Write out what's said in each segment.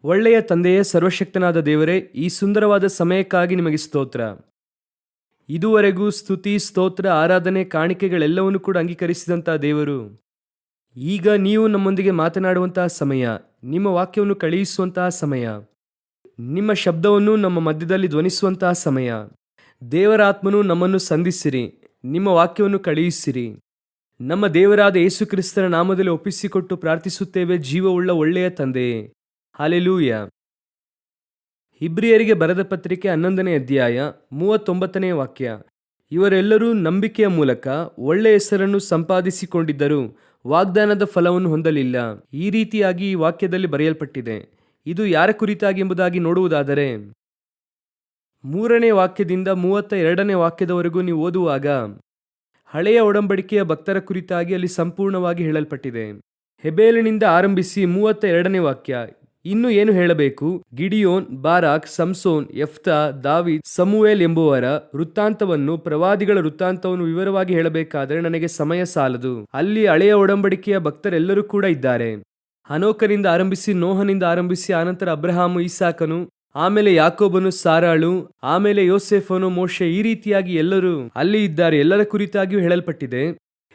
ಒಳ್ಳೆಯ ತಂದೆಯೇ, ಸರ್ವಶಕ್ತನಾದ ದೇವರೇ, ಈ ಸುಂದರವಾದ ಸಮಯಕ್ಕಾಗಿ ನಿಮಗೆ ಸ್ತೋತ್ರ. ಇದುವರೆಗೂ ಸ್ತುತಿ, ಸ್ತೋತ್ರ, ಆರಾಧನೆ, ಕಾಣಿಕೆಗಳೆಲ್ಲವನ್ನು ಕೂಡ ಅಂಗೀಕರಿಸಿದಂಥ ದೇವರು, ಈಗ ನೀವು ನಮ್ಮೊಂದಿಗೆ ಮಾತನಾಡುವಂತಹ ಸಮಯ, ನಿಮ್ಮ ವಾಕ್ಯವನ್ನು ಕಳುಹಿಸುವಂತಹ ಸಮಯ, ನಿಮ್ಮ ಶಬ್ದವನ್ನು ನಮ್ಮ ಮಧ್ಯದಲ್ಲಿ ಧ್ವನಿಸುವಂತಹ ಸಮಯ. ದೇವರ ಆತ್ಮನು ನಮ್ಮನ್ನು ಸಂಧಿಸಿರಿ, ನಿಮ್ಮ ವಾಕ್ಯವನ್ನು ಕಳುಹಿಸಿರಿ. ನಮ್ಮ ದೇವರಾದ ಯೇಸು ಕ್ರಿಸ್ತರ ನಾಮದಲ್ಲಿ ಒಪ್ಪಿಸಿಕೊಟ್ಟು ಪ್ರಾರ್ಥಿಸುತ್ತೇವೆ, ಜೀವವುಳ್ಳ ಒಳ್ಳೆಯ ತಂದೆಯೇ. ಹಾಲೆಲೂಯ. ಇಬ್ರಿಯರಿಗೆ ಬರೆದ ಪತ್ರಿಕೆ 11ನೇ ಅಧ್ಯಾಯ 39ನೇ ವಾಕ್ಯ. ಇವರೆಲ್ಲರೂ ನಂಬಿಕೆಯ ಮೂಲಕ ಒಳ್ಳೆಯ ಹೆಸರನ್ನು ಸಂಪಾದಿಸಿಕೊಂಡಿದ್ದರೂ ವಾಗ್ದಾನದ ಫಲವನ್ನು ಹೊಂದಲಿಲ್ಲ. ಈ ರೀತಿಯಾಗಿ ಈ ವಾಕ್ಯದಲ್ಲಿ ಬರೆಯಲ್ಪಟ್ಟಿದೆ. ಇದು ಯಾರ ಕುರಿತಾಗಿ ಎಂಬುದಾಗಿ ನೋಡುವುದಾದರೆ 3ನೇ ವಾಕ್ಯದಿಂದ 32ನೇ ವಾಕ್ಯದವರೆಗೂ ನೀವು ಓದುವಾಗ ಹಳೆಯ ಒಡಂಬಡಿಕೆಯ ಭಕ್ತರ ಕುರಿತಾಗಿ ಅಲ್ಲಿ ಸಂಪೂರ್ಣವಾಗಿ ಹೇಳಲ್ಪಟ್ಟಿದೆ. ಹೆಬೇಲನಿಂದ ಆರಂಭಿಸಿ 32ನೇ ವಾಕ್ಯ. ಇನ್ನು ಏನು ಹೇಳಬೇಕು? ಗಿಡಿಯೋನ್, ಬಾರಾಕ್, ಸಂಸೋನ್, ಯೆಫ್ತಾ, ದಾವೀದ್, ಸಮುವೇಲ್ ಎಂಬುವರ ವೃತ್ತಾಂತವನ್ನು, ಪ್ರವಾದಿಗಳ ವೃತ್ತಾಂತವನ್ನು ವಿವರವಾಗಿ ಹೇಳಬೇಕಾದರೆ ನನಗೆ ಸಮಯ ಸಾಲದು. ಅಲ್ಲಿ ಹಳೆಯ ಒಡಂಬಡಿಕೆಯ ಭಕ್ತರೆಲ್ಲರೂ ಕೂಡ ಇದ್ದಾರೆ. ಹನೋಕನಿಂದ ಆರಂಭಿಸಿ, ನೋಹನಿಂದ ಆರಂಭಿಸಿ, ಆನಂತರ ಅಬ್ರಹಾಮು, ಇಸಾಕನು, ಆಮೇಲೆ ಯಾಕೋಬನು, ಸಾರಾಳು, ಆಮೇಲೆ ಯೋಸೆಫನು, ಮೋಶೆ, ಈ ರೀತಿಯಾಗಿ ಎಲ್ಲರೂ ಅಲ್ಲಿ ಇದ್ದಾರೆ. ಎಲ್ಲರ ಕುರಿತಾಗಿಯೂ ಹೇಳಲ್ಪಟ್ಟಿದೆ.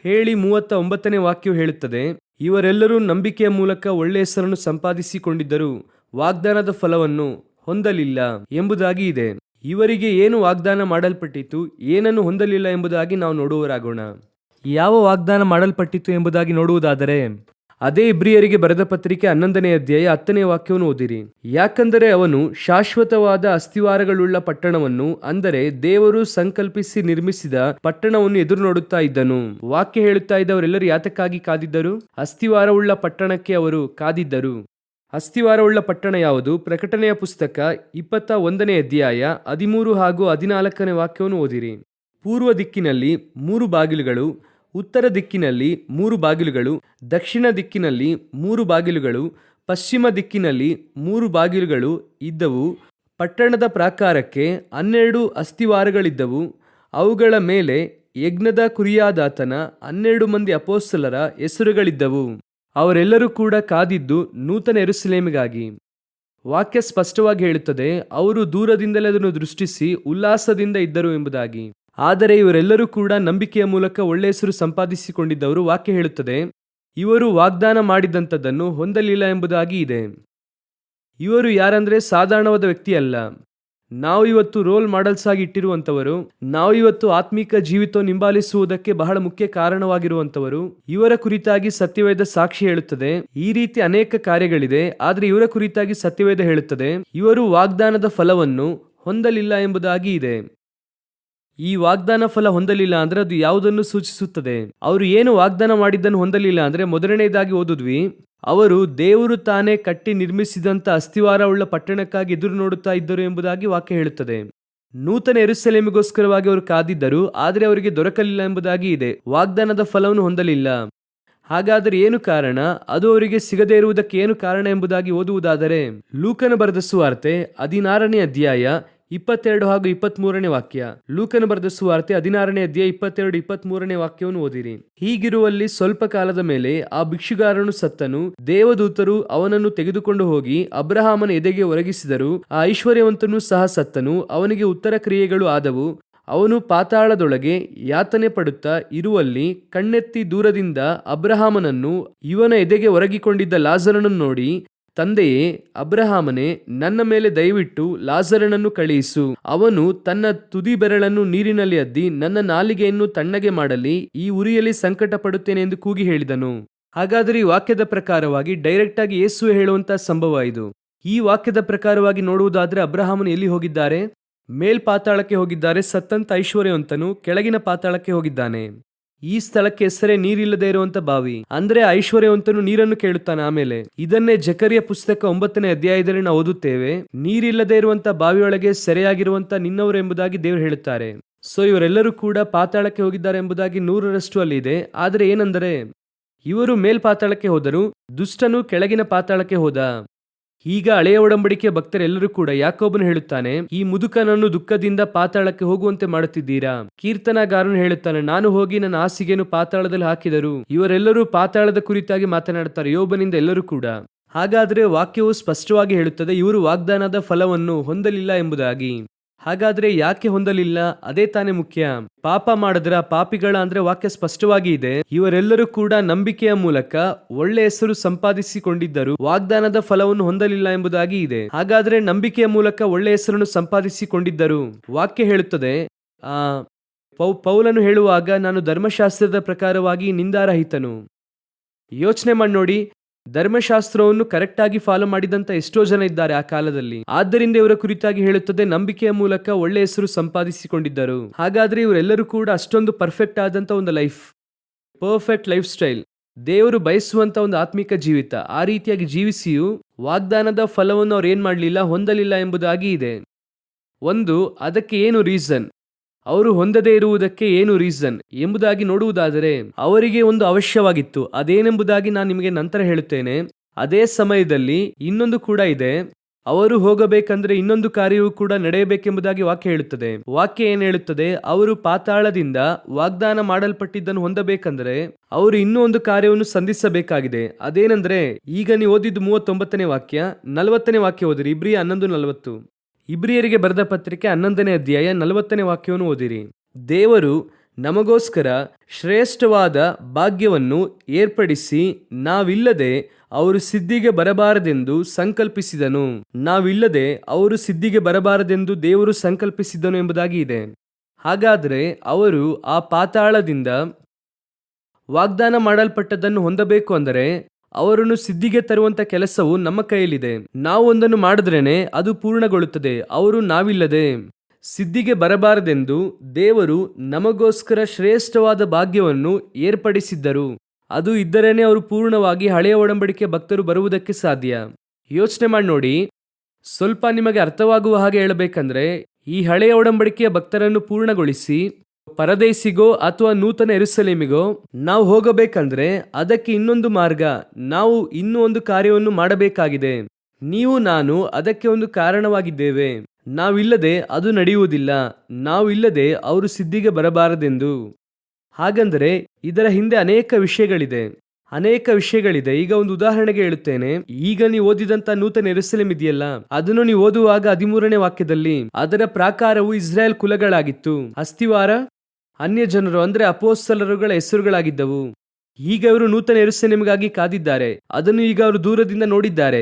ಹೇಳಿ 39ನೇ ವಾಕ್ಯವು ಹೇಳುತ್ತದೆ, ಇವರೆಲ್ಲರೂ ನಂಬಿಕೆಯ ಮೂಲಕ ಒಳ್ಳೆಯ ಹೆಸರನ್ನು ಸಂಪಾದಿಸಿಕೊಂಡಿದ್ದರೂ ವಾಗ್ದಾನದ ಫಲವನ್ನು ಹೊಂದಲಿಲ್ಲ ಎಂಬುದಾಗಿ ಇದೆ. ಇವರಿಗೆ ಏನು ವಾಗ್ದಾನ ಮಾಡಲ್ಪಟ್ಟಿತು, ಏನನ್ನು ಹೊಂದಲಿಲ್ಲ ಎಂಬುದಾಗಿ ನಾವು ನೋಡುವರಾಗೋಣ. ಯಾವ ವಾಗ್ದಾನ ಮಾಡಲ್ಪಟ್ಟಿತು ಎಂಬುದಾಗಿ ನೋಡುವುದಾದರೆ ಅದೇ ಇಬ್ರಿಯರಿಗೆ ಬರೆದ ಪತ್ರಿಕೆ 11ನೇ ಅಧ್ಯಾಯ 10ನೇ ವಾಕ್ಯವನ್ನು ಓದಿರಿ. ಯಾಕಂದರೆ ಅವನು ಶಾಶ್ವತವಾದ ಅಸ್ತಿವಾರಗಳುಳ್ಳ ಪಟ್ಟಣವನ್ನು, ಅಂದರೆ ದೇವರು ಸಂಕಲ್ಪಿಸಿ ನಿರ್ಮಿಸಿದ ಪಟ್ಟಣವನ್ನು ಎದುರು ನೋಡುತ್ತಾ ಇದ್ದನು. ವಾಕ್ಯ ಹೇಳುತ್ತಾ ಇದ್ದವರೆಲ್ಲರೂ ಯಾತಕ್ಕಾಗಿ ಕಾದಿದ್ದರು? ಅಸ್ತಿವಾರವುಳ್ಳ ಪಟ್ಟಣಕ್ಕೆ ಅವರು ಕಾದಿದ್ದರು. ಅಸ್ತಿವಾರವುಳ್ಳ ಪಟ್ಟಣ ಯಾವುದು? ಪ್ರಕಟಣೆಯ ಪುಸ್ತಕ 21ನೇ ಅಧ್ಯಾಯ 13 ಹಾಗೂ 14ನೇ ವಾಕ್ಯವನ್ನು ಓದಿರಿ. ಪೂರ್ವ ದಿಕ್ಕಿನಲ್ಲಿ 3 ಬಾಗಿಲುಗಳು, ಉತ್ತರ ದಿಕ್ಕಿನಲ್ಲಿ 3 ಬಾಗಿಲುಗಳು, ದಕ್ಷಿಣ ದಿಕ್ಕಿನಲ್ಲಿ 3 ಬಾಗಿಲುಗಳು, ಪಶ್ಚಿಮ ದಿಕ್ಕಿನಲ್ಲಿ 3 ಬಾಗಿಲುಗಳು ಇದ್ದವು. ಪಟ್ಟಣದ ಪ್ರಾಕಾರಕ್ಕೆ 12 ಅಸ್ತಿವಾರಗಳಿದ್ದವು. ಅವುಗಳ ಮೇಲೆ ಯಜ್ಞದ ಕುರಿಯಾದಾತನ 12 ಮಂದಿ ಅಪೊಸ್ತಲರ ಹೆಸರುಗಳಿದ್ದವು. ಅವರೆಲ್ಲರೂ ಕೂಡ ಕಾದಿದ್ದು ನೂತನ ಯೆರೂಸಲೇಮಿಗಾಗಿ. ವಾಕ್ಯ ಸ್ಪಷ್ಟವಾಗಿ ಹೇಳುತ್ತದೆ, ಅವರು ದೂರದಿಂದಲೇ ಅದನ್ನು ದೃಷ್ಟಿಸಿ ಉಲ್ಲಾಸದಿಂದ ಇದ್ದರು ಎಂಬುದಾಗಿ. ಆದರೆ ಇವರೆಲ್ಲರೂ ಕೂಡ ನಂಬಿಕೆಯ ಮೂಲಕ ಒಳ್ಳೆಯ ಹೆಸರು ಸಂಪಾದಿಸಿಕೊಂಡಿದ್ದವರು. ವಾಕ್ಯ ಹೇಳುತ್ತದೆ, ಇವರು ವಾಗ್ದಾನ ಮಾಡಿದಂಥದ್ದನ್ನು ಹೊಂದಲಿಲ್ಲ ಎಂಬುದಾಗಿ ಇದೆ. ಇವರು ಯಾರಂದ್ರೆ ಸಾಧಾರಣವಾದ ವ್ಯಕ್ತಿ ಅಲ್ಲ. ನಾವು ಇವತ್ತು ರೋಲ್ ಮಾಡೆಲ್ಸ್ ಆಗಿ ಇಟ್ಟಿರುವಂಥವರು, ನಾವು ಇವತ್ತು ಆತ್ಮಿಕ ಜೀವಿತವನ್ನು ಹಿಂಬಾಲಿಸುವುದಕ್ಕೆ ಬಹಳ ಮುಖ್ಯ ಕಾರಣವಾಗಿರುವಂಥವರು. ಇವರ ಕುರಿತಾಗಿ ಸತ್ಯವೇದ ಸಾಕ್ಷಿ ಹೇಳುತ್ತದೆ. ಈ ರೀತಿ ಅನೇಕ ಕಾರ್ಯಗಳಿದೆ, ಆದರೆ ಇವರ ಕುರಿತಾಗಿ ಸತ್ಯವೇದ ಹೇಳುತ್ತದೆ, ಇವರು ವಾಗ್ದಾನದ ಫಲವನ್ನು ಹೊಂದಲಿಲ್ಲ ಎಂಬುದಾಗಿ ಇದೆ. ಈ ವಾಗ್ದಾನ ಫಲ ಹೊಂದಲಿಲ್ಲ ಅಂದ್ರೆ ಅದು ಯಾವುದನ್ನು ಸೂಚಿಸುತ್ತದೆ? ಅವರು ಏನು ವಾಗ್ದಾನ ಮಾಡಿದ್ದನ್ನು ಹೊಂದಲಿಲ್ಲ ಅಂದ್ರೆ, ಮೊದಲನೇದಾಗಿ ಓದಿದ್ವಿ, ಅವರು ದೇವರು ತಾನೇ ಕಟ್ಟಿ ನಿರ್ಮಿಸಿದಂತ ಅಸ್ತಿವಾರವುಳ್ಳ ಪಟ್ಟಣಕ್ಕಾಗಿ ಎದುರು ನೋಡುತ್ತಾ ಇದ್ದರು ಎಂಬುದಾಗಿ ವಾಕ್ಯ ಹೇಳುತ್ತದೆ. ನೂತನ ಯೆರೂಸಲೇಮಿಗೋಸ್ಕರವಾಗಿ ಅವರು ಕಾದಿದ್ದರು, ಆದರೆ ಅವರಿಗೆ ದೊರಕಲಿಲ್ಲ ಎಂಬುದಾಗಿ ಇದೆ. ವಾಗ್ದಾನದ ಫಲವನ್ನು ಹೊಂದಲಿಲ್ಲ. ಹಾಗಾದರೆ ಏನು ಕಾರಣ? ಅದು ಅವರಿಗೆ ಸಿಗದೇ ಇರುವುದಕ್ಕೆ ಏನು ಕಾರಣ ಎಂಬುದಾಗಿ ಓದುವುದಾದರೆ ಲೂಕನ ಬರೆದ ಸುವಾರ್ತೆ 16ನೇ ಅಧ್ಯಾಯ 22 ಹಾಗೂ 23ನೇ ವಾಕ್ಯ. ಲೂಕನ ಬರೆದ ಸುವಾರ್ತೆ 16ನೇ ಅಧ್ಯಾಯ 22, 23ನೇ ವಾಕ್ಯವನ್ನು ಓದಿರಿ. ಹೀಗಿರುವಲ್ಲಿ ಸ್ವಲ್ಪ ಕಾಲದ ಮೇಲೆ ಆ ಭಿಕ್ಷುಗಾರನು ಸತ್ತನು. ದೇವದೂತರು ಅವನನ್ನು ತೆಗೆದುಕೊಂಡು ಹೋಗಿ ಅಬ್ರಹಾಮನ ಎದೆಗೆ ಒರಗಿಸಿದರು. ಆ ಐಶ್ವರ್ಯವಂತನು ಸಹ ಸತ್ತನು. ಅವನಿಗೆ ಉತ್ತರ ಕ್ರಿಯೆಗಳು ಆದವು. ಅವನು ಪಾತಾಳದೊಳಗೆ ಯಾತನೆ ಪಡುತ್ತಾ ಇರುವಲ್ಲಿ ಕಣ್ಣೆತ್ತಿ ದೂರದಿಂದ ಅಬ್ರಹಾಮನನ್ನು ಇವನ ಎದೆಗೆ ಒರಗಿಕೊಂಡಿದ್ದ ಲಾಜರನನ್ನು ನೋಡಿ, ತಂದೆಯೇ ಅಬ್ರಹಾಮನೇ, ನನ್ನ ಮೇಲೆ ದಯವಿಟ್ಟು ಲಾಜರನನ್ನು ಕಳುಹಿಸು. ಅವನು ತನ್ನ ತುದಿ ಬೆರಳನ್ನು ನೀರಿನಲ್ಲಿ ಅದ್ದಿ ನನ್ನ ನಾಲಿಗೆಯನ್ನು ತಣ್ಣಗೆ ಮಾಡಲಿ, ಈ ಉರಿಯಲ್ಲಿ ಸಂಕಟ ಪಡುತ್ತೇನೆ ಎಂದು ಕೂಗಿ ಹೇಳಿದನು. ಹಾಗಾದರೆ ಈ ವಾಕ್ಯದ ಪ್ರಕಾರವಾಗಿ ಡೈರೆಕ್ಟ್ ಆಗಿ ಯೇಸು ಹೇಳುವಂತಹ ಸಂಭವ ಇದು. ಈ ವಾಕ್ಯದ ಪ್ರಕಾರವಾಗಿ ನೋಡುವುದಾದ್ರೆ ಅಬ್ರಹಾಮನು ಎಲ್ಲಿ ಹೋಗಿದ್ದಾರೆ? ಮೇಲ್ಪಾತಾಳಕ್ಕೆ ಹೋಗಿದ್ದಾರೆ. ಸತ್ತಂತ ಐಶ್ವರ್ಯವಂತನು ಕೆಳಗಿನ ಪಾತಾಳಕ್ಕೆ ಹೋಗಿದ್ದಾನೆ. ಈ ಸ್ಥಳಕ್ಕೆ ಹೆಸರೇ ನೀರಿಲ್ಲದೆ ಇರುವಂತ ಬಾವಿ. ಅಂದ್ರೆ ಐಶ್ವರ್ಯವಂತನು ನೀರನ್ನು ಕೇಳುತ್ತಾನೆ. ಆಮೇಲೆ ಇದನ್ನೇ ಜಕರಿಯ ಪುಸ್ತಕ 9ನೇ ಅಧ್ಯಾಯದಲ್ಲಿ ನಾವು ಓದುತ್ತೇವೆ, ನೀರಿಲ್ಲದೆ ಇರುವಂತ ಬಾವಿಯೊಳಗೆ ಸೆರೆಯಾಗಿರುವಂತ ನಿನ್ನವರು ಎಂಬುದಾಗಿ ದೇವರು ಹೇಳುತ್ತಾರೆ. ಸೊ ಇವರೆಲ್ಲರೂ ಕೂಡ ಪಾತಾಳಕ್ಕೆ ಹೋಗಿದ್ದಾರೆ ಎಂಬುದಾಗಿ 100ರಷ್ಟು ಅಲ್ಲಿ ಇದೆ. ಆದ್ರೆ ಏನಂದರೆ ಇವರು ಮೇಲ್ಪಾತಾಳಕ್ಕೆ ಹೋದರು, ದುಷ್ಟನು ಕೆಳಗಿನ ಪಾತಾಳಕ್ಕೆ ಹೋದ. ಈಗ ಹಳೆಯ ಒಡಂಬಡಿಕೆಯ ಭಕ್ತರೆಲ್ಲರೂ ಕೂಡ, ಯಾಕೋಬನು ಹೇಳುತ್ತಾನೆ, ಈ ಮುದುಕನನ್ನು ದುಃಖದಿಂದ ಪಾತಾಳಕ್ಕೆ ಹೋಗುವಂತೆ ಮಾಡುತ್ತಿದ್ದೀರಾ. ಕೀರ್ತನಗಾರನು ಹೇಳುತ್ತಾನೆ, ನಾನು ಹೋಗಿ ನನ್ನ ಹಾಸಿಗೆಯನ್ನು ಪಾತಾಳದಲ್ಲಿ ಹಾಕಿದರು. ಇವರೆಲ್ಲರೂ ಪಾತಾಳದ ಕುರಿತಾಗಿ ಮಾತನಾಡುತ್ತಾರೆ, ಯೋಬನಿಂದ ಎಲ್ಲರೂ ಕೂಡ. ಹಾಗಾದರೆ ವಾಕ್ಯವು ಸ್ಪಷ್ಟವಾಗಿ ಹೇಳುತ್ತದೆ ಇವರು ವಾಗ್ದಾನದ ಫಲವನ್ನು ಹೊಂದಲಿಲ್ಲ ಎಂಬುದಾಗಿ. ಹಾಗಾದ್ರೆ ಯಾಕೆ ಹೊಂದಲಿಲ್ಲ? ಅದೇ ತಾನೇ ಮುಖ್ಯ. ಪಾಪ ಮಾಡಿದ್ರ ಪಾಪಿಗಳ ಅಂದ್ರೆ ವಾಕ್ಯ ಸ್ಪಷ್ಟವಾಗಿ ಇದೆ. ಇವರೆಲ್ಲರೂ ಕೂಡ ನಂಬಿಕೆಯ ಮೂಲಕ ಒಳ್ಳೆ ಹೆಸರು ಸಂಪಾದಿಸಿಕೊಂಡಿದ್ದರು, ವಾಗ್ದಾನದ ಫಲವನ್ನು ಹೊಂದಲಿಲ್ಲ ಎಂಬುದಾಗಿ ಇದೆ. ಹಾಗಾದ್ರೆ ನಂಬಿಕೆಯ ಮೂಲಕ ಒಳ್ಳೆ ಹೆಸರನ್ನು ಸಂಪಾದಿಸಿಕೊಂಡಿದ್ದರು. ವಾಕ್ಯ ಹೇಳುತ್ತದೆ, ಪೌಲನು ಹೇಳುವಾಗ, ನಾನು ಧರ್ಮಶಾಸ್ತ್ರದ ಪ್ರಕಾರವಾಗಿ ನಿಂದಾರಹಿತನು. ಯೋಚನೆ ಮಾಡಿ ನೋಡಿ, ಧರ್ಮಶಾಸ್ತ್ರವನ್ನು ಕರೆಕ್ಟ್ ಆಗಿ ಫಾಲೋ ಮಾಡಿದಂತ ಎಷ್ಟೋ ಜನ ಇದ್ದಾರೆ ಆ ಕಾಲದಲ್ಲಿ. ಆದ್ದರಿಂದ ಇವರ ಕುರಿತಾಗಿ ಹೇಳುತ್ತದೆ ನಂಬಿಕೆಯ ಮೂಲಕ ಒಳ್ಳೆ ಹೆಸರು ಸಂಪಾದಿಸಿಕೊಂಡಿದ್ದರು. ಹಾಗಾದ್ರೆ ಇವರೆಲ್ಲರೂ ಕೂಡ ಅಷ್ಟೊಂದು ಪರ್ಫೆಕ್ಟ್ ಆದಂತ ಒಂದು ಲೈಫ್, ಪರ್ಫೆಕ್ಟ್ ಲೈಫ್ ಸ್ಟೈಲ್, ದೇವರು ಬಯಸುವಂತ ಒಂದು ಆತ್ಮಿಕ ಜೀವಿತ, ಆ ರೀತಿಯಾಗಿ ಜೀವಿಸಿಯೂ ವಾಗ್ದಾನದ ಫಲವನ್ನು ಅವ್ರು ಏನ್ ಮಾಡಲಿಲ್ಲ, ಹೊಂದಲಿಲ್ಲ ಎಂಬುದಾಗಿ ಇದೆ. ಅದಕ್ಕೆ ಏನು ರೀಸನ್, ಅವರು ಹೊಂದದೇ ಇರುವುದಕ್ಕೆ ಏನು ರೀಸನ್ ಎಂಬುದಾಗಿ ನೋಡುವುದಾದರೆ, ಅವರಿಗೆ ಒಂದು ಅವಶ್ಯವಾಗಿತ್ತು. ಅದೇನೆಂಬುದಾಗಿ ನಾನು ನಿಮಗೆ ನಂತರ ಹೇಳುತ್ತೇನೆ. ಅದೇ ಸಮಯದಲ್ಲಿ ಇನ್ನೊಂದು ಕೂಡ ಇದೆ. ಅವರು ಹೋಗಬೇಕಂದ್ರೆ ಇನ್ನೊಂದು ಕಾರ್ಯವೂ ಕೂಡ ನಡೆಯಬೇಕೆಂಬುದಾಗಿ ವಾಕ್ಯ ಹೇಳುತ್ತದೆ. ವಾಕ್ಯ ಏನ್ ಹೇಳುತ್ತದೆ? ಅವರು ಪಾತಾಳದಿಂದ ವಾಗ್ದಾನ ಮಾಡಲ್ಪಟ್ಟಿದ್ದನ್ನು ಹೊಂದಬೇಕಂದ್ರೆ ಅವರು ಇನ್ನೂ ಒಂದು ಕಾರ್ಯವನ್ನು ಸಂಧಿಸಬೇಕಾಗಿದೆ. ಅದೇನೆಂದ್ರೆ, ಈಗ ನೀವು ಓದಿದ್ದು 39ನೇ ವಾಕ್ಯ, 40ನೇ ವಾಕ್ಯ ಓದಿರಿ. ಇಬ್ರಿಯ 11:40. ಇಬ್ರಿಯರಿಗೆ ಬರೆದ ಪತ್ರಿಕೆ 11ನೇ ಅಧ್ಯಾಯ 40ನೇ ವಾಕ್ಯವನ್ನು ಓದಿರಿ. ದೇವರು ನಮಗೋಸ್ಕರ ಶ್ರೇಷ್ಠವಾದ ಭಾಗ್ಯವನ್ನು ಏರ್ಪಡಿಸಿ ನಾವಿಲ್ಲದೆ ಅವರು ಸಿದ್ಧಿಗೆ ಬರಬಾರದೆಂದು ಸಂಕಲ್ಪಿಸಿದನು. ನಾವಿಲ್ಲದೆ ಅವರು ಸಿದ್ಧಿಗೆ ಬರಬಾರದೆಂದು ದೇವರು ಸಂಕಲ್ಪಿಸಿದನು ಎಂಬುದಾಗಿ ಇದೆ. ಹಾಗಾದರೆ ಅವರು ಆ ಪಾತಾಳದಿಂದ ವಾಗ್ದಾನ ಮಾಡಲ್ಪಟ್ಟದ್ದನ್ನು ಹೊಂದಬೇಕು ಅಂದರೆ ಅವರನ್ನು ಸಿದ್ಧಿಗೆ ತರುವಂತ ಕೆಲಸವು ನಮ್ಮ ಕೈಯಲ್ಲಿದೆ. ನಾವು ಒಂದನ್ನು ಮಾಡಿದ್ರೇನೆ ಅದು ಪೂರ್ಣಗೊಳ್ಳುತ್ತದೆ. ಅವರು ನಾವಿಲ್ಲದೆ ಸಿದ್ಧಿಗೆ ಬರಬಾರದೆಂದು ದೇವರು ನಮಗೋಸ್ಕರ ಶ್ರೇಷ್ಠವಾದ ಭಾಗ್ಯವನ್ನು ಏರ್ಪಡಿಸಿದ್ದರು. ಅದು ಇದ್ದರೇನೆ ಅವರು ಪೂರ್ಣವಾಗಿ ಹಳೆಯ ಒಡಂಬಡಿಕೆ ಭಕ್ತರು ಬರುವುದಕ್ಕೆ ಸಾಧ್ಯ. ಯೋಚನೆ ಮಾಡಿ ನೋಡಿ. ಸ್ವಲ್ಪ ನಿಮಗೆ ಅರ್ಥವಾಗುವ ಹಾಗೆ ಹೇಳಬೇಕಂದ್ರೆ, ಈ ಹಳೆಯ ಒಡಂಬಡಿಕೆಯ ಭಕ್ತರನ್ನು ಪೂರ್ಣಗೊಳಿಸಿ ಪರದೇಶಿಗೋ ಅಥವಾ ನೂತನ ಯೆರೂಸಲೇಮಿಗೋ ನಾವು ಹೋಗಬೇಕಂದ್ರೆ ಅದಕ್ಕೆ ಇನ್ನೊಂದು ಮಾರ್ಗ, ನಾವು ಇನ್ನೂ ಒಂದು ಕಾರ್ಯವನ್ನು ಮಾಡಬೇಕಾಗಿದೆ. ನೀವು ನಾನು ಅದಕ್ಕೆ ಒಂದು ಕಾರಣವಾಗಿದ್ದೇವೆ. ನಾವಿಲ್ಲದೆ ಅದು ನಡೆಯುವುದಿಲ್ಲ. ನಾವಿಲ್ಲದೆ ಅವರು ಸಿದ್ಧಿಗೆ ಬರಬಾರದೆಂದು. ಹಾಗಂದರೆ ಇದರ ಹಿಂದೆ ಅನೇಕ ವಿಷಯಗಳಿದೆ. ಈಗ ಒಂದು ಉದಾಹರಣೆಗೆ ಹೇಳುತ್ತೇನೆ. ಈಗ ನೀವು ಓದಿದಂತ ನೂತನ ಯೆರೂಸಲೇಮ್ ಇದೆಯಲ್ಲ, ಅದನ್ನು ನೀವು ಓದುವಾಗ 13ನೇ ವಾಕ್ಯದಲ್ಲಿ ಅದರ ಪ್ರಾಕಾರವು ಇಸ್ರಾಯೇಲ್ ಕುಲಗಳಾಗಿತ್ತು, ಅಸ್ತಿವಾರ ಅನ್ಯ ಜನರು ಅಂದ್ರೆ ಅಪೊಸ್ತಲರುಗಳ ಹೆಸರುಗಳಾಗಿದ್ದವು. ಈಗ ಇವರು ನೂತನ ಯೆರೂಸಲೇಮಿಗಾಗಿ ಕಾದಿದ್ದಾರೆ. ಅದನ್ನು ಈಗ ಅವರು ದೂರದಿಂದ ನೋಡಿದ್ದಾರೆ,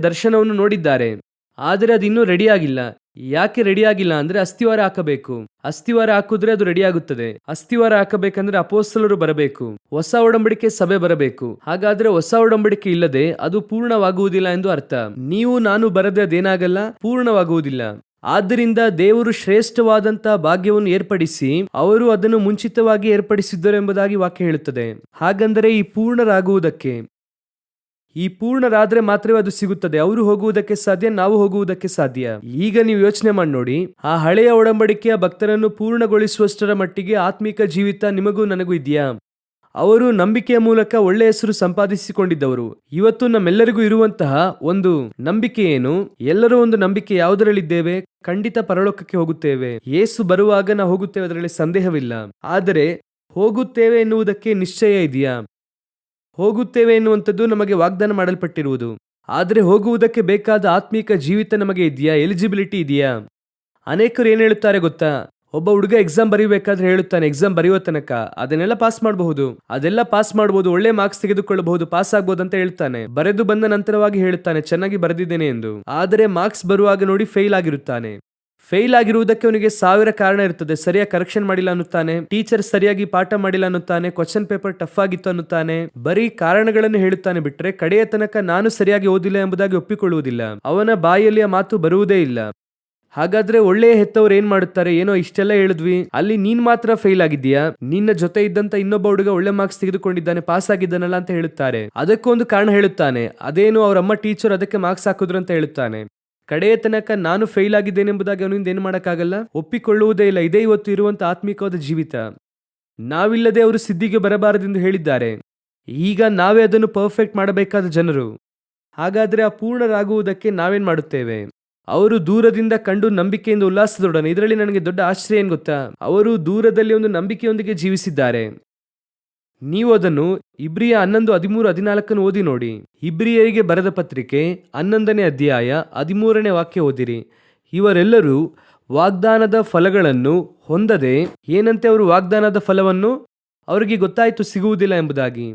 ದರ್ಶನವನ್ನು ನೋಡಿದ್ದಾರೆ. ಆದರೆ ಅದು ಇನ್ನೂ ರೆಡಿ ಆಗಿಲ್ಲ. ಯಾಕೆ ರೆಡಿ ಆಗಿಲ್ಲ ಅಂದ್ರೆ ಅಸ್ತಿವಾರ ಹಾಕಬೇಕು. ಅಸ್ತಿವಾರ ಹಾಕಿದ್ರೆ ಅದು ರೆಡಿ ಆಗುತ್ತದೆ. ಅಸ್ತಿವಾರ ಹಾಕಬೇಕಂದ್ರೆ ಅಪೊಸ್ತಲರು ಬರಬೇಕು, ಹೊಸ ಒಡಂಬಡಿಕೆ ಸಭೆ ಬರಬೇಕು. ಹಾಗಾದ್ರೆ ಹೊಸ ಒಡಂಬಡಿಕೆ ಇಲ್ಲದೆ ಅದು ಪೂರ್ಣವಾಗುವುದಿಲ್ಲ ಎಂದು ಅರ್ಥ. ನೀವು ನಾನು ಬರದೆ ಅದೇನಾಗಲ್ಲ, ಪೂರ್ಣವಾಗುವುದಿಲ್ಲ. ಆದ್ದರಿಂದ ದೇವರು ಶ್ರೇಷ್ಠವಾದಂತಹ ಭಾಗ್ಯವನ್ನು ಏರ್ಪಡಿಸಿ ಅವರು ಅದನ್ನು ಮುಂಚಿತವಾಗಿ ಏರ್ಪಡಿಸಿದ್ದರು ಎಂಬುದಾಗಿ ವಾಕ್ಯ ಹೇಳುತ್ತದೆ. ಹಾಗಂದರೆ ಈ ಪೂರ್ಣರಾದ್ರೆ ಮಾತ್ರವೇ ಅದು ಸಿಗುತ್ತದೆ. ಅವರು ಹೋಗುವುದಕ್ಕೆ ಸಾಧ್ಯ, ನಾವು ಹೋಗುವುದಕ್ಕೆ ಸಾಧ್ಯ. ಈಗ ನೀವು ಯೋಚನೆ ಮಾಡಿ ನೋಡಿ, ಆ ಹಳೆಯ ಒಡಂಬಡಿಕೆಯ ಭಕ್ತರನ್ನು ಪೂರ್ಣಗೊಳಿಸುವಷ್ಟರ ಮಟ್ಟಿಗೆ ಆತ್ಮಿಕ ಜೀವಿತ ನಿಮಗೂ ನನಗೂ ಇದೆಯಾ? ಅವರು ನಂಬಿಕೆಯ ಮೂಲಕ ಒಳ್ಳೆ ಹೆಸರು ಸಂಪಾದಿಸಿಕೊಂಡಿದ್ದವರು. ಇವತ್ತು ನಮ್ಮೆಲ್ಲರಿಗೂ ಇರುವಂತಹ ಒಂದು ನಂಬಿಕೆ ಏನು? ಎಲ್ಲರೂ ಒಂದು ನಂಬಿಕೆ ಯಾವುದರಲ್ಲಿದ್ದೇವೆ? ಖಂಡಿತ ಪರಲೋಕಕ್ಕೆ ಹೋಗುತ್ತೇವೆ. ಯೇಸು ಬರುವಾಗ ನಾವು ಹೋಗುತ್ತೇವೆ, ಅದರಲ್ಲಿ ಸಂದೇಹವಿಲ್ಲ. ಆದರೆ ಹೋಗುತ್ತೇವೆ ಎನ್ನುವುದಕ್ಕೆ ನಿಶ್ಚಯ ಇದೆಯಾ? ಹೋಗುತ್ತೇವೆ ಎನ್ನುವಂಥದ್ದು ನಮಗೆ ವಾಗ್ದಾನ ಮಾಡಲ್ಪಟ್ಟಿರುವುದು. ಆದರೆ ಹೋಗುವುದಕ್ಕೆ ಬೇಕಾದ ಆತ್ಮಿಕ ಜೀವಿತ ನಮಗೆ ಇದೆಯಾ? ಎಲಿಜಿಬಿಲಿಟಿ ಇದೆಯಾ? ಅನೇಕರು ಏನ್ ಹೇಳುತ್ತಾರೆ ಗೊತ್ತಾ? ಒಬ್ಬ ಹುಡುಗ ಎಕ್ಸಾಮ್ ಬರೀಬೇಕಾದ್ರೆ ಹೇಳುತ್ತಾನೆ, ಎಕ್ಸಾಮ್ ಬರೆಯುವ ತನಕ ಅದನ್ನೆಲ್ಲ ಪಾಸ್ ಮಾಡಬಹುದು, ಒಳ್ಳೆ ಮಾರ್ಕ್ಸ್ ತೆಗೆದುಕೊಳ್ಳಬಹುದು, ಪಾಸ್ ಆಗ್ಬಹುದು ಅಂತ ಹೇಳ್ತಾನೆ. ಬರೆದು ಬಂದ ನಂತರವಾಗಿ ಹೇಳುತ್ತಾನೆ ಚೆನ್ನಾಗಿ ಬರೆದಿದ್ದೇನೆ ಎಂದು. ಆದರೆ ಮಾರ್ಕ್ಸ್ ಬರುವಾಗ ನೋಡಿ ಫೇಲ್ ಆಗಿರುತ್ತಾನೆ. ಫೇಲ್ ಆಗಿರುವುದಕ್ಕೆ ಅವನಿಗೆ 1000 ಕಾರಣ ಇರ್ತದೆ. ಸರಿಯಾಗಿ ಕರೆಕ್ಷನ್ ಮಾಡಿಲ್ಲ ಅನ್ನುತ್ತಾನೆ, ಟೀಚರ್ ಸರಿಯಾಗಿ ಪಾಠ ಮಾಡಿಲ್ಲ ಅನ್ನುತ್ತಾನೆ, ಕ್ವಶನ್ ಪೇಪರ್ ಟಫ್ ಆಗಿತ್ತು ಅನ್ನುತ್ತಾನೆ. ಬರೀ ಕಾರಣಗಳನ್ನು ಹೇಳುತ್ತಾನೆ ಬಿಟ್ರೆ ಕಡೆಯ ತನಕ ನಾನು ಸರಿಯಾಗಿ ಓದಿಲ್ಲ ಎಂಬುದಾಗಿ ಒಪ್ಪಿಕೊಳ್ಳುವುದಿಲ್ಲ. ಅವನ ಬಾಯಲ್ಲಿ ಆ ಮಾತು ಬರುವುದೇ ಇಲ್ಲ. ಹಾಗಾದ್ರೆ ಒಳ್ಳೆಯ ಹೆತ್ತವ್ರು ಏನ್ ಮಾಡುತ್ತಾರೆ? ಏನೋ ಇಷ್ಟೆಲ್ಲ ಹೇಳಿದ್ವಿ, ಅಲ್ಲಿ ನೀನ್ ಮಾತ್ರ ಫೇಲ್ ಆಗಿದ್ದೀಯಾ, ನಿನ್ನ ಜೊತೆ ಇದ್ದಂತ ಇನ್ನೊಬ್ಬ ಹುಡುಗ ಒಳ್ಳೆ ಮಾರ್ಕ್ಸ್ ತೆಗೆದುಕೊಂಡಿದ್ದಾನೆ, ಪಾಸ್ ಆಗಿದ್ದಾನಲ್ಲ ಅಂತ ಹೇಳುತ್ತಾರೆ. ಅದಕ್ಕೊಂದು ಕಾರಣ ಹೇಳುತ್ತಾನೆ, ಅದೇನು ಅವರಮ್ಮ ಟೀಚರ್ ಅದಕ್ಕೆ ಮಾರ್ಕ್ಸ್ ಹಾಕಿದ್ರು ಅಂತ ಹೇಳುತ್ತಾನೆ. ಕಡೆಯ ತನಕ ನಾನು ಫೇಲ್ ಆಗಿದ್ದೇನೆ ಎಂಬುದಾಗಿ ಅವನಿಂದ ಏನು ಮಾಡಕ್ಕಾಗಲ್ಲ, ಒಪ್ಪಿಕೊಳ್ಳುವುದೇ ಇಲ್ಲ. ಇದೇ ಇವತ್ತು ಇರುವಂತ ಆತ್ಮಿಕವಾದ ಜೀವಿತ. ನಾವಿಲ್ಲದೆ ಅವರು ಸಿದ್ಧಿಗೆ ಬರಬಾರದೆಂದು ಹೇಳಿದ್ದಾರೆ. ಈಗ ನಾವೇ ಅದನ್ನು ಪರ್ಫೆಕ್ಟ್ ಮಾಡಬೇಕಾದ ಜನರು. ಹಾಗಾದ್ರೆ ಆ ಪೂರ್ಣರಾಗುವುದಕ್ಕೆ ನಾವೇನ್ ಮಾಡುತ್ತೇವೆ? ಅವರು ದೂರದಿಂದ ಕಂಡು ನಂಬಿಕೆಯಿಂದ ಉಲ್ಲಾಸದೊಡನೆ. ಇದರಲ್ಲಿ ನನಗೆ ದೊಡ್ಡ ಆಶ್ಚರ್ಯ ಏನ್ ಗೊತ್ತಾ? ಅವರು ದೂರದಲ್ಲಿ ಒಂದು ನಂಬಿಕೆಯೊಂದಿಗೆ ಜೀವಿಸಿದ್ದಾರೆ. ನೀವು ಅದನ್ನು ಇಬ್ರಿಯ 11:13-14 ಓದಿ ನೋಡಿ. ಇಬ್ರಿಯರಿಗೆ ಬರೆದ ಪತ್ರಿಕೆ 11ನೇ ಅಧ್ಯಾಯ 13ನೇ ವಾಕ್ಯ ಓದಿರಿ. ಇವರೆಲ್ಲರೂ ವಾಗ್ದಾನದ ಫಲಗಳನ್ನು ಹೊಂದದೆ, ಏನಂತೆ ಅವರು ವಾಗ್ದಾನದ ಫಲವನ್ನು ಅವರಿಗೆ ಗೊತ್ತಾಯಿತು ಸಿಗುವುದಿಲ್ಲ ಎಂಬುದಾಗಿ,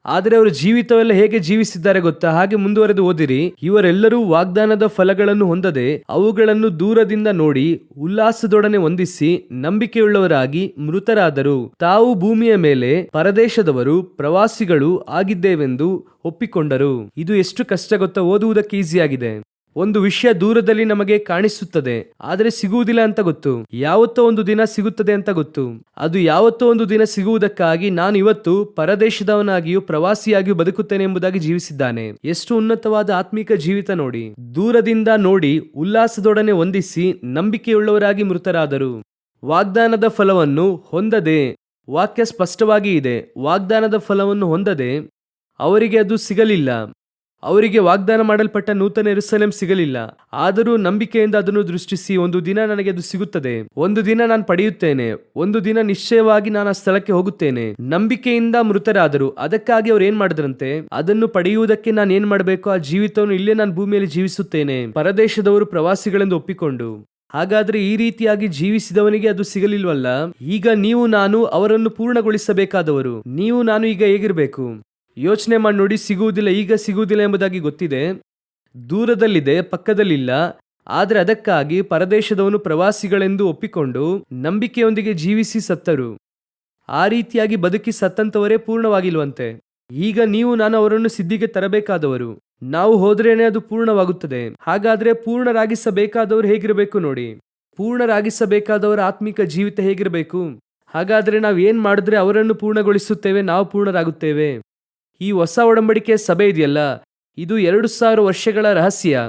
ಆದರೆ ಅವರು ಜೀವಿತವೆಲ್ಲ ಹೇಗೆ ಜೀವಿಸಿದ್ದಾರೆ ಗೊತ್ತಾ? ಹಾಗೆ ಮುಂದುವರೆದು ಓದಿರಿ. ಇವರೆಲ್ಲರೂ ವಾಗ್ದಾನದ ಫಲಗಳನ್ನು ಹೊಂದದೆ ಅವುಗಳನ್ನು ದೂರದಿಂದ ನೋಡಿ ಉಲ್ಲಾಸದೊಡನೆ ವಂದಿಸಿ ನಂಬಿಕೆಯುಳ್ಳವರಾಗಿ ಮೃತರಾದರು. ತಾವು ಭೂಮಿಯ ಮೇಲೆ ಪರದೇಶದವರು ಪ್ರವಾಸಿಗಳು ಆಗಿದ್ದೇವೆಂದು ಒಪ್ಪಿಕೊಂಡರು. ಇದು ಎಷ್ಟು ಕಷ್ಟ ಗೊತ್ತಾ? ಓದುವುದಕ್ಕೆ ಈಸಿಯಾಗಿದೆ. ಒಂದು ವಿಷಯ ದೂರದಲ್ಲಿ ನಮಗೆ ಕಾಣಿಸುತ್ತದೆ, ಆದರೆ ಸಿಗುವುದಿಲ್ಲ ಅಂತ ಗೊತ್ತು. ಯಾವತ್ತೋ ಒಂದು ದಿನ ಸಿಗುತ್ತದೆ ಅಂತ ಗೊತ್ತು. ಅದು ಯಾವತ್ತೋ ಒಂದು ದಿನ ಸಿಗುವುದಕ್ಕಾಗಿ ನಾನು ಇವತ್ತು ಪರದೇಶದವನಾಗಿಯೂ ಪ್ರವಾಸಿಯಾಗಿಯೂ ಬದುಕುತ್ತೇನೆ ಎಂಬುದಾಗಿ ಜೀವಿಸಿದ್ದಾನೆ. ಎಷ್ಟು ಉನ್ನತವಾದ ಆತ್ಮಿಕ ಜೀವಿತ ನೋಡಿ. ದೂರದಿಂದ ನೋಡಿ ಉಲ್ಲಾಸದೊಡನೆ ವಂದಿಸಿ ನಂಬಿಕೆಯುಳ್ಳವರಾಗಿ ಮೃತರಾದರು. ವಾಗ್ದಾನದ ಫಲವನ್ನು ಹೊಂದದೆ, ವಾಕ್ಯ ಸ್ಪಷ್ಟವಾಗಿ ಇದೆ, ವಾಗ್ದಾನದ ಫಲವನ್ನು ಹೊಂದದೆ ಅವರಿಗೆ ಅದು ಸಿಗಲಿಲ್ಲ. ಅವರಿಗೆ ವಾಗ್ದಾನ ಮಾಡಲ್ಪಟ್ಟ ನೂತನ ಯೆರೂಸಲೇಮ್ ಸಿಗಲಿಲ್ಲ. ಆದರೂ ನಂಬಿಕೆಯಿಂದ ಅದನ್ನು ದೃಷ್ಟಿಸಿ ಒಂದು ದಿನ ನನಗೆ ಅದು ಸಿಗುತ್ತದೆ, ಒಂದು ದಿನ ನಾನು ಪಡೆಯುತ್ತೇನೆ, ಒಂದು ದಿನ ನಿಶ್ಚಯವಾಗಿ ನಾನು ಆ ಸ್ಥಳಕ್ಕೆ ಹೋಗುತ್ತೇನೆ. ನಂಬಿಕೆಯಿಂದ ಮೃತರಾದರು. ಅದಕ್ಕಾಗಿ ಅವ್ರು ಏನ್ ಮಾಡಿದ್ರಂತೆ? ಅದನ್ನು ಪಡೆಯುವುದಕ್ಕೆ ನಾನು ಏನ್ ಮಾಡಬೇಕು? ಆ ಜೀವಿತವನ್ನು ಇಲ್ಲೇ ನಾನು ಭೂಮಿಯಲ್ಲಿ ಜೀವಿಸುತ್ತೇನೆ, ಪರದೇಶದವರು ಪ್ರವಾಸಿಗಳೆಂದು ಒಪ್ಪಿಕೊಂಡು. ಹಾಗಾದ್ರೆ ಈ ರೀತಿಯಾಗಿ ಜೀವಿಸಿದವನಿಗೆ ಅದು ಸಿಗಲಿಲ್ವಲ್ಲ? ಈಗ ನೀವು ನಾನು ಅವರನ್ನು ಪೂರ್ಣಗೊಳಿಸಬೇಕಾದವರು. ನೀವು ನಾನು ಈಗ ಹೇಗಿರ್ಬೇಕು? ಯೋಚನೆ ಮಾಡಿ ನೋಡಿ. ಸಿಗುವುದಿಲ್ಲ, ಈಗ ಸಿಗುವುದಿಲ್ಲ ಎಂಬುದಾಗಿ ಗೊತ್ತಿದೆ, ದೂರದಲ್ಲಿದೆ, ಪಕ್ಕದಲ್ಲಿಲ್ಲ. ಆದರೆ ಅದಕ್ಕಾಗಿ ಪರದೇಶದವನು ಪ್ರವಾಸಿಗಳೆಂದು ಒಪ್ಪಿಕೊಂಡು ನಂಬಿಕೆಯೊಂದಿಗೆ ಜೀವಿಸಿ ಸತ್ತರು. ಆ ರೀತಿಯಾಗಿ ಬದುಕಿ ಸತ್ತಂತವರೇ ಪೂರ್ಣವಾಗಿಲ್ವಂತೆ. ಈಗ ನೀವು ನಾನು ಅವರನ್ನು ಸಿದ್ಧಿಗೆ ತರಬೇಕಾದವರು. ನಾವು ಹೋದ್ರೇನೆ ಅದು ಪೂರ್ಣವಾಗುತ್ತದೆ. ಹಾಗಾದ್ರೆ ಪೂರ್ಣರಾಗಿಸಬೇಕಾದವರು ಹೇಗಿರಬೇಕು ನೋಡಿ. ಪೂರ್ಣರಾಗಿಸಬೇಕಾದವರ ಆತ್ಮಿಕ ಜೀವಿತ ಹೇಗಿರಬೇಕು? ಹಾಗಾದ್ರೆ ನಾವು ಏನ್ ಮಾಡಿದ್ರೆ ಅವರನ್ನು ಪೂರ್ಣಗೊಳಿಸುತ್ತೇವೆ, ನಾವು ಪೂರ್ಣರಾಗುತ್ತೇವೆ. ಈ ಹೊಸ ಒಡಂಬಡಿಕೆಯ ಸಭೆ ಇದೆಯಲ್ಲ, ಇದು 2000 ವರ್ಷಗಳ ರಹಸ್ಯ.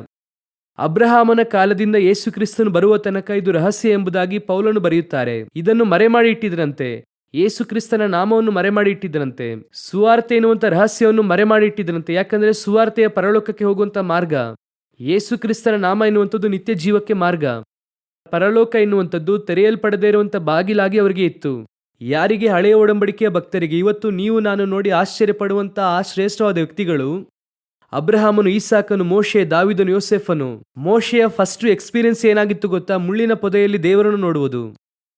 ಅಬ್ರಹಾಮನ ಕಾಲದಿಂದ ಯೇಸು ಕ್ರಿಸ್ತನು ಬರುವ ತನಕ ಇದು ರಹಸ್ಯ ಎಂಬುದಾಗಿ ಪೌಲನು ಬರೆಯುತ್ತಾರೆ. ಇದನ್ನು ಮರೆಮಾಡಿ ಇಟ್ಟಿದ್ರಂತೆ. ಯೇಸು ಕ್ರಿಸ್ತನ ನಾಮವನ್ನು ಮರೆಮಾಡಿ ಇಟ್ಟಿದ್ರಂತೆ. ಸುವಾರ್ತೆ ಎನ್ನುವಂತ ರಹಸ್ಯವನ್ನು ಮರೆಮಾಡಿ ಇಟ್ಟಿದ್ರಂತೆ. ಯಾಕಂದ್ರೆ ಸುವಾರ್ತೆಯ ಪರಲೋಕಕ್ಕೆ ಹೋಗುವಂತ ಮಾರ್ಗ. ಯೇಸು ಕ್ರಿಸ್ತನ ನಾಮ ಎನ್ನುವಂಥದ್ದು ನಿತ್ಯ ಜೀವಕ್ಕೆ ಮಾರ್ಗ. ಪರಲೋಕ ಎನ್ನುವಂಥದ್ದು ತೆರೆಯಲ್ಪಡದೇ ಇರುವಂತ ಬಾಗಿಲಾಗಿ ಅವರಿಗೆ ಇತ್ತು. ಯಾರಿಗೆ? ಹಳೆಯ ಒಡಂಬಡಿಕೆಯ ಭಕ್ತರಿಗೆ. ಇವತ್ತು ನೀವು ನಾನು ನೋಡಿ ಆಶ್ಚರ್ಯಪಡುವಂತ ಆ ಶ್ರೇಷ್ಠವಾದ ವ್ಯಕ್ತಿಗಳು ಅಬ್ರಹಾಮನು, ಈಸಾಕನು, ಮೋಶೆ, ದಾವಿದನು, ಯೋಸೆಫನು. ಮೋಶೆಯ ಫಸ್ಟ್ ಎಕ್ಸ್ಪೀರಿಯನ್ಸ್ ಏನಾಗಿತ್ತು ಗೊತ್ತಾ? ಮುಳ್ಳಿನ ಪೊದೆಯಲ್ಲಿ ದೇವರನ್ನು ನೋಡುವುದು.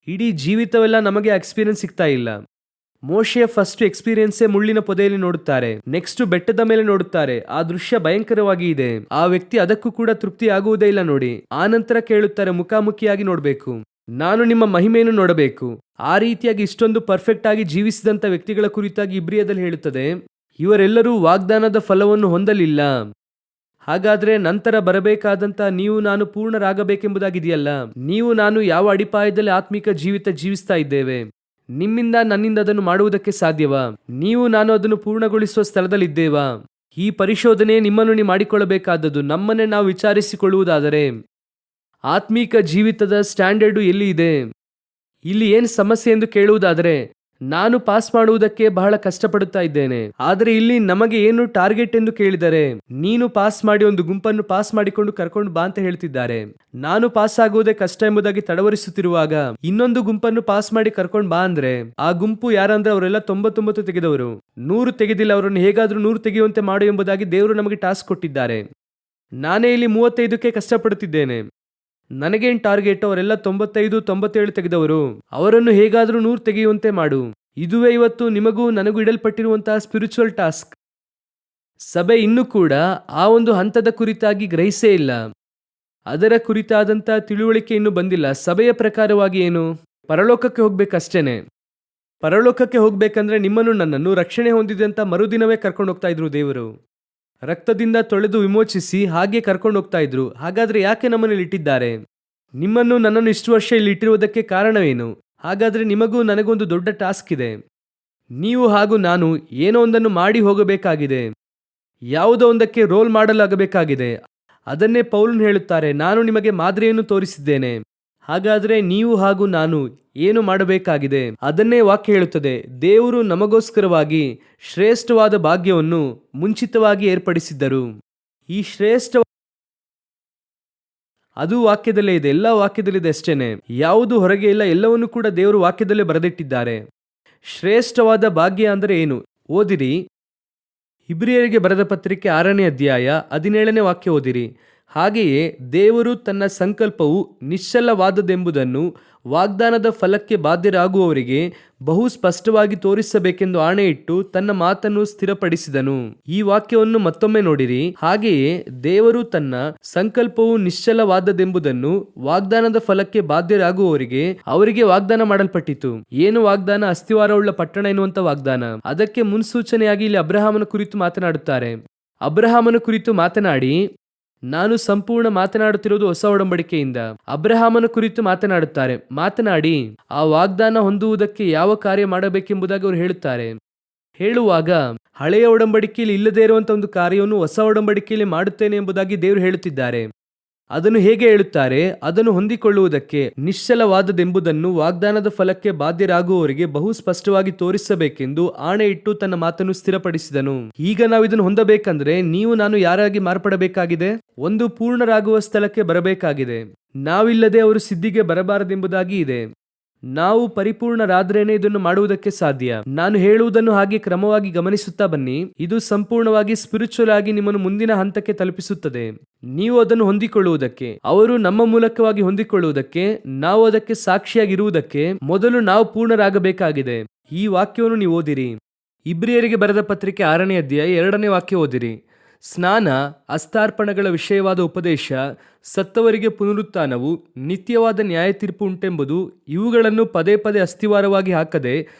ಇಡೀ ಜೀವಿತವೆಲ್ಲ ನಮಗೆ ಎಕ್ಸ್ಪೀರಿಯನ್ಸ್ ಸಿಗ್ತಾ ಇಲ್ಲ. ಮೋಶೆಯ ಫಸ್ಟ್ ಎಕ್ಸ್ಪೀರಿಯನ್ಸೇ ಮುಳ್ಳಿನ ಪೊದೆಯಲ್ಲಿ ನೋಡುತ್ತಾರೆ. ನೆಕ್ಸ್ಟ್ ಬೆಟ್ಟದ ಮೇಲೆ ನೋಡುತ್ತಾರೆ. ಆ ದೃಶ್ಯ ಭಯಂಕರವಾಗಿ ಇದೆ. ಆ ವ್ಯಕ್ತಿ ಅದಕ್ಕೂ ಕೂಡ ತೃಪ್ತಿ ಆಗುವುದೇ ಇಲ್ಲ ನೋಡಿ. ಆ ನಂತರ ಕೇಳುತ್ತಾರೆ, ಮುಖಾಮುಖಿಯಾಗಿ ನೋಡಬೇಕು, ನಾನು ನಿಮ್ಮ ಮಹಿಮೆಯನ್ನು ನೋಡಬೇಕು. ಆ ರೀತಿಯಾಗಿ ಇಷ್ಟೊಂದು ಪರ್ಫೆಕ್ಟ್ ಆಗಿ ಜೀವಿಸಿದಂತ ವ್ಯಕ್ತಿಗಳ ಕುರಿತಾಗಿ ಇಬ್ರಿಯದಲ್ಲಿ ಹೇಳುತ್ತದೆ, ಇವರೆಲ್ಲರೂ ವಾಗ್ದಾನದ ಫಲವನ್ನು ಹೊಂದಲಿಲ್ಲ. ಹಾಗಾದ್ರೆ ನಂತರ ಬರಬೇಕಾದಂತ ನೀವು ನಾನು ಪೂರ್ಣರಾಗಬೇಕೆಂಬುದಾಗಿದೆಯಲ್ಲ. ನೀವು ನಾನು ಯಾವ ಅಡಿಪಾಯದಲ್ಲಿ ಆತ್ಮಿಕ ಜೀವಿತ ಜೀವಿಸ್ತಾ ಇದ್ದೇವೆ? ನಿಮ್ಮಿಂದ ನನ್ನಿಂದ ಅದನ್ನು ಮಾಡುವುದಕ್ಕೆ ಸಾಧ್ಯವಾ? ನೀವು ನಾನು ಅದನ್ನು ಪೂರ್ಣಗೊಳಿಸುವ ಸ್ಥಳದಲ್ಲಿದ್ದೇವಾ? ಈ ಪರಿಶೋಧನೆ ನಿಮ್ಮನ್ನು ನೀವು ಮಾಡಿಕೊಳ್ಳಬೇಕಾದದ್ದು. ನಮ್ಮನ್ನೇ ನಾವು ವಿಚಾರಿಸಿಕೊಳ್ಳುವುದಾದರೆ ಆತ್ಮಿಕ ಜೀವಿತದ ಸ್ಟ್ಯಾಂಡರ್ಡು ಎಲ್ಲಿ ಇದೆ, ಇಲ್ಲಿ ಏನು ಸಮಸ್ಯೆ ಎಂದು ಕೇಳುವುದಾದರೆ, ನಾನು ಪಾಸ್ ಮಾಡುವುದಕ್ಕೆ ಬಹಳ ಕಷ್ಟಪಡುತ್ತಾ ಇದ್ದೇನೆ. ಆದರೆ ಇಲ್ಲಿ ನಮಗೆ ಏನು ಟಾರ್ಗೆಟ್ ಎಂದು ಕೇಳಿದರೆ, ನೀನು ಪಾಸ್ ಮಾಡಿ ಒಂದು ಗುಂಪನ್ನು ಪಾಸ್ ಮಾಡಿಕೊಂಡು ಕರ್ಕೊಂಡು ಬಾ ಅಂತ ಹೇಳ್ತಿದ್ದಾರೆ. ನಾನು ಪಾಸ್ ಆಗುವುದೇ ಕಷ್ಟ ಎಂಬುದಾಗಿ ತಡವರಿಸುತ್ತಿರುವಾಗ ಇನ್ನೊಂದು ಗುಂಪನ್ನು ಪಾಸ್ ಮಾಡಿ ಕರ್ಕೊಂಡು ಬಾ ಅಂದ್ರೆ, ಆ ಗುಂಪು ಯಾರಂದ್ರೆ ಅವರೆಲ್ಲ 99 ತೆಗೆದವರು, 100 ತೆಗೆದಿಲ್ಲ. ಅವರನ್ನು ಹೇಗಾದ್ರೂ 100 ತೆಗೆಯುವಂತೆ ಮಾಡು ಎಂಬುದಾಗಿ ದೇವರು ನಮಗೆ ಟಾಸ್ಕ್ ಕೊಟ್ಟಿದ್ದಾರೆ. ನಾನೇ ಇಲ್ಲಿ 35ಕ್ಕೆ ಕಷ್ಟಪಡುತ್ತಿದ್ದೇನೆ. ನನಗೇನ್ ಟಾರ್ಗೆಟ್? ಅವರೆಲ್ಲ 95, 97 ತೆಗೆದವರು, ಅವರನ್ನು ಹೇಗಾದ್ರೂ 100 ತೆಗೆಯುವಂತೆ ಮಾಡು. ಇದುವೇ ಇವತ್ತು ನಿಮಗೂ ನನಗೂ ಇಡಲ್ಪಟ್ಟಿರುವಂತಹ ಸ್ಪಿರಿಚುವಲ್ ಟಾಸ್ಕ್. ಸಭೆ ಇನ್ನೂ ಕೂಡ ಆ ಒಂದು ಹಂತದ ಕುರಿತಾಗಿ ಗ್ರಹಿಸೇ ಇಲ್ಲ. ಅದರ ಕುರಿತಾದಂತ ತಿಳುವಳಿಕೆ ಇನ್ನೂ ಬಂದಿಲ್ಲ. ಸಭೆಯ ಪ್ರಕಾರವಾಗಿ ಏನು? ಪರಲೋಕಕ್ಕೆ ಹೋಗ್ಬೇಕಷ್ಟೇನೆ. ಪರಲೋಕಕ್ಕೆ ಹೋಗ್ಬೇಕಂದ್ರೆ ನಿಮ್ಮನ್ನು ನನ್ನನ್ನು ರಕ್ಷಣೆ ಹೊಂದಿದಂತ ಮರುದಿನವೇ ಕರ್ಕೊಂಡು ಹೋಗ್ತಾ ಇದ್ರು ದೇವರು. ರಕ್ತದಿಂದ ತೊಳೆದು ವಿಮೋಚಿಸಿ ಹಾಗೆ ಕರ್ಕೊಂಡು ಹೋಗ್ತಾ ಇದ್ರು. ಹಾಗಾದ್ರೆ ಯಾಕೆ ನಮ್ಮನ್ನು ಇಟ್ಟಿದ್ದಾರೆ? ನಿಮ್ಮನ್ನು ನನ್ನನ್ನು ಇಷ್ಟು ವರ್ಷ ಇಲ್ಲಿ ಇಟ್ಟಿರುವುದಕ್ಕೆ ಕಾರಣವೇನು? ಹಾಗಾದ್ರೆ ನಿಮಗೂ ನನಗೊಂದು ದೊಡ್ಡ ಟಾಸ್ಕ್ ಇದೆ. ನೀವು ಹಾಗೂ ನಾನು ಏನೋ ಒಂದನ್ನು ಮಾಡಿ ಹೋಗಬೇಕಾಗಿದೆ. ಯಾವುದೋ ಒಂದಕ್ಕೆ ರೋಲ್ ಮಾಡಲಾಗಬೇಕಾಗಿದೆ. ಅದನ್ನೇ ಪೌಲನು ಹೇಳುತ್ತಾರೆ, ನಾನು ನಿಮಗೆ ಮಾದರಿಯನ್ನು ತೋರಿಸಿದ್ದೇನೆ. ಹಾಗಾದ್ರೆ ನೀವು ಹಾಗೂ ನಾನು ಏನು ಮಾಡಬೇಕಾಗಿದೆ? ಅದನ್ನೇ ವಾಕ್ಯ ಹೇಳುತ್ತದೆ. ದೇವರು ನಮಗೋಸ್ಕರವಾಗಿ ಶ್ರೇಷ್ಠವಾದ ಭಾಗ್ಯವನ್ನು ಮುಂಚಿತವಾಗಿ ಏರ್ಪಡಿಸಿದ್ದರು. ಈ ಶ್ರೇಷ್ಠ ಅದು ವಾಕ್ಯದಲ್ಲೇ ಇದೆ. ಎಲ್ಲ ವಾಕ್ಯದಲ್ಲಿದೆ ಅಷ್ಟೇನೆ, ಯಾವುದು ಹೊರಗೆ ಇಲ್ಲ. ಎಲ್ಲವನ್ನು ಕೂಡ ದೇವರು ವಾಕ್ಯದಲ್ಲೇ ಬರೆದಿಟ್ಟಿದ್ದಾರೆ. ಶ್ರೇಷ್ಠವಾದ ಭಾಗ್ಯ ಅಂದರೆ ಏನು? ಓದಿರಿ. ಇಬ್ರಿಯರಿಗೆ ಬರೆದ ಪತ್ರಿಕೆ 6ನೇ ಅಧ್ಯಾಯ 17ನೇ ವಾಕ್ಯ ಓದಿರಿ. ಹಾಗೆಯೇ ದೇವರು ತನ್ನ ಸಂಕಲ್ಪವು ನಿಶ್ಚಲವಾದದ್ದೆಂಬುದನ್ನು ವಾಗ್ದಾನದ ಫಲಕ್ಕೆ ಬಾಧ್ಯರಾಗುವವರಿಗೆ ಬಹು ಸ್ಪಷ್ಟವಾಗಿ ತೋರಿಸಬೇಕೆಂದು ಆಣೆಯಿಟ್ಟು ತನ್ನ ಮಾತನ್ನು ಸ್ಥಿರಪಡಿಸಿದನು. ಈ ವಾಕ್ಯವನ್ನು ಮತ್ತೊಮ್ಮೆ ನೋಡಿರಿ. ಹಾಗೆಯೇ ದೇವರು ತನ್ನ ಸಂಕಲ್ಪವು ನಿಶ್ಚಲವಾದದ್ದೆಂಬುದನ್ನು ವಾಗ್ದಾನದ ಫಲಕ್ಕೆ ಬಾಧ್ಯರಾಗುವವರಿಗೆ ಅವರಿಗೆ ವಾಗ್ದಾನ ಮಾಡಲ್ಪಟ್ಟಿತು. ಏನು ವಾಗ್ದಾನ? ಅಸ್ತಿವಾರವುಳ್ಳ ಪಟ್ಟಣ ಎನ್ನುವಂತ ವಾಗ್ದಾನ. ಅದಕ್ಕೆ ಮುನ್ಸೂಚನೆಯಾಗಿ ಇಲ್ಲಿ ಅಬ್ರಹಾಮನ ಕುರಿತು ಮಾತನಾಡುತ್ತಾರೆ. ಅಬ್ರಹಾಮನ ಕುರಿತು ಮಾತನಾಡಿ, ನಾನು ಸಂಪೂರ್ಣ ಮಾತನಾಡುತ್ತಿರುವುದು ಹೊಸ ಒಡಂಬಡಿಕೆಯಿಂದ. ಅಬ್ರಹಾಮನ ಕುರಿತು ಮಾತನಾಡಿ ಆ ವಾಗ್ದಾನ ಹೊಂದುವುದಕ್ಕೆ ಯಾವ ಕಾರ್ಯ ಮಾಡಬೇಕೆಂಬುದಾಗಿ ಅವರು ಹೇಳುತ್ತಾರೆ. ಹೇಳುವಾಗ ಹಳೆಯ ಒಡಂಬಡಿಕೆಯಲ್ಲಿ ಇಲ್ಲದೇ ಇರುವಂತಹ ಒಂದು ಕಾರ್ಯವನ್ನು ಹೊಸ ಒಡಂಬಡಿಕೆಯಲ್ಲಿ ಮಾಡುತ್ತೇನೆ ಎಂಬುದಾಗಿ ದೇವರು ಹೇಳುತ್ತಿದ್ದಾರೆ. ಅದನ್ನು ಹೇಗೆ ಹೇಳುತ್ತಾರೆ? ಅದನ್ನು ಹೊಂದಿಕೊಳ್ಳುವುದಕ್ಕೆ ನಿಶ್ಚಲವಾದದೆಂಬುದನ್ನು ವಾಗ್ದಾನದ ಫಲಕ್ಕೆ ಬಾಧ್ಯರಾಗುವವರಿಗೆ ಬಹು ಸ್ಪಷ್ಟವಾಗಿ ತೋರಿಸಬೇಕೆಂದು ಆಣೆಯಿಟ್ಟು ತನ್ನ ಮಾತನ್ನು ಸ್ಥಿರಪಡಿಸಿದನು. ಈಗ ನಾವು ಇದನ್ನು ಹೊಂದಬೇಕಂದ್ರೆ ನೀವು ನಾನು ಯಾರಾಗಿ ಮಾರ್ಪಡಬೇಕಾಗಿದೆ? ಒಂದು ಪೂರ್ಣರಾಗುವ ಸ್ಥಳಕ್ಕೆ ಬರಬೇಕಾಗಿದೆ. ನಾವಿಲ್ಲದೆ ಅವರು ಸಿದ್ಧಿಗೆ ಬರಬಾರದೆಂಬುದಾಗಿ ಇದೆ. ನಾವು ಪರಿಪೂರ್ಣರಾದ್ರೇನೆ ಇದನ್ನು ಮಾಡುವುದಕ್ಕೆ ಸಾಧ್ಯ. ನಾನು ಹೇಳುವುದನ್ನು ಹಾಗೆ ಕ್ರಮವಾಗಿ ಗಮನಿಸುತ್ತಾ ಬನ್ನಿ. ಇದು ಸಂಪೂರ್ಣವಾಗಿ ಸ್ಪಿರಿಚುವಲ್ ಆಗಿ ನಿಮ್ಮನ್ನು ಮುಂದಿನ ಹಂತಕ್ಕೆ ತಲುಪಿಸುತ್ತದೆ. ನೀವು ಅದನ್ನು ಹೊಂದಿಕೊಳ್ಳುವುದಕ್ಕೆ, ಅವರು ನಮ್ಮ ಮೂಲಕವಾಗಿ ಹೊಂದಿಕೊಳ್ಳುವುದಕ್ಕೆ, ನಾವು ಅದಕ್ಕೆ ಸಾಕ್ಷಿಯಾಗಿರುವುದಕ್ಕೆ ಮೊದಲು ನಾವು ಪೂರ್ಣರಾಗಬೇಕಾಗಿದೆ. ಈ ವಾಕ್ಯವನ್ನು ನೀವು ಓದಿರಿ. ಇಬ್ರಿಯರಿಗೆ ಬರೆದ ಪತ್ರಿಕೆ 6ನೇ ಅಧ್ಯಾಯ 2ನೇ ವಾಕ್ಯ ಓದಿರಿ. ಸ್ನಾನ, ಅಸ್ತಾರ್ಪಣಗಳ ವಿಷಯವಾದ ಉಪದೇಶ, ಸತ್ತವರಿಗೆ ಪುನರುತ್ಥಾನವು, ನಿತ್ಯವಾದ ನ್ಯಾಯ ತೀರ್ಪು ಉಂಟೆಂಬುದು, ಇವುಗಳನ್ನು ಪದೇ ಪದೇ ಅಸ್ತಿವಾರವಾಗಿ ಹಾಕದೆ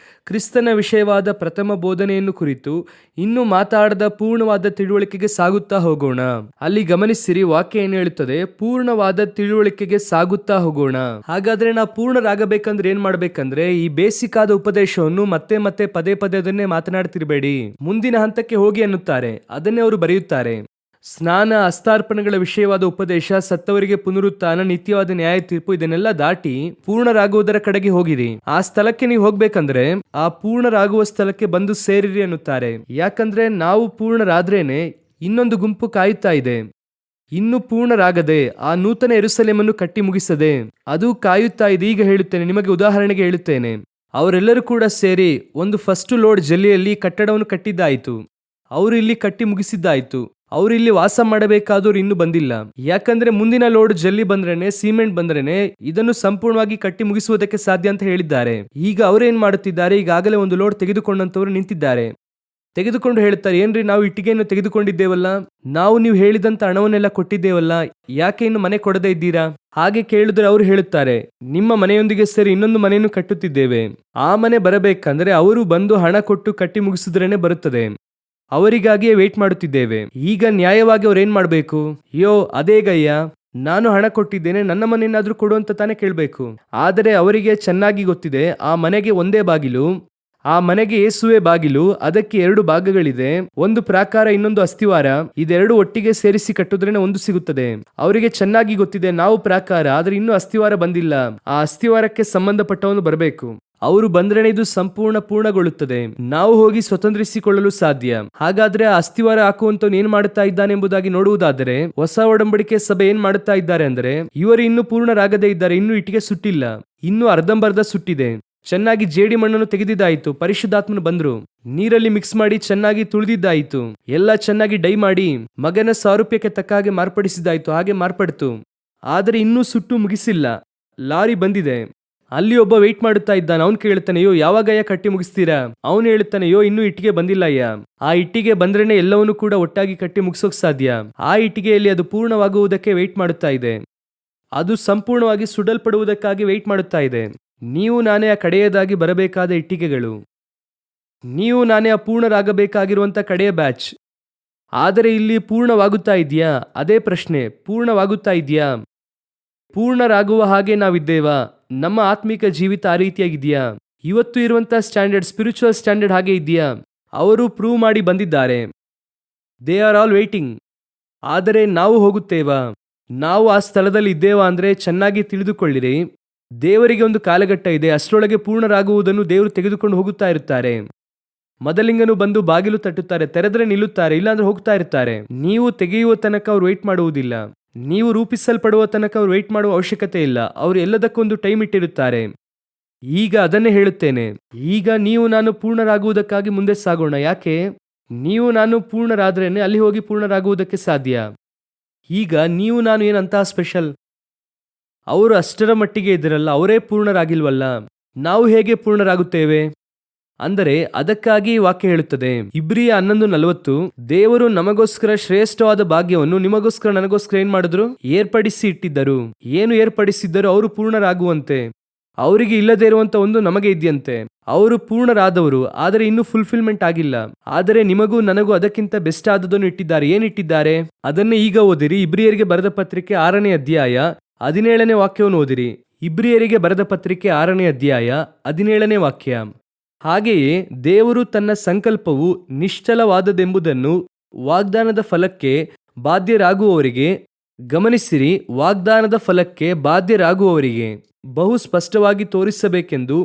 ಕ್ರಿಸ್ತನ ವಿಷಯವಾದ ಪ್ರಥಮ ಬೋಧನೆಯನ್ನು ಕುರಿತು ಇನ್ನೂ ಮಾತಾಡದ ಪೂರ್ಣವಾದ ತಿಳುವಳಿಕೆಗೆ ಸಾಗುತ್ತಾ ಹೋಗೋಣ. ಅಲ್ಲಿ ಗಮನಿಸಿರಿ, ವಾಕ್ಯ ಏನು ಹೇಳುತ್ತದೆ? ಪೂರ್ಣವಾದ ತಿಳುವಳಿಕೆಗೆ ಸಾಗುತ್ತಾ ಹೋಗೋಣ. ಹಾಗಾದ್ರೆ ನಾವು ಪೂರ್ಣರಾಗಬೇಕಂದ್ರೆ ಏನ್ ಮಾಡ್ಬೇಕಂದ್ರೆ ಈ ಬೇಸಿಕ್ ಆದ ಉಪದೇಶವನ್ನು ಮತ್ತೆ ಮತ್ತೆ ಪದೇ ಪದೇ ಅದನ್ನೇ ಮಾತನಾಡ್ತಿರ್ಬೇಡಿ, ಮುಂದಿನ ಹಂತಕ್ಕೆ ಹೋಗಿ ಅನ್ನುತ್ತಾರೆ. ಅದನ್ನೇ ಅವರು ಬರೆಯುತ್ತಾರೆ. ಸ್ನಾನ, ಅಸ್ತಾರ್ಪಣೆಗಳ ವಿಷಯವಾದ ಉಪದೇಶ, ಸತ್ತವರಿಗೆ ಪುನರುತ್ಥಾನ, ನಿತ್ಯವಾದ ನ್ಯಾಯ ತೀರ್ಪು, ಇದನ್ನೆಲ್ಲ ದಾಟಿ ಪೂರ್ಣರಾಗುವುದರ ಕಡೆಗೆ ಹೋಗಿರಿ. ಆ ಸ್ಥಳಕ್ಕೆ ನೀವು ಹೋಗ್ಬೇಕಂದ್ರೆ ಆ ಪೂರ್ಣರಾಗುವ ಸ್ಥಳಕ್ಕೆ ಬಂದು ಸೇರಿರಿ ಅನ್ನುತ್ತಾರೆ. ಯಾಕಂದ್ರೆ ನಾವು ಪೂರ್ಣರಾದ್ರೇನೆ ಇನ್ನೊಂದು ಗುಂಪು ಕಾಯುತ್ತಾ ಇದೆ. ಇನ್ನು ಪೂರ್ಣರಾಗದೆ ಆ ನೂತನ ಯೆರೂಸಲೇಮನ್ನು ಕಟ್ಟಿ ಮುಗಿಸದೆ ಅದು ಕಾಯುತ್ತಾ ಇದೆ. ಈಗ ಹೇಳುತ್ತೇನೆ, ನಿಮಗೆ ಉದಾಹರಣೆಗೆ ಹೇಳುತ್ತೇನೆ. ಅವರೆಲ್ಲರೂ ಕೂಡ ಸೇರಿ ಒಂದು ಫಸ್ಟ್ ಲೋಡ್ ಜಲ್ಲಿಯಲ್ಲಿ ಕಟ್ಟಡವನ್ನು ಕಟ್ಟಿದ್ದಾಯಿತು. ಅವರು ಇಲ್ಲಿ ಕಟ್ಟಿ ಮುಗಿಸಿದ್ದಾಯಿತು. ಅವರು ಇಲ್ಲಿ ವಾಸ ಮಾಡಬೇಕಾದವ್ರು ಇನ್ನೂ ಬಂದಿಲ್ಲ. ಯಾಕಂದ್ರೆ ಮುಂದಿನ ಲೋಡ್ ಜಲ್ಲಿ ಬಂದ್ರೇನೆ, ಸಿಮೆಂಟ್ ಬಂದ್ರೇನೆ ಇದನ್ನು ಸಂಪೂರ್ಣವಾಗಿ ಕಟ್ಟಿ ಮುಗಿಸುವುದಕ್ಕೆ ಸಾಧ್ಯ ಅಂತ ಹೇಳಿದ್ದಾರೆ. ಈಗ ಅವರೇನ್ ಮಾಡುತ್ತಿದ್ದಾರೆ? ಈಗಾಗಲೇ ಒಂದು ಲೋಡ್ ತೆಗೆದುಕೊಂಡಂತವ್ರು ನಿಂತಿದ್ದಾರೆ. ತೆಗೆದುಕೊಂಡು ಹೇಳ್ತಾರೆ, ಏನ್ರಿ ನಾವು ಇಟ್ಟಿಗೆಯನ್ನು ತೆಗೆದುಕೊಂಡಿದ್ದೇವಲ್ಲ, ನಾವು ನೀವು ಹೇಳಿದಂತ ಹಣವನ್ನೆಲ್ಲ ಕೊಟ್ಟಿದ್ದೇವಲ್ಲ, ಯಾಕೆ ಇನ್ನು ಮನೆ ಕೊಡದೇ ಇದ್ದೀರಾ? ಹಾಗೆ ಕೇಳಿದ್ರೆ ಅವರು ಹೇಳುತ್ತಾರೆ, ನಿಮ್ಮ ಮನೆಯೊಂದಿಗೆ ಸೇರಿ ಇನ್ನೊಂದು ಮನೆಯನ್ನು ಕಟ್ಟುತ್ತಿದ್ದೇವೆ. ಆ ಮನೆ ಬರಬೇಕಂದ್ರೆ ಅವರು ಬಂದು ಹಣ ಕೊಟ್ಟು ಕಟ್ಟಿ ಮುಗಿಸಿದ್ರೇನೆ ಬರುತ್ತದೆ. ಅವರಿಗಾಗಿಯೇ ವೇಟ್ ಮಾಡುತ್ತಿದ್ದೇವೆ. ಈಗ ನ್ಯಾಯವಾಗಿ ಅವ್ರು ಏನ್ ಮಾಡ್ಬೇಕು? ಅಯ್ಯೋ ಅದೇ ಗಯ್ಯ, ನಾನು ಹಣ ಕೊಟ್ಟಿದ್ದೇನೆ, ನನ್ನ ಮನೆಯನ್ನಾದ್ರೂ ಕೊಡು ಅಂತ ತಾನೇ ಕೇಳ್ಬೇಕು. ಆದರೆ ಅವರಿಗೆ ಚೆನ್ನಾಗಿ ಗೊತ್ತಿದೆ, ಆ ಮನೆಗೆ ಒಂದೇ ಬಾಗಿಲು, ಆ ಮನೆಗೆ ಯೇಸುವೆ ಬಾಗಿಲು, ಅದಕ್ಕೆ 2 ಭಾಗಗಳಿದೆ, ಒಂದು ಪ್ರಾಕಾರ, ಇನ್ನೊಂದು ಅಸ್ತಿವಾರ. ಇದೆರಡು ಒಟ್ಟಿಗೆ ಸೇರಿಸಿ ಕಟ್ಟಿದ್ರೇನೆ ಒಂದು ಸಿಗುತ್ತದೆ. ಅವರಿಗೆ ಚೆನ್ನಾಗಿ ಗೊತ್ತಿದೆ, ನಾವು ಪ್ರಾಕಾರ, ಆದ್ರೆ ಇನ್ನೂ ಅಸ್ತಿವಾರ ಬಂದಿಲ್ಲ, ಆ ಅಸ್ತಿವಾರಕ್ಕೆ ಸಂಬಂಧಪಟ್ಟವನು ಬರಬೇಕು. ಅವರು ಬಂದ್ರೇನೆ ಇದು ಪೂರ್ಣಗೊಳ್ಳುತ್ತದೆ. ನಾವು ಹೋಗಿ ಸ್ವತಂತ್ರಿಸಿಕೊಳ್ಳಲು ಸಾಧ್ಯ. ಹಾಗಾದ್ರೆ ಆ ಅಸ್ತಿವಾರ ಹಾಕುವಂತವನು ಏನ್ ಮಾಡುತ್ತಾ ಇದ್ದಾನೆ ಎಂಬುದಾಗಿ ನೋಡುವುದಾದರೆ, ಹೊಸ ಒಡಂಬಡಿಕೆ ಸಭೆ ಏನ್ ಮಾಡುತ್ತಾ ಇದ್ದಾರೆ ಅಂದ್ರೆ, ಇವರು ಇನ್ನೂ ಪೂರ್ಣರಾಗದೇ ಇದ್ದಾರೆ. ಇನ್ನೂ ಇಟ್ಟಿಗೆ ಸುಟ್ಟಿಲ್ಲ, ಇನ್ನೂ ಅರ್ಧಂಬರ್ಧ ಸುಟ್ಟಿದೆ. ಚೆನ್ನಾಗಿ ಜೇಡಿ ಮಣ್ಣನ್ನು ತೆಗೆದಿದ್ದಾಯಿತು, ಪರಿಶುದ್ಧಾತ್ಮನು ಬಂದ್ರು, ನೀರಲ್ಲಿ ಮಿಕ್ಸ್ ಮಾಡಿ ಚೆನ್ನಾಗಿ ತುಳಿದಿದ್ದಾಯಿತು, ಎಲ್ಲ ಚೆನ್ನಾಗಿ ಡೈ ಮಾಡಿ ಮಗನ ಸಾರೂಪ್ಯಕ್ಕೆ ತಕ್ಕ ಹಾಗೆ ಮಾರ್ಪಡಿಸಿದ್ದಾಯಿತು. ಹಾಗೆ ಮಾರ್ಪಡ್ತು. ಆದರೆ ಇನ್ನೂ ಸುಟ್ಟು ಮುಗಿಸಿಲ್ಲ. ಲಾರಿ ಬಂದಿದೆ, ಅಲ್ಲಿ ಒಬ್ಬ ವೆಯ್ಟ್ ಮಾಡುತ್ತಾ ಇದ್ದಾನೆ. ಅವನು ಕೇಳ್ತಾನೆ, ಅಯ್ಯೋ ಯಾವಾಗಯ್ಯ ಕಟ್ಟಿ ಮುಗಿಸ್ತೀರಾ? ಅವನು ಹೇಳ್ತಾನೆ, ಅಯ್ಯೋ ಇನ್ನೂ ಇಟ್ಟಿಗೆ ಬಂದಿಲ್ಲ ಅಯ್ಯ. ಆ ಇಟ್ಟಿಗೆ ಬಂದ್ರೇನೆ ಎಲ್ಲವನ್ನೂ ಕೂಡ ಒಟ್ಟಾಗಿ ಕಟ್ಟಿ ಮುಗಿಸೋಕ್ ಸಾಧ್ಯ. ಆ ಇಟ್ಟಿಗೆಯಲ್ಲಿ ಅದು ಪೂರ್ಣವಾಗುವುದಕ್ಕೆ ವೆಯ್ಟ್ ಮಾಡುತ್ತಾ ಇದೆ. ಅದು ಸಂಪೂರ್ಣವಾಗಿ ಸುಡಲ್ಪಡುವುದಕ್ಕಾಗಿ ವೆಯ್ಟ್ ಮಾಡುತ್ತಾ ಇದೆ. ನೀವು ನಾನೇ ಆ ಕಡೆಯದಾಗಿ ಬರಬೇಕಾದ ಇಟ್ಟಿಗೆಗಳು. ನೀವು ನಾನೇ ಆ ಪೂರ್ಣರಾಗಬೇಕಾಗಿರುವಂತ ಕಡೆಯ ಬ್ಯಾಚ್. ಆದರೆ ಇಲ್ಲಿ ಪೂರ್ಣವಾಗುತ್ತಾ ಇದೆಯಾ? ಅದೇ ಪ್ರಶ್ನೆ. ಪೂರ್ಣವಾಗುತ್ತಾ ಇದೆಯಾ? ಪೂರ್ಣರಾಗುವ ಹಾಗೆ ನಾವಿದ್ದೇವಾ? ನಮ್ಮ ಆತ್ಮಿಕ ಜೀವಿತ ಆ ರೀತಿಯಾಗಿದೆಯಾ? ಇವತ್ತು ಇರುವಂತಹ ಸ್ಟ್ಯಾಂಡರ್ಡ್, ಸ್ಪಿರಿಚುವಲ್ ಸ್ಟ್ಯಾಂಡರ್ಡ್ ಹಾಗೆ ಇದೆಯಾ? ಅವರು ಪ್ರೂವ್ ಮಾಡಿ ಬಂದಿದ್ದಾರೆ. They are all waiting. ಆದರೆ ನಾವು ಹೋಗುತ್ತೇವಾ? ನಾವು ಆ ಸ್ಥಳದಲ್ಲಿ ಇದ್ದೇವಾ ಅಂದ್ರೆ ಚೆನ್ನಾಗಿ ತಿಳಿದುಕೊಳ್ಳಿರಿ. ದೇವರಿಗೆ ಒಂದು ಕಾಲಘಟ್ಟ ಇದೆ, ಅಷ್ಟರೊಳಗೆ ಪೂರ್ಣರಾಗುವುದನ್ನು ದೇವರು ತೆಗೆದುಕೊಂಡು ಹೋಗುತ್ತಾ ಇರುತ್ತಾರೆ. ಮೊದಲಿಂಗನು ಬಂದು ಬಾಗಿಲು ತಟ್ಟುತ್ತಾರೆ, ತೆರೆದ್ರೆ ನಿಲ್ಲುತ್ತಾರೆ, ಇಲ್ಲಾಂದ್ರೆ ಹೋಗ್ತಾ ಇರ್ತಾರೆ. ನೀವು ತೆಗೆಯುವ ತನಕ ಅವ್ರು ವೇಟ್ ಮಾಡುವುದಿಲ್ಲ. ನೀವು ರೂಪಿಸಲ್ಪಡುವ ತನಕ ಅವ್ರು ವೇಟ್ ಮಾಡುವ ಅವಶ್ಯಕತೆ ಇಲ್ಲ. ಅವರು ಎಲ್ಲದಕ್ಕೊಂದು ಟೈಮ್ ಇಟ್ಟಿರುತ್ತಾರೆ. ಈಗ ಅದನ್ನೇ ಹೇಳುತ್ತೇನೆ. ಈಗ ನೀವು ನಾನು ಪೂರ್ಣರಾಗುವುದಕ್ಕಾಗಿ ಮುಂದೆ ಸಾಗೋಣ. ಯಾಕೆ? ನೀವು ನಾನು ಪೂರ್ಣರಾದ್ರೇನೆ ಅಲ್ಲಿ ಹೋಗಿ ಪೂರ್ಣರಾಗುವುದಕ್ಕೆ ಸಾಧ್ಯ. ಈಗ ನೀವು ನಾನು ಏನಂತಹ ಸ್ಪೆಷಲ್? ಅವರು ಅಷ್ಟರ ಮಟ್ಟಿಗೆ ಇದ್ದರಲ್ಲ, ಅವರೇ ಪೂರ್ಣರಾಗಿಲ್ವಲ್ಲ. ನಾವು ಹೇಗೆ ಪೂರ್ಣರಾಗುತ್ತೇವೆ? ಅಂದರೆ ಅದಕ್ಕಾಗಿ ಈ ವಾಕ್ಯ ಹೇಳುತ್ತದೆ, ಇಬ್ರಿಯ 11:40, ದೇವರು ನಮಗೋಸ್ಕರ ಶ್ರೇಷ್ಠವಾದ ಭಾಗ್ಯವನ್ನು ನಿಮಗೋಸ್ಕರ ನನಗೋಸ್ಕರ ಏನ್ ಮಾಡಿದ್ರು? ಏರ್ಪಡಿಸಿ ಇಟ್ಟಿದ್ದರು. ಏನು ಏರ್ಪಡಿಸಿದ್ದರು? ಅವರು ಪೂರ್ಣರಾಗುವಂತೆ. ಅವರಿಗೆ ಇಲ್ಲದೆ ಇರುವಂತ ಒಂದು ನಮಗೆ ಇದೆಯಂತೆ. ಅವರು ಪೂರ್ಣರಾದವರು, ಆದರೆ ಇನ್ನೂ ಫುಲ್ಫಿಲ್ಮೆಂಟ್ ಆಗಿಲ್ಲ. ಆದರೆ ನಿಮಗೂ ನನಗೂ ಅದಕ್ಕಿಂತ ಬೆಸ್ಟ್ ಆದದನ್ನು ಇಟ್ಟಿದ್ದಾರೆ. ಏನಿಟ್ಟಿದ್ದಾರೆ? ಅದನ್ನೇ ಈಗ ಓದಿರಿ. ಇಬ್ರಿಯರಿಗೆ ಬರೆದ ಪತ್ರಿಕೆ 6ನೇ ಅಧ್ಯಾಯ 17ನೇ ವಾಕ್ಯವನ್ನು ಓದಿರಿ. ಇಬ್ರಿಯರಿಗೆ ಬರೆದ ಪತ್ರಿಕೆ 6ನೇ ಅಧ್ಯಾಯ 17ನೇ ವಾಕ್ಯ. ಹಾಗೆಯೇ ದೇವರು ತನ್ನ ಸಂಕಲ್ಪವು ನಿಶ್ಚಲವಾದದೆಂಬುದನ್ನು ವಾಗ್ದಾನದ ಫಲಕ್ಕೆ ಬಾಧ್ಯರಾಗುವವರಿಗೆ, ಗಮನಿಸಿರಿ, ವಾಗ್ದಾನದ ಫಲಕ್ಕೆ ಬಾಧ್ಯರಾಗುವವರಿಗೆ ಬಹು ಸ್ಪಷ್ಟವಾಗಿ ತೋರಿಸಬೇಕೆಂದು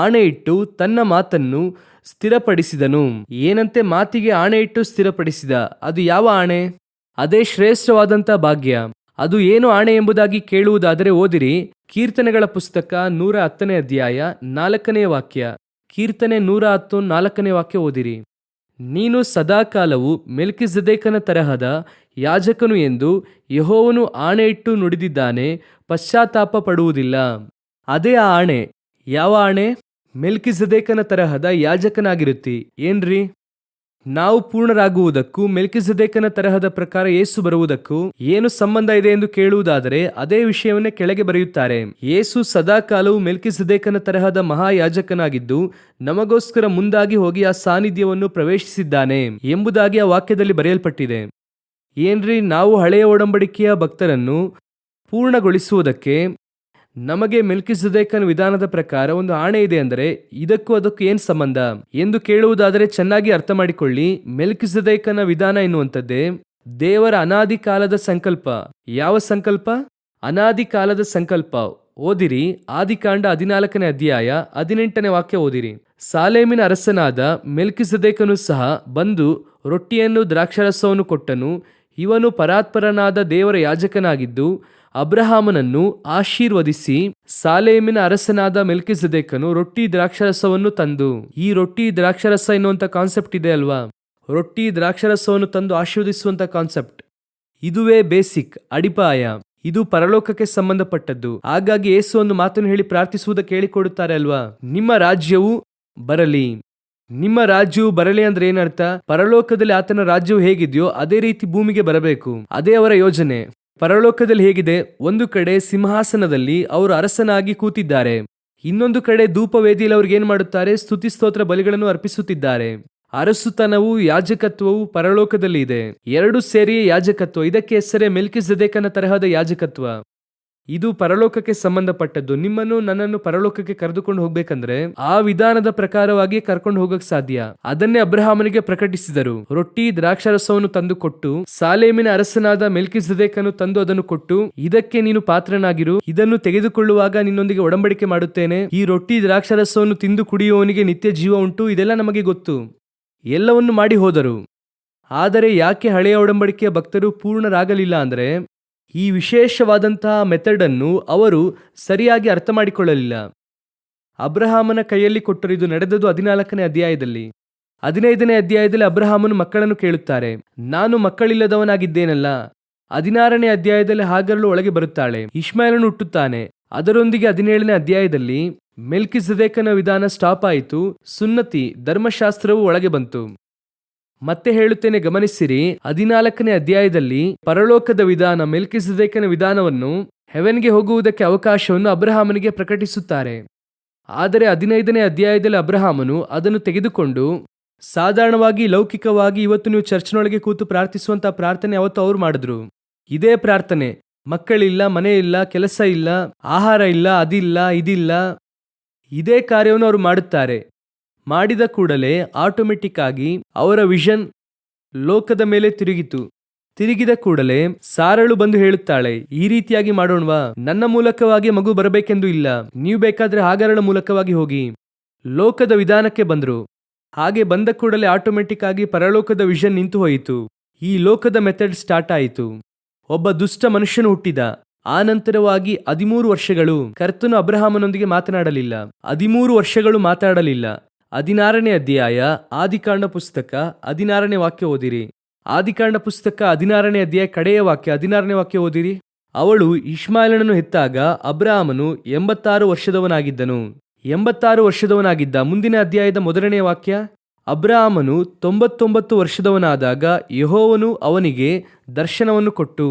ಆಣೆಯಿಟ್ಟು ತನ್ನ ಮಾತನ್ನು ಸ್ಥಿರಪಡಿಸಿದನು. ಏನಂತೆ? ಮಾತಿಗೆ ಆಣೆಯಿಟ್ಟು ಸ್ಥಿರಪಡಿಸಿದ. ಅದು ಯಾವ ಆಣೆ? ಅದೇ ಶ್ರೇಷ್ಠವಾದಂಥ ಭಾಗ್ಯ. ಅದು ಏನು ಆಣೆ ಎಂಬುದಾಗಿ ಕೇಳುವುದಾದರೆ ಓದಿರಿ, ಕೀರ್ತನೆಗಳ ಪುಸ್ತಕ 110ನೇ ಅಧ್ಯಾಯ 4ನೇ ವಾಕ್ಯ. ಕೀರ್ತನೆ 110 4ನೇ ವಾಕ್ಯ ಓದಿರಿ. ನೀನು ಸದಾಕಾಲವು ಮೆಲ್ಕಿಜೆದೇಕನ ತರಹದ ಯಾಜಕನು ಎಂದು ಯೆಹೋವನು ಆಣೆಯಿಟ್ಟು ನುಡಿದಿದ್ದಾನೆ, ಪಶ್ಚಾತ್ತಾಪ ಪಡುವುದಿಲ್ಲ. ಅದೇ ಆ ಆಣೆ. ಯಾವ ಆಣೆ? ಮೆಲ್ಕಿಜೆದೇಕನ ತರಹದ ಯಾಜಕನಾಗಿರುತ್ತಿ. ಏನ್ರಿ? ನಾವು ಪೂರ್ಣರಾಗುವುದಕ್ಕೂ ಮೆಲ್ಕಿಜೆದೇಕನ ತರಹದ ಪ್ರಕಾರ ಯೇಸು ಬರುವುದಕ್ಕೂ ಏನು ಸಂಬಂಧ ಇದೆ ಎಂದು ಕೇಳುವುದಾದರೆ ಅದೇ ವಿಷಯವನ್ನೇ ಕೆಳಗೆ ಬರೆಯುತ್ತಾರೆ. ಯೇಸು ಸದಾಕಾಲವು ಮೆಲ್ಕಿಜೆದೇಕನ ತರಹದ ಮಹಾಯಾಜಕನಾಗಿದ್ದು ನಮಗೋಸ್ಕರ ಮುಂದಾಗಿ ಹೋಗಿ ಆ ಸಾನ್ನಿಧ್ಯವನ್ನು ಪ್ರವೇಶಿಸಿದ್ದಾನೆ ಎಂಬುದಾಗಿ ಆ ವಾಕ್ಯದಲ್ಲಿ ಬರೆಯಲ್ಪಟ್ಟಿದೆ. ಏನ್ರಿ? ನಾವು ಹಳೆಯ ಒಡಂಬಡಿಕೆಯ ಭಕ್ತರನ್ನು ಪೂರ್ಣಗೊಳಿಸುವುದಕ್ಕೆ ನಮಗೆ ಮೆಲ್ಕಿಜೆದೇಕನ ವಿಧಾನದ ಪ್ರಕಾರ ಒಂದು ಆಣೆ ಇದೆ. ಅಂದರೆ ಇದಕ್ಕೂ ಅದಕ್ಕೂ ಏನ್ ಸಂಬಂಧ ಎಂದು ಕೇಳುವುದಾದರೆ ಚೆನ್ನಾಗಿ ಅರ್ಥ ಮಾಡಿಕೊಳ್ಳಿ. ಮೆಲ್ಕಿಜೆದೇಕನ ವಿಧಾನ ಎನ್ನುವಂಥದ್ದೇ ದೇವರ ಅನಾದಿ ಕಾಲದ ಸಂಕಲ್ಪ. ಯಾವ ಸಂಕಲ್ಪ? ಅನಾದಿ ಕಾಲದ ಸಂಕಲ್ಪ. ಓದಿರಿ, ಆದಿಕಾಂಡ 14ನೇ ಅಧ್ಯಾಯ 18ನೇ ವಾಕ್ಯ ಓದಿರಿ. ಸಾಲೇಮಿನ ಅರಸನಾದ ಮೆಲ್ಕಿಜೆದೇಕನು ಸಹ ಬಂದು ರೊಟ್ಟಿಯನ್ನು ದ್ರಾಕ್ಷಾರಸವನ್ನು ಕೊಟ್ಟನು. ಇವನು ಪರಾತ್ಪರನಾದ ದೇವರ ಯಾಜಕನಾಗಿದ್ದು ಅಬ್ರಹಾಮನನ್ನು ಆಶೀರ್ವದಿಸಿ, ಸಾಲೇಮಿನ ಅರಸನಾದ ಮೆಲ್ಕಿಜೆದೇಕನು ರೊಟ್ಟಿ ದ್ರಾಕ್ಷಾರಸವನ್ನು ತಂದು, ಈ ರೊಟ್ಟಿ ದ್ರಾಕ್ಷಾರಸ ಎನ್ನುವಂತ ಕಾನ್ಸೆಪ್ಟ್ ಇದೆ ಅಲ್ವಾ? ರೊಟ್ಟಿ ದ್ರಾಕ್ಷಾರಸವನ್ನು ತಂದು ಆಶೀರ್ವದಿಸುವಂತ ಕಾನ್ಸೆಪ್ಟ್, ಇದುವೇ ಬೇಸಿಕ್ ಅಡಿಪಾಯ. ಇದು ಪರಲೋಕಕ್ಕೆ ಸಂಬಂಧಪಟ್ಟದ್ದು. ಹಾಗಾಗಿ ಯೇಸು ಒಂದು ಮಾತನ್ನು ಹೇಳಿ ಪ್ರಾರ್ಥಿಸುವುದಕ್ಕೆ ಹೇಳಿಕೊಡುತ್ತಾರೆ ಅಲ್ವಾ? ನಿಮ್ಮ ರಾಜ್ಯವು ಬರಲಿ. ನಿಮ್ಮ ರಾಜ್ಯವು ಬರಲಿ ಅಂದ್ರೆ ಏನರ್ಥ? ಪರಲೋಕದಲ್ಲಿ ಆತನ ರಾಜ್ಯವು ಹೇಗಿದೆಯೋ ಅದೇ ರೀತಿ ಭೂಮಿಗೆ ಬರಬೇಕು. ಅದೇ ಅವರ ಯೋಜನೆ. ಪರಲೋಕದಲ್ಲಿ ಹೇಗಿದೆ? ಒಂದು ಕಡೆ ಸಿಂಹಾಸನದಲ್ಲಿ ಅವರು ಅರಸನಾಗಿ ಕೂತಿದ್ದಾರೆ, ಇನ್ನೊಂದು ಕಡೆ ಧೂಪವೇದಿಯಲ್ಲಿ ಅವ್ರಿಗೆ ಏನ್ ಮಾಡುತ್ತಾರೆ? ಸ್ತುತಿ ಸ್ತೋತ್ರ ಬಲಿಗಳನ್ನು ಅರ್ಪಿಸುತ್ತಿದ್ದಾರೆ. ಅರಸುತನವು ಯಾಜಕತ್ವವು ಪರಲೋಕದಲ್ಲಿ ಇದೆ. ಎರಡು ಸೇರಿ ಯಾಜಕತ್ವ. ಇದಕ್ಕೆ ಹೆಸರೇ ಮೆಲ್ಕಿಜೆದೇಕನ ತರಹದ ಯಾಜಕತ್ವ. ಇದು ಪರಲೋಕಕ್ಕೆ ಸಂಬಂಧಪಟ್ಟದ್ದು. ನಿಮ್ಮನ್ನು ನನ್ನನ್ನು ಪರಲೋಕಕ್ಕೆ ಕರೆದುಕೊಂಡು ಹೋಗ್ಬೇಕಂದ್ರೆ ಆ ವಿಧಾನದ ಪ್ರಕಾರವಾಗಿ ಕರ್ಕೊಂಡು ಹೋಗಕ್ ಸಾಧ್ಯ. ಅದನ್ನೇ ಅಬ್ರಹಾಮನಿಗೆ ಪ್ರಕಟಿಸಿದರು. ರೊಟ್ಟಿ ದ್ರಾಕ್ಷಾರಸವನ್ನು ತಂದು ಕೊಟ್ಟು, ಸಾಲೇಮಿನ ಅರಸನಾದ ಮೆಲ್ಕಿಜೆದೇಕನು ತಂದು ಅದನ್ನು ಕೊಟ್ಟು, ಇದಕ್ಕೆ ನೀನು ಪಾತ್ರನಾಗಿರು, ಇದನ್ನು ತೆಗೆದುಕೊಳ್ಳುವಾಗ ನಿನ್ನೊಂದಿಗೆ ಒಡಂಬಡಿಕೆ ಮಾಡುತ್ತೇನೆ, ಈ ರೊಟ್ಟಿ ದ್ರಾಕ್ಷಾರಸವನ್ನು ತಿಂದು ಕುಡಿಯುವವನಿಗೆ ನಿತ್ಯ ಜೀವ ಉಂಟು. ಇದೆಲ್ಲ ನಮಗೆ ಗೊತ್ತು. ಎಲ್ಲವನ್ನು ಮಾಡಿ ಹೋದರು. ಆದರೆ ಯಾಕೆ ಹಳೆಯ ಒಡಂಬಡಿಕೆಯ ಭಕ್ತರು ಪೂರ್ಣರಾಗಲಿಲ್ಲ ಅಂದ್ರೆ ಈ ವಿಶೇಷವಾದಂತಹ ಮೆಥಡ್ ಅನ್ನು ಅವರು ಸರಿಯಾಗಿ ಅರ್ಥ ಮಾಡಿಕೊಳ್ಳಲಿಲ್ಲ. ಅಬ್ರಹಾಮನ ಕೈಯಲ್ಲಿ ಕೊಟ್ಟರು. ಇದು ನಡೆದದ್ದು 14ನೇ ಅಧ್ಯಾಯದಲ್ಲಿ. 15ನೇ ಅಧ್ಯಾಯದಲ್ಲಿ ಅಬ್ರಹಾಮನು ಮಕ್ಕಳನ್ನು ಕೇಳುತ್ತಾರೆ. ನಾನು ಮಕ್ಕಳಿಲ್ಲದವನಾಗಿದ್ದೇನಲ್ಲ. 16ನೇ ಅಧ್ಯಾಯದಲ್ಲಿ ಹಾಗರಳು ಒಳಗೆ ಬರುತ್ತಾಳೆ. ಇಷ್ಮಾಯೇಲನು ಹುಟ್ಟುತ್ತಾನೆ. ಅದರೊಂದಿಗೆ 17ನೇ ಅಧ್ಯಾಯದಲ್ಲಿ ಮೆಲ್ಕಿಜೆದೇಕನ ವಿಧಾನ ಸ್ಟಾಪ್ ಆಯಿತು. ಸುನ್ನತಿ ಧರ್ಮಶಾಸ್ತ್ರವು ಒಳಗೆ ಬಂತು. ಮತ್ತೆ ಹೇಳುತ್ತೇನೆ, ಗಮನಿಸಿರಿ. 14ನೇ ಅಧ್ಯಾಯದಲ್ಲಿ ಪರಲೋಕದ ವಿಧಾನ, ಮೆಲ್ಕಿಜೆದೇಕನ ವಿಧಾನವನ್ನು, ಹೆವೆನ್ಗೆ ಹೋಗುವುದಕ್ಕೆ ಅವಕಾಶವನ್ನು ಅಬ್ರಹಾಮನಿಗೆ ಪ್ರಕಟಿಸುತ್ತಾರೆ. ಆದರೆ 15ನೇ ಅಧ್ಯಾಯದಲ್ಲಿ ಅಬ್ರಹಾಮನು ಅದನ್ನು ತೆಗೆದುಕೊಂಡು ಸಾಧಾರಣವಾಗಿ ಲೌಕಿಕವಾಗಿ ಇವತ್ತು ನೀವು ಚರ್ಚ್ನೊಳಗೆ ಕೂತು ಪ್ರಾರ್ಥಿಸುವಂತಹ ಪ್ರಾರ್ಥನೆ ಅವತ್ತು ಅವ್ರು ಮಾಡಿದ್ರು. ಇದೇ ಪ್ರಾರ್ಥನೆ. ಮಕ್ಕಳಿಲ್ಲ, ಮನೆ ಇಲ್ಲ, ಕೆಲಸ ಇಲ್ಲ, ಆಹಾರ ಇಲ್ಲ, ಅದಿಲ್ಲ, ಇದಿಲ್ಲ. ಇದೇ ಕಾರ್ಯವನ್ನು ಅವರು ಮಾಡುತ್ತಾರೆ. ಮಾಡಿದ ಕೂಡಲೇ ಆಟೋಮೆಟಿಕ್ ಆಗಿ ಅವರ ವಿಷನ್ ಲೋಕದ ಮೇಲೆ ತಿರುಗಿತು. ತಿರುಗಿದ ಕೂಡಲೇ ಸಾರಳು ಬಂದು ಹೇಳುತ್ತಾಳೆ, ಈ ರೀತಿಯಾಗಿ ಮಾಡೋಣವಾ? ನನ್ನ ಮೂಲಕವಾಗಿ ಮಗು ಬರಬೇಕೆಂದು ಇಲ್ಲ, ನೀವು ಬೇಕಾದ್ರೆ ಹಾಗರಳ ಮೂಲಕವಾಗಿ ಹೋಗಿ. ಲೋಕದ ವಿಧಾನಕ್ಕೆ ಬಂದ್ರು. ಹಾಗೆ ಬಂದ ಕೂಡಲೇ ಆಟೋಮೆಟಿಕ್ ಆಗಿ ಪರಲೋಕದ ವಿಷನ್ ನಿಂತು ಹೋಯಿತು. ಈ ಲೋಕದ ಮೆಥಡ್ ಸ್ಟಾರ್ಟ್ ಆಯಿತು. ಒಬ್ಬ ದುಷ್ಟ ಮನುಷ್ಯನು ಹುಟ್ಟಿದ. ಆನಂತರವಾಗಿ 13 ವರ್ಷಗಳು ಕರ್ತನು ಅಬ್ರಹಾಮನೊಂದಿಗೆ ಮಾತನಾಡಲಿಲ್ಲ. 13 ವರ್ಷಗಳು ಮಾತಾಡಲಿಲ್ಲ. 16ನೇ ಅಧ್ಯಾಯ ಆದಿಕಾಂಡ ಪುಸ್ತಕ 16ನೇ ವಾಕ್ಯ ಓದಿರಿ. ಆದಿಕಾಂಡ ಪುಸ್ತಕ 16ನೇ ಅಧ್ಯಾಯ ಕಡೆಯ ವಾಕ್ಯ 16ನೇ ವಾಕ್ಯ ಓದಿರಿ. ಅವಳು ಇಷ್ಮಾಯೇಲನನ್ನು ಹೆತ್ತಾಗ ಅಬ್ರಹಾಮನು 86 ವರ್ಷದವನಾಗಿದ್ದನು. 86 ವರ್ಷದವನಾಗಿದ್ದ. ಮುಂದಿನ ಅಧ್ಯಾಯದ ಮೊದಲನೇ ವಾಕ್ಯ, ಅಬ್ರಹಾಮನು 99 ವರ್ಷದವನಾದಾಗ ಯೆಹೋವನು ಅವನಿಗೆ ದರ್ಶನವನ್ನು ಕೊಟ್ಟು.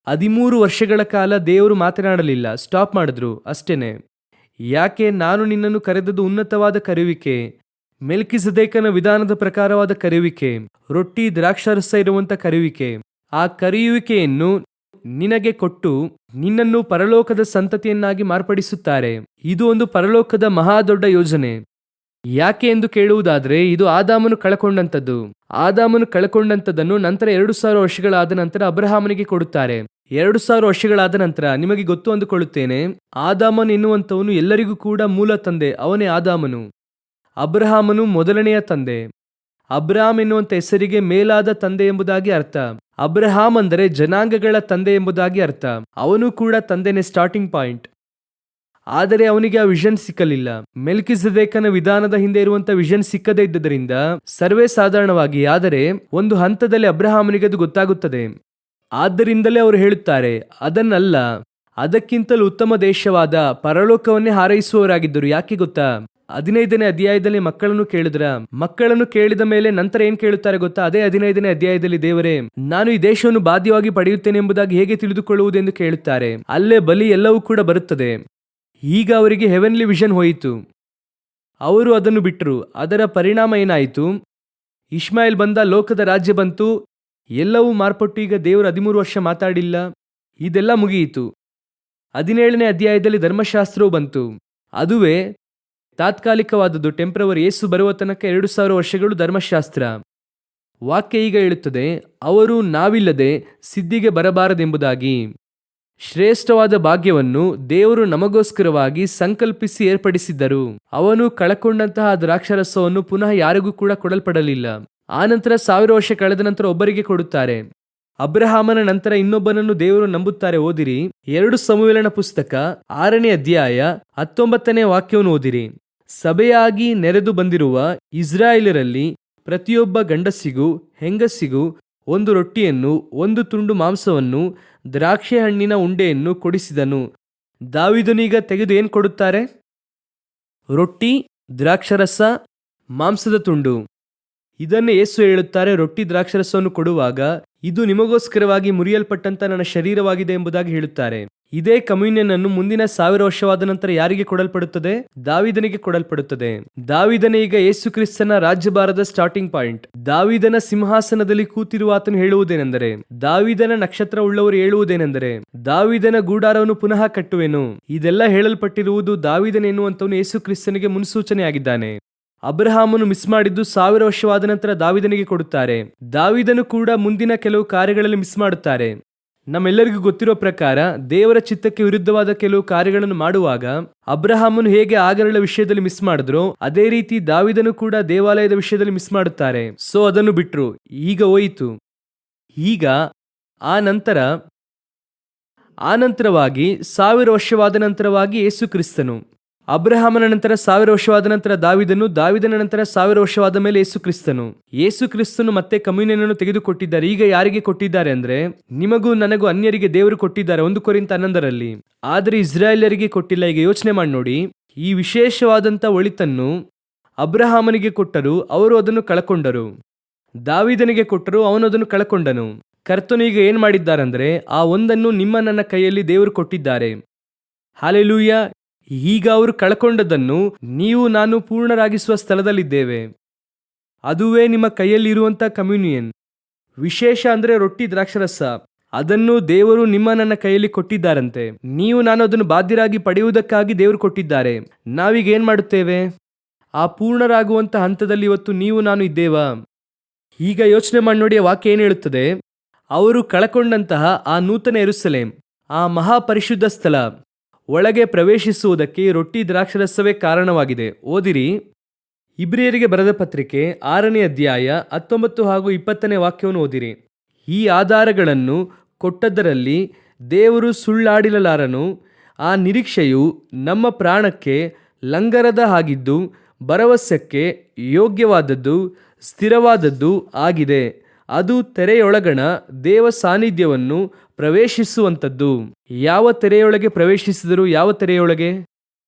13 ವರ್ಷಗಳ ಕಾಲ ದೇವರು ಮಾತನಾಡಲಿಲ್ಲ, ಸ್ಟಾಪ್ ಮಾಡಿದ್ರು ಅಷ್ಟೇನೆ. ಯಾಕೆ? ನಾನು ನಿನ್ನನ್ನು ಕರೆದದ್ದು ಉನ್ನತವಾದ ಕರೆಯುವಿಕೆ, ಮೆಲ್ಕಿಸೆದೇಕನ ವಿಧಾನದ ಪ್ರಕಾರವಾದ ಕರೆಯುವಿಕೆ, ರೊಟ್ಟಿ ದ್ರಾಕ್ಷಾರಸ ಇರುವಂತ ಕರೆಯುವಿಕೆ. ಆ ಕರೆಯುವಿಕೆಯನ್ನು ನಿನಗೆ ಕೊಟ್ಟು ನಿನ್ನನ್ನು ಪರಲೋಕದ ಸಂತತಿಯನ್ನಾಗಿ ಮಾರ್ಪಡಿಸುತ್ತಾರೆ. ಇದು ಒಂದು ಪರಲೋಕದ ಮಹಾದೊಡ್ಡ ಯೋಜನೆ. ಯಾಕೆ ಎಂದು ಕೇಳುವುದಾದ್ರೆ, ಇದು ಆದಾಮನು ಕಳಕೊಂಡಂಥದ್ದು. ಆದಾಮನು ಕಳಕೊಂಡಂಥದ್ದನ್ನು ನಂತರ 2000 ವರ್ಷಗಳಾದ ನಂತರ ಅಬ್ರಹಾಮನಿಗೆ ಕೊಡುತ್ತಾರೆ. 2000 ವರ್ಷಗಳಾದ ನಂತರ ನಿಮಗೆ ಗೊತ್ತು ಅಂದುಕೊಳ್ಳುತ್ತೇನೆ, ಆದಾಮನ್ ಎನ್ನುವಂಥವನು ಎಲ್ಲರಿಗೂ ಕೂಡ ಮೂಲ ತಂದೆ. ಅವನೇ ಆದಾಮನು. ಅಬ್ರಹಾಮನು ಮೊದಲನೆಯ ತಂದೆ. ಅಬ್ರಹಾಮ್ ಎನ್ನುವಂಥ ಹೆಸರಿಗೆ ಮೇಲಾದ ತಂದೆ ಎಂಬುದಾಗಿ ಅರ್ಥ. ಅಬ್ರಹಾಮ್ ಅಂದರೆ ಜನಾಂಗಗಳ ತಂದೆ ಎಂಬುದಾಗಿ ಅರ್ಥ. ಅವನು ಕೂಡ ತಂದೆನೇ, ಸ್ಟಾರ್ಟಿಂಗ್ ಪಾಯಿಂಟ್. ಆದರೆ ಅವನಿಗೆ ಆ ವಿಷನ್ ಸಿಕ್ಕಲಿಲ್ಲ. ಮೆಲ್ಕಿಸೆದೇಕನ ವಿಧಾನದ ಹಿಂದೆ ಇರುವಂತ ವಿಷನ್ ಸಿಕ್ಕದೇ ಇದ್ದರಿಂದ ಸರ್ವೇ ಸಾಧಾರಣವಾಗಿ, ಆದರೆ ಒಂದು ಹಂತದಲ್ಲಿ ಅಬ್ರಹಾಮನಿಗೆ ಅದು ಗೊತ್ತಾಗುತ್ತದೆ. ಆದ್ದರಿಂದಲೇ ಅವರು ಹೇಳುತ್ತಾರೆ, ಅದನ್ನಲ್ಲ, ಅದಕ್ಕಿಂತಲೂ ಉತ್ತಮ ದೇಶವಾದ ಪರಲೋಕವನ್ನೇ ಹಾರೈಸುವವರಾಗಿದ್ದರು. ಯಾಕೆ ಗೊತ್ತಾ? 15ನೇ ಅಧ್ಯಾಯದಲ್ಲಿ ಮಕ್ಕಳನ್ನು ಕೇಳಿದ ಮೇಲೆ ನಂತರ ಏನ್ ಕೇಳುತ್ತಾರೆ ಗೊತ್ತಾ? ಅದೇ 15ನೇ ಅಧ್ಯಾಯದಲ್ಲಿ, ದೇವರೇ, ನಾನು ಈ ದೇಶವನ್ನು ಬಾಧ್ಯವಾಗಿ ಪಡೆಯುತ್ತೇನೆ ಎಂಬುದಾಗಿ ಹೇಗೆ ತಿಳಿದುಕೊಳ್ಳುವುದೆಂದು ಕೇಳುತ್ತಾರೆ. ಅಲ್ಲೇ ಬಲಿ ಎಲ್ಲವೂ ಕೂಡ ಬರುತ್ತದೆ. ಈಗ ಅವರಿಗೆ ಹೆವೆನ್ಲಿ ವಿಷನ್ ಹೋಯಿತು. ಅವರು ಅದನ್ನು ಬಿಟ್ಟರು. ಅದರ ಪರಿಣಾಮ ಏನಾಯಿತು? ಇಷ್ಮಾಯೇಲ್ ಬಂದ, ಲೋಕದ ರಾಜ್ಯ ಬಂತು, ಎಲ್ಲವೂ ಮಾರ್ಪಟ್ಟು ಈಗ ದೇವರು 13 ವರ್ಷ ಮಾತಾಡಿಲ್ಲ. ಇದೆಲ್ಲ ಮುಗಿಯಿತು. 17ನೇ ಅಧ್ಯಾಯದಲ್ಲಿ ಧರ್ಮಶಾಸ್ತ್ರವು ಬಂತು. ಅದುವೇ ತಾತ್ಕಾಲಿಕವಾದದ್ದು, ಟೆಂಪ್ರವರಿ. ಯೇಸು ಬರುವ ತನಕ 2000 ವರ್ಷಗಳು ಧರ್ಮಶಾಸ್ತ್ರ. ವಾಕ್ಯ ಈಗ ಹೇಳುತ್ತದೆ, ಅವರು ನಾವಿಲ್ಲದೆ ಸಿದ್ಧಿಗೆ ಬರಬಾರದೆಂಬುದಾಗಿ. ಶ್ರೇಷ್ಠವಾದ ಭಾಗ್ಯವನ್ನು ದೇವರು ನಮಗೋಸ್ಕರವಾಗಿ ಸಂಕಲ್ಪಿಸಿ ಏರ್ಪಡಿಸಿದ್ದರು. ಅವನು ಕಳಕೊಂಡಂತಹ ದ್ರಾಕ್ಷಾರಸವನ್ನು ಪುನಃ ಯಾರಿಗೂ ಕೂಡ ಕೊಡಲ್ಪಡಲಿಲ್ಲ. ಆನಂತರ 1000 ವರ್ಷ ಕಳೆದ ನಂತರ ಒಬ್ಬರಿಗೆ ಕೊಡುತ್ತಾರೆ. ಅಬ್ರಹಾಮನ ನಂತರ ಇನ್ನೊಬ್ಬನನ್ನು ದೇವರು ನಂಬುತ್ತಾರೆ. ಓದಿರಿ 2 ಸಮುವೇಲನ ಪುಸ್ತಕ 6ನೇ ಅಧ್ಯಾಯ 19ನೇ ವಾಕ್ಯವನ್ನು ಓದಿರಿ. ಸಭೆಯಾಗಿ ನೆರೆದು ಬಂದಿರುವ ಇಸ್ರಾಯೇಲರಲ್ಲಿ ಪ್ರತಿಯೊಬ್ಬ ಗಂಡಸಿಗೂ ಹೆಂಗಸಿಗೂ 1 ರೊಟ್ಟಿಯನ್ನು, 1 ತುಂಡು ಮಾಂಸವನ್ನು, ದ್ರಾಕ್ಷೆ ಹಣ್ಣಿನ ಉಂಡೆಯನ್ನು ಕೊಡಿಸಿದನು. ದಾವೀದನೀಗ ತೆಗೆದು ಏನು ಕೊಡುತ್ತಾರೆ? ರೊಟ್ಟಿ, ದ್ರಾಕ್ಷರಸ, ಮಾಂಸದ ತುಂಡು. ಇದನ್ನೇ ಯೇಸು ಹೇಳುತ್ತಾರೆ, ರೊಟ್ಟಿ ದ್ರಾಕ್ಷರಸವನ್ನು ಕೊಡುವಾಗ, ಇದು ನಿಮಗೋಸ್ಕರವಾಗಿ ಮುರಿಯಲ್ಪಟ್ಟಂತ ನನ್ನ ಶರೀರವಾಗಿದೆ ಎಂಬುದಾಗಿ ಹೇಳುತ್ತಾರೆ. ಇದೇ ಕಮ್ಯುನಿಯನ್ ಅನ್ನು ಮುಂದಿನ 1000 ವರ್ಷವಾದ ನಂತರ ಯಾರಿಗೆ ಕೊಡಲ್ಪಡುತ್ತದೆ? ದಾವೀದನಿಗೆ ಕೊಡಲ್ಪಡುತ್ತದೆ. ದಾವೀದನೇ ಈಗ ಯೇಸು ಕ್ರಿಸ್ತನ ರಾಜ್ಯಭಾರದ ಸ್ಟಾರ್ಟಿಂಗ್ ಪಾಯಿಂಟ್. ದಾವೀದನ ಸಿಂಹಾಸನದಲ್ಲಿ ಕೂತಿರುವ ಆತನು ಹೇಳುವುದೇನೆಂದರೆ, ದಾವೀದನ ನಕ್ಷತ್ರ ಉಳ್ಳವರು ಹೇಳುವುದೇನೆಂದರೆ, ದಾವೀದನ ಗೂಡಾರವನ್ನು ಪುನಃ ಕಟ್ಟುವೆನು. ಇದೆಲ್ಲ ಹೇಳಲ್ಪಟ್ಟಿರುವುದು ದಾವೀದನ ಎನ್ನುವಂತವನು ಯೇಸು ಕ್ರಿಸ್ತನಿಗೆ ಮುನ್ಸೂಚನೆಯಾಗಿದ್ದಾನೆ. ಅಬ್ರಹಾಮನು ಮಿಸ್ ಮಾಡಿದ್ದು 1000 ವರ್ಷವಾದ ನಂತರ ದಾವೀದನಿಗೆ ಕೊಡುತ್ತಾರೆ. ದಾವೀದನು ಕೂಡ ಮುಂದಿನ ಕೆಲವು ಕಾರ್ಯಗಳಲ್ಲಿ ಮಿಸ್ ಮಾಡುತ್ತಾರೆ. ನಮ್ಮೆಲ್ಲರಿಗೂ ಗೊತ್ತಿರೋ ಪ್ರಕಾರ ದೇವರ ಚಿತ್ತಕ್ಕೆ ವಿರುದ್ಧವಾದ ಕೆಲವು ಕಾರ್ಯಗಳನ್ನು ಮಾಡುವಾಗ ಅಬ್ರಹಾಮನು ಹೇಗೆ ಆಗರಳ ವಿಷಯದಲ್ಲಿ ಮಿಸ್ ಮಾಡಿದ್ರು, ಅದೇ ರೀತಿ ದಾವೀದನು ಕೂಡ ದೇವಾಲಯದ ವಿಷಯದಲ್ಲಿ ಮಿಸ್ ಮಾಡುತ್ತಾರೆ. ಸೊ ಅದನ್ನು ಬಿಟ್ರು. ಈಗ ಹೋಯಿತು. ಈಗ ಆನಂತರವಾಗಿ 1000 ವರ್ಷವಾದ ನಂತರವಾಗಿ ಯೇಸು ಕ್ರಿಸ್ತನು. ಅಬ್ರಹಾಮನ ನಂತರ 1000 ವರ್ಷವಾದ ನಂತರ ದಾವೀದನು, ದಾವೀದನ ನಂತರ 1000 ವರ್ಷವಾದ ಮೇಲೆ ಯೇಸು ಕ್ರಿಸ್ತನು. ಯೇಸು ಕ್ರಿಸ್ತನು ಮತ್ತೆ ಕಮ್ಯುನಿಯನ್ ಅನ್ನು ತೆಗೆದುಕೊಟ್ಟಿದ್ದಾರೆ. ಈಗ ಯಾರಿಗೆ ಕೊಟ್ಟಿದ್ದಾರೆ ಅಂದ್ರೆ, ನಿಮಗೂ ನನಗೂ ಅನ್ಯರಿಗೆ ದೇವರು ಕೊಟ್ಟಿದ್ದಾರೆ 1 ಕೊರಿಂಥ 11ರಲ್ಲಿ. ಆದರೆ ಇಸ್ರಾಯೇಲರಿಗೆ ಕೊಟ್ಟಿಲ್ಲ. ಈಗ ಯೋಚನೆ ಮಾಡಿ ನೋಡಿ, ಈ ವಿಶೇಷವಾದಂತ ಒಳಿತನ್ನು ಅಬ್ರಹಾಮನಿಗೆ ಕೊಟ್ಟರು, ಅವರು ಅದನ್ನು ಕಳಕೊಂಡರು. ದಾವೀದನಿಗೆ ಕೊಟ್ಟರು, ಅವನು ಅದನ್ನು ಕಳಕೊಂಡನು. ಕರ್ತನು ಈಗ ಏನ್ ಮಾಡಿದ್ದಾರಂದ್ರೆ, ಆ ಒಂದನ್ನು ನಿಮ್ಮ ನನ್ನ ಕೈಯಲ್ಲಿ ದೇವರು ಕೊಟ್ಟಿದ್ದಾರೆ. ಹಲ್ಲೆಲೂಯಾ. ಈಗ ಅವರು ಕಳ್ಕೊಂಡದನ್ನು ನೀವು ನಾನು ಪೂರ್ಣರಾಗಿಸುವ ಸ್ಥಳದಲ್ಲಿದ್ದೇವೆ. ಅದುವೇ ನಿಮ್ಮ ಕೈಯಲ್ಲಿ ಇರುವಂತ ಕಮ್ಯುನಿಯನ್. ವಿಶೇಷ ಅಂದ್ರೆ ರೊಟ್ಟಿ ದ್ರಾಕ್ಷರಸ. ಅದನ್ನು ದೇವರು ನಿಮ್ಮ ನನ್ನ ಕೈಯಲ್ಲಿ ಕೊಟ್ಟಿದ್ದಾರಂತೆ. ನೀವು ನಾನು ಅದನ್ನು ಬಾಧ್ಯರಾಗಿ ಪಡೆಯುವುದಕ್ಕಾಗಿ ದೇವರು ಕೊಟ್ಟಿದ್ದಾರೆ. ನಾವೀಗ ಏನ್ ಮಾಡುತ್ತೇವೆ? ಆ ಪೂರ್ಣರಾಗುವಂತ ಹಂತದಲ್ಲಿ ಇವತ್ತು ನೀವು ನಾನು ಇದ್ದೇವಾ? ಈಗ ಯೋಚನೆ ಮಾಡಿ ನೋಡಿ, ವಾಕ್ಯ ಏನ್ ಹೇಳುತ್ತದೆ? ಅವರು ಕಳಕೊಂಡಂತಹ ಆ ನೂತನ ಯೆರೂಸಲೇಮ್, ಆ ಮಹಾಪರಿಶುದ್ಧ ಸ್ಥಳ ಒಳಗೆ ಪ್ರವೇಶಿಸುವುದಕ್ಕೆ ರೊಟ್ಟಿ ದ್ರಾಕ್ಷರಸವೇ ಕಾರಣವಾಗಿದೆ. ಓದಿರಿ ಇಬ್ರಿಯರಿಗೆ ಬರೆದ ಪತ್ರಿಕೆ 6ನೇ ಅಧ್ಯಾಯ 19 ಹಾಗೂ 20ನೇ ವಾಕ್ಯವನ್ನು ಓದಿರಿ. ಈ ಆಧಾರಗಳನ್ನು ಕೊಟ್ಟದ್ದರಲ್ಲಿ ದೇವರು ಸುಳ್ಳಾಡಿರಲಾರನು. ಆ ನಿರೀಕ್ಷೆಯು ನಮ್ಮ ಪ್ರಾಣಕ್ಕೆ ಲಂಗರದ ಹಾಗಿದ್ದು ಭರವಸೆಗೆ ಯೋಗ್ಯವಾದದ್ದು ಸ್ಥಿರವಾದದ್ದು ಆಗಿದೆ. ಅದು ತೆರೆಯೊಳಗಣ ದೇವ ಸಾನ್ನಿಧ್ಯವನ್ನು ಪ್ರವೇಶಿಸುವಂಥದ್ದು. ಯಾವ ತೆರೆಯೊಳಗೆ ಪ್ರವೇಶಿಸಿದರು? ಯಾವ ತೆರೆಯೊಳಗೆ?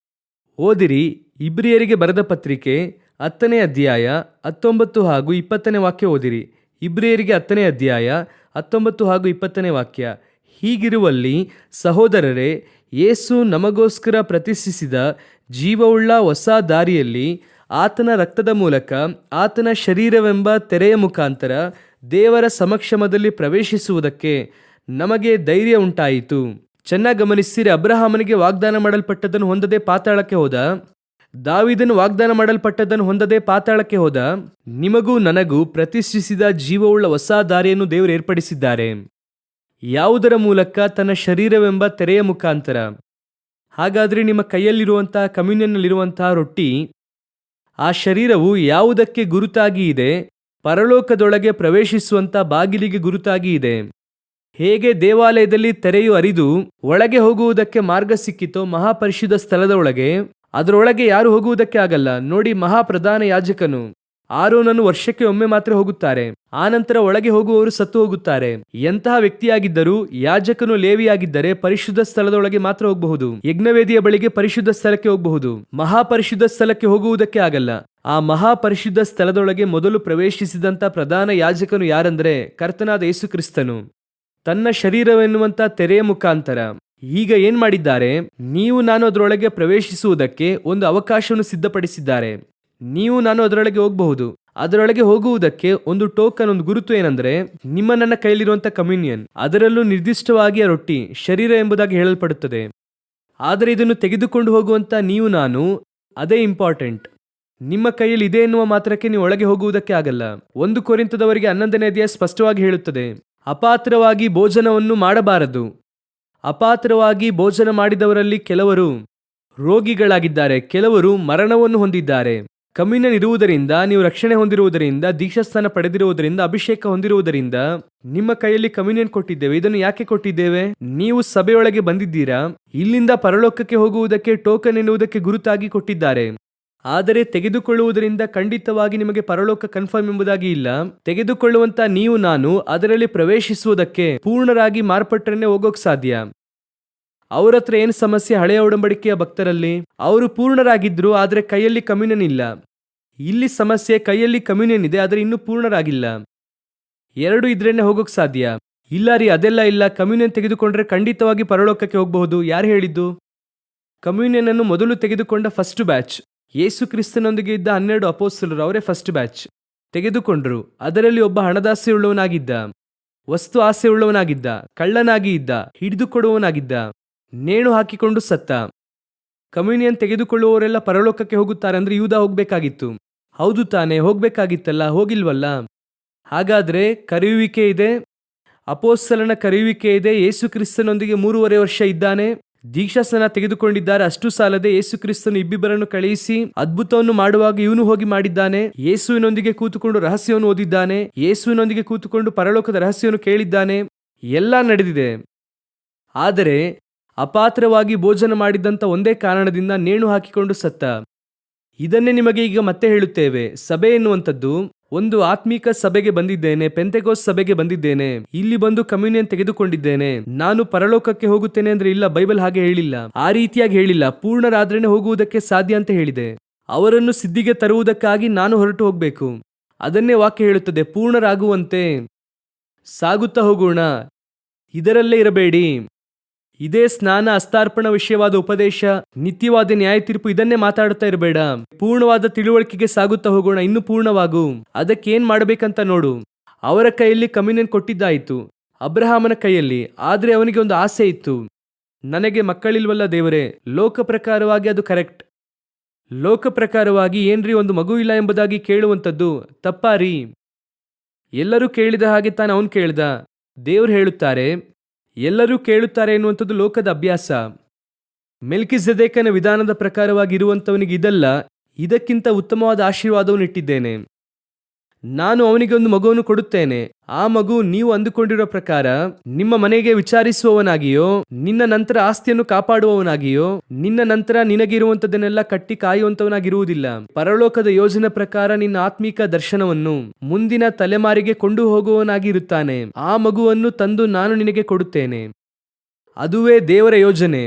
ಓದಿರಿ, ಇಬ್ರಿಯರಿಗೆ ಬರೆದ ಪತ್ರಿಕೆ 10ನೇ ಅಧ್ಯಾಯ 19 ಹಾಗೂ 20ನೇ ವಾಕ್ಯ ಓದಿರಿ. ಇಬ್ರಿಯರಿಗೆ 10ನೇ ಅಧ್ಯಾಯ 19 ಹಾಗೂ 20ನೇ ವಾಕ್ಯ. ಹೀಗಿರುವಲ್ಲಿ ಸಹೋದರರೇ, ಯೇಸು ನಮಗೋಸ್ಕರ ಪ್ರತಿಷ್ಠಿಸಿದ ಜೀವವುಳ್ಳ ಹೊಸ ದಾರಿಯಲ್ಲಿ ಆತನ ರಕ್ತದ ಮೂಲಕ ಆತನ ಶರೀರವೆಂಬ ತೆರೆಯ ಮುಖಾಂತರ ದೇವರ ಸಮಕ್ಷಮದಲ್ಲಿ ಪ್ರವೇಶಿಸುವುದಕ್ಕೆ ನಮಗೆ ಧೈರ್ಯ ಉಂಟಾಯಿತು. ಚೆನ್ನಾಗಿ ಗಮನಿಸಿರಿ, ಅಬ್ರಹಾಮನಿಗೆ ವಾಗ್ದಾನ ಮಾಡಲ್ಪಟ್ಟದ್ದನ್ನು ಹೊಂದದೆ ಪಾತಾಳಕ್ಕೆ ಹೋದ. ದಾವೀದನು ವಾಗ್ದಾನ ಮಾಡಲ್ಪಟ್ಟದ್ದನ್ನು ಹೊಂದದೆ ಪಾತಾಳಕ್ಕೆ ಹೋದ. ನಿಮಗೂ ನನಗೂ ಪ್ರತಿಷ್ಠಿಸಿದ ಜೀವವುಳ್ಳ ಹೊಸ ದಾರಿಯನ್ನು ದೇವರು ಏರ್ಪಡಿಸಿದ್ದಾರೆ. ಯಾವುದರ ಮೂಲಕ? ತನ್ನ ಶರೀರವೆಂಬ ತೆರೆಯ ಮುಖಾಂತರ. ಹಾಗಾದರೆ ನಿಮ್ಮ ಕೈಯಲ್ಲಿರುವಂತಹ ಕಮ್ಯುನಿಯನ್ನಲ್ಲಿರುವಂತಹ ರೊಟ್ಟಿ, ಆ ಶರೀರವು ಯಾವುದಕ್ಕೆ ಗುರುತಾಗಿ ಇದೆ? ಪರಲೋಕದೊಳಗೆ ಪ್ರವೇಶಿಸುವಂತ ಬಾಗಿಲಿಗೆ ಗುರುತಾಗಿ ಇದೆ. ಹೇಗೆ ದೇವಾಲಯದಲ್ಲಿ ತೆರೆಯು ಹರಿದು ಒಳಗೆ ಹೋಗುವುದಕ್ಕೆ ಮಾರ್ಗ ಸಿಕ್ಕಿತೋ ಮಹಾಪರಿಶುದ್ಧ ಸ್ಥಳದ ಒಳಗೆ, ಅದರೊಳಗೆ ಯಾರು ಹೋಗುವುದಕ್ಕೆ ಆಗಲ್ಲ. ನೋಡಿ, ಮಹಾಪ್ರಧಾನ ಯಾಜಕನು ಆರೋನನು ವರ್ಷಕ್ಕೆ ಒಮ್ಮೆ ಮಾತ್ರ ಹೋಗುತ್ತಾರೆ. ಆನಂತರ ಒಳಗೆ ಹೋಗುವವರು ಸತ್ತು ಹೋಗುತ್ತಾರೆ. ಎಂತಹ ವ್ಯಕ್ತಿಯಾಗಿದ್ದರೂ ಯಾಜಕನು ಲೇವಿಯಾಗಿದ್ದರೆ ಪರಿಶುದ್ಧ ಸ್ಥಳದೊಳಗೆ ಮಾತ್ರ ಹೋಗಬಹುದು. ಯಜ್ಞವೇದಿಯ ಬಳಿಗೆ ಪರಿಶುದ್ಧ ಸ್ಥಳಕ್ಕೆ ಹೋಗಬಹುದು. ಮಹಾಪರಿಶುದ್ಧ ಸ್ಥಳಕ್ಕೆ ಹೋಗುವುದಕ್ಕೆ ಆಗಲ್ಲ. ಆ ಮಹಾಪರಿಶುದ್ಧ ಸ್ಥಳದೊಳಗೆ ಮೊದಲು ಪ್ರವೇಶಿಸಿದಂತ ಪ್ರಧಾನ ಯಾಜಕನು ಯಾರಂದ್ರೆ ಕರ್ತನಾದ ಯೇಸು ಕ್ರಿಸ್ತನು, ತನ್ನ ಶರೀರವೆನ್ನುವಂತ ತೆರೆಯ ಮುಖಾಂತರ. ಈಗ ಏನ್ ಮಾಡಿದ್ದಾರೆ? ನೀವು ನಾನು ಅದರೊಳಗೆ ಪ್ರವೇಶಿಸುವುದಕ್ಕೆ ಒಂದು ಅವಕಾಶವನ್ನು ಸಿದ್ಧಪಡಿಸಿದ್ದಾರೆ. ನೀವು ನಾನು ಅದರೊಳಗೆ ಹೋಗಬಹುದು. ಅದರೊಳಗೆ ಹೋಗುವುದಕ್ಕೆ ಒಂದು ಟೋಕನ್, ಒಂದು ಗುರುತು ಏನಂದ್ರೆ ನಿಮ್ಮ ನನ್ನ ಕೈಲಿರುವಂತ ಕಮ್ಯುನಿಯನ್. ಅದರಲ್ಲೂ ನಿರ್ದಿಷ್ಟವಾಗಿ ಆ ರೊಟ್ಟಿ ಶರೀರ ಎಂಬುದಾಗಿ ಹೇಳಲ್ಪಡುತ್ತದೆ. ಆದರೆ ಇದನ್ನು ತೆಗೆದುಕೊಂಡು ಹೋಗುವಂತ ನೀವು ನಾನು, ಅದೇ ಇಂಪಾರ್ಟೆಂಟ್. ನಿಮ್ಮ ಕೈಯಲ್ಲಿ ಇದೆ ಎನ್ನುವ ಮಾತ್ರಕ್ಕೆ ನೀವು ಒಳಗೆ ಹೋಗುವುದಕ್ಕೆ ಆಗಲ್ಲ. 1 ಕೊರಿಂಥದವರಿಗೆ 11ನೇ ಅಧ್ಯಾಯ ಸ್ಪಷ್ಟವಾಗಿ ಹೇಳುತ್ತದೆ, ಅಪಾತ್ರವಾಗಿ ಭೋಜನವನ್ನು ಮಾಡಬಾರದು. ಅಪಾತ್ರವಾಗಿ ಭೋಜನ ಮಾಡಿದವರಲ್ಲಿ ಕೆಲವರು ರೋಗಿಗಳಾಗಿದ್ದಾರೆ, ಕೆಲವರು ಮರಣವನ್ನು ಹೊಂದಿದ್ದಾರೆ. ಕಮ್ಯುನಿಯನ್ ಇರುವುದರಿಂದ, ನೀವು ರಕ್ಷಣೆ ಹೊಂದಿರುವುದರಿಂದ, ದೀಕ್ಷಾಸ್ಥಾನ ಪಡೆದಿರುವುದರಿಂದ, ಅಭಿಷೇಕ ಹೊಂದಿರುವುದರಿಂದ ನಿಮ್ಮ ಕೈಯಲ್ಲಿ ಕಮ್ಯುನಿಯನ್ ಕೊಟ್ಟಿದ್ದೇವೆ. ಇದನ್ನು ಯಾಕೆ ಕೊಟ್ಟಿದ್ದೇವೆ? ನೀವು ಸಭೆಯೊಳಗೆ ಬಂದಿದ್ದೀರಾ, ಇಲ್ಲಿಂದ ಪರಲೋಕಕ್ಕೆ ಹೋಗುವುದಕ್ಕೆ ಟೋಕನ್ ಎನ್ನುವುದಕ್ಕೆ ಗುರುತಾಗಿ ಕೊಟ್ಟಿದ್ದಾರೆ. ಆದರೆ ತೆಗೆದುಕೊಳ್ಳುವುದರಿಂದ ಖಂಡಿತವಾಗಿ ನಿಮಗೆ ಪರಲೋಕ ಕನ್ಫರ್ಮ್ ಎಂಬುದಾಗಿ ಇಲ್ಲ. ತೆಗೆದುಕೊಳ್ಳುವಂತ ನೀವು ನಾನು ಅದರಲ್ಲಿ ಪ್ರವೇಶಿಸುವುದಕ್ಕೆ ಪೂರ್ಣರಾಗಿ ಮಾರ್ಪಟ್ಟರೆ ಹೋಗೋಕ್ ಸಾಧ್ಯ. ಅವ್ರ ಹತ್ರ ಏನ್ ಸಮಸ್ಯೆ? ಹಳೆಯ ಒಡಂಬಡಿಕೆಯ ಭಕ್ತರಲ್ಲಿ ಅವರು ಪೂರ್ಣರಾಗಿದ್ರು, ಆದ್ರೆ ಕೈಯಲ್ಲಿ ಕಮ್ಯುನಿಯನ್ ಇಲ್ಲ. ಇಲ್ಲಿ ಸಮಸ್ಯೆ, ಕೈಯಲ್ಲಿ ಕಮ್ಯುನಿಯನ್ ಇದೆ, ಆದ್ರೆ ಇನ್ನೂ ಪೂರ್ಣರಾಗಿಲ್ಲ. 2 ಇದ್ರೇನೆ ಹೋಗೋಕ್ ಸಾಧ್ಯ. ಇಲ್ಲ ರೀ, ಅದೆಲ್ಲ ಇಲ್ಲ, ಕಮ್ಯುನಿಯನ್ ತೆಗೆದುಕೊಂಡ್ರೆ ಖಂಡಿತವಾಗಿ ಪರಲೋಕಕ್ಕೆ ಹೋಗಬಹುದು. ಯಾರು ಹೇಳಿದ್ದು? ಕಮ್ಯುನಿಯನ್ ಅನ್ನು ಮೊದಲು ತೆಗೆದುಕೊಂಡ ಫಸ್ಟ್ ಬ್ಯಾಚ್ ಯೇಸು ಕ್ರಿಸ್ತನೊಂದಿಗೆ ಇದ್ದ 12 ಅಪೊಸ್ತಲರು, ಅವರೇ ಫಸ್ಟ್ ಬ್ಯಾಚ್ ತೆಗೆದುಕೊಂಡ್ರು. ಅದರಲ್ಲಿ ಒಬ್ಬ ಹಣದಾಸೆ ಉಳ್ಳವನಾಗಿದ್ದ, ವಸ್ತು ಆಸೆ ಉಳ್ಳವನಾಗಿದ್ದ, ಕಳ್ಳನಾಗಿ ಇದ್ದ, ಹಿಡಿದುಕೊಡುವವನಾಗಿದ್ದ, ನೇಣು ಹಾಕಿಕೊಂಡು ಸತ್ತ. ಕಮ್ಯುನಿಯನ್ ತೆಗೆದುಕೊಳ್ಳುವವರೆಲ್ಲ ಪರಲೋಕಕ್ಕೆ ಹೋಗುತ್ತಾರೆ ಅಂದ್ರೆ ಯೂದ ಹೋಗ್ಬೇಕಾಗಿತ್ತು. ಹೌದು ತಾನೆ, ಹೋಗ್ಬೇಕಾಗಿತ್ತಲ್ಲ, ಹೋಗಿಲ್ವಲ್ಲ? ಹಾಗಾದ್ರೆ ಕರೆಯುವಿಕೆ ಇದೆ, ಅಪೊಸ್ತಲನ ಕರೆಯುವಿಕೆ ಇದೆ. ಯೇಸು ಕ್ರಿಸ್ತನೊಂದಿಗೆ 3.5 ವರ್ಷ ಇದ್ದಾನೆ, ದೀಕ್ಷಾಸ್ನಾನ ತೆಗೆದುಕೊಂಡಿದ್ದಾರೆ. ಅಷ್ಟು ಸಾಲದೆ ಯೇಸು ಕ್ರಿಸ್ತನು ಇಬ್ಬಿಬ್ಬರನ್ನು ಕಳುಹಿಸಿ ಅದ್ಭುತವನ್ನು ಮಾಡುವಾಗ ಇವನು ಹೋಗಿ ಮಾಡಿದ್ದಾನೆ. ಯೇಸುವಿನೊಂದಿಗೆ ಕೂತುಕೊಂಡು ರಹಸ್ಯವನ್ನು ಓದಿದ್ದಾನೆ. ಯೇಸುವಿನೊಂದಿಗೆ ಕೂತುಕೊಂಡು ಪರಲೋಕದ ರಹಸ್ಯವನ್ನು ಕೇಳಿದ್ದಾನೆ. ಎಲ್ಲ ನಡೆದಿದೆ. ಆದರೆ ಅಪಾತ್ರವಾಗಿ ಭೋಜನ ಮಾಡಿದಂತ ಒಂದೇ ಕಾರಣದಿಂದ ನೇಣು ಹಾಕಿಕೊಂಡು ಸತ್ತ. ಇದನ್ನೇ ನಿಮಗೆ ಈಗ ಮತ್ತೆ ಹೇಳುತ್ತೇವೆ. ಸಭೆ ಎನ್ನುವಂಥದ್ದು ಒಂದು ಆತ್ಮೀಕ ಸಭೆಗೆ ಬಂದಿದ್ದೇನೆ, ಪೆಂತೆಕೋಸ್ ಸಭೆಗೆ ಬಂದಿದ್ದೇನೆ, ಇಲ್ಲಿ ಬಂದು ಕಮ್ಯುನಿಯನ್ ತೆಗೆದುಕೊಂಡಿದ್ದೇನೆ, ನಾನು ಪರಲೋಕಕ್ಕೆ ಹೋಗುತ್ತೇನೆ ಅಂದ್ರೆ ಇಲ್ಲ, ಬೈಬಲ್ ಹಾಗೆ ಹೇಳಿಲ್ಲ. ಆ ರೀತಿಯಾಗಿ ಹೇಳಿಲ್ಲ. ಪೂರ್ಣರಾದ್ರೇನೆ ಹೋಗುವುದಕ್ಕೆ ಸಾಧ್ಯ ಅಂತ ಹೇಳಿದೆ. ಅವರನ್ನು ಸಿದ್ಧಿಗೆ ತರುವುದಕ್ಕಾಗಿ ನಾನು ಹೊರಟು ಹೋಗ್ಬೇಕು. ಅದನ್ನೇ ವಾಕ್ಯ ಹೇಳುತ್ತದೆ, ಪೂರ್ಣರಾಗುವಂತೆ ಸಾಗುತ್ತಾ ಹೋಗೋಣ, ಇದರಲ್ಲೇ ಇರಬೇಡಿ. ಇದೇ ಸ್ನಾನ, ಅಸ್ತಾರ್ಪಣ ವಿಷಯವಾದ ಉಪದೇಶ, ನಿತ್ಯವಾದ ನ್ಯಾಯ ತೀರ್ಪು, ಇದನ್ನೇ ಮಾತಾಡುತ್ತಾ ಇರಬೇಡ. ಪೂರ್ಣವಾದ ತಿಳುವಳಿಕೆಗೆ ಸಾಗುತ್ತಾ ಹೋಗೋಣ, ಇನ್ನೂ ಪೂರ್ಣವಾಗು. ಅದಕ್ಕೆ ಏನ್ ಮಾಡ್ಬೇಕಂತ ನೋಡು. ಅವರ ಕೈಯಲ್ಲಿ ಕಮ್ಯುನಿಯನ್ ಕೊಟ್ಟಿದ್ದಾಯಿತು, ಅಬ್ರಹಾಮನ ಕೈಯಲ್ಲಿ. ಆದ್ರೆ ಅವನಿಗೆ ಒಂದು ಆಸೆ ಇತ್ತು, ನನಗೆ ಮಕ್ಕಳಿಲ್ವಲ್ಲ ದೇವರೇ. ಲೋಕ ಪ್ರಕಾರವಾಗಿ ಅದು ಕರೆಕ್ಟ್. ಲೋಕ ಪ್ರಕಾರವಾಗಿ ಏನ್ರಿ ಒಂದು ಮಗು ಇಲ್ಲ ಎಂಬುದಾಗಿ ಕೇಳುವಂಥದ್ದು ತಪ್ಪಾರಿ. ಎಲ್ಲರೂ ಕೇಳಿದ ಹಾಗೆ ತಾನು ಅವನು ಕೇಳ್ದ. ದೇವರು ಹೇಳುತ್ತಾರೆ, ಎಲ್ಲರೂ ಕೇಳುತ್ತಾರೆ ಎನ್ನುವಂಥದ್ದು ಲೋಕದ ಅಭ್ಯಾಸ. ಮೆಲ್ಕಿಜೆದೇಕನ ವಿಧಾನದ ಪ್ರಕಾರವಾಗಿ ಇರುವಂಥವನಿಗೆ ಇದಲ್ಲ, ಇದಕ್ಕಿಂತ ಉತ್ತಮವಾದ ಆಶೀರ್ವಾದವನ್ನು ಇಟ್ಟಿದ್ದೇನೆ. ನಾನು ಅವನಿಗೆ ಒಂದು ಮಗುವನ್ನು ಕೊಡುತ್ತೇನೆ. ಆ ಮಗು ನೀವು ಅಂದುಕೊಂಡಿರೋ ಪ್ರಕಾರ ನಿಮ್ಮ ಮನೆಗೆ ವಿಚಾರಿಸುವವನಾಗಿಯೋ, ನಿನ್ನ ನಂತರ ಆಸ್ತಿಯನ್ನು ಕಾಪಾಡುವವನಾಗಿಯೋ, ನಿನ್ನ ನಂತರ ನಿನಗಿರುವಂತದನ್ನೆಲ್ಲ ಕಟ್ಟಿ ಕಾಯುವಂತವನಾಗಿರುವುದಿಲ್ಲ. ಪರಲೋಕದ ಯೋಜನೆ ಪ್ರಕಾರ ನಿನ್ನ ಆತ್ಮಿಕ ದರ್ಶನವನ್ನು ಮುಂದಿನ ತಲೆಮಾರಿಗೆ ಕೊಂಡು ಹೋಗುವವನಾಗಿರುತ್ತಾನೆ. ಆ ಮಗುವನ್ನು ತಂದು ನಾನು ನಿನಗೆ ಕೊಡುತ್ತೇನೆ. ಅದುವೇ ದೇವರ ಯೋಜನೆ.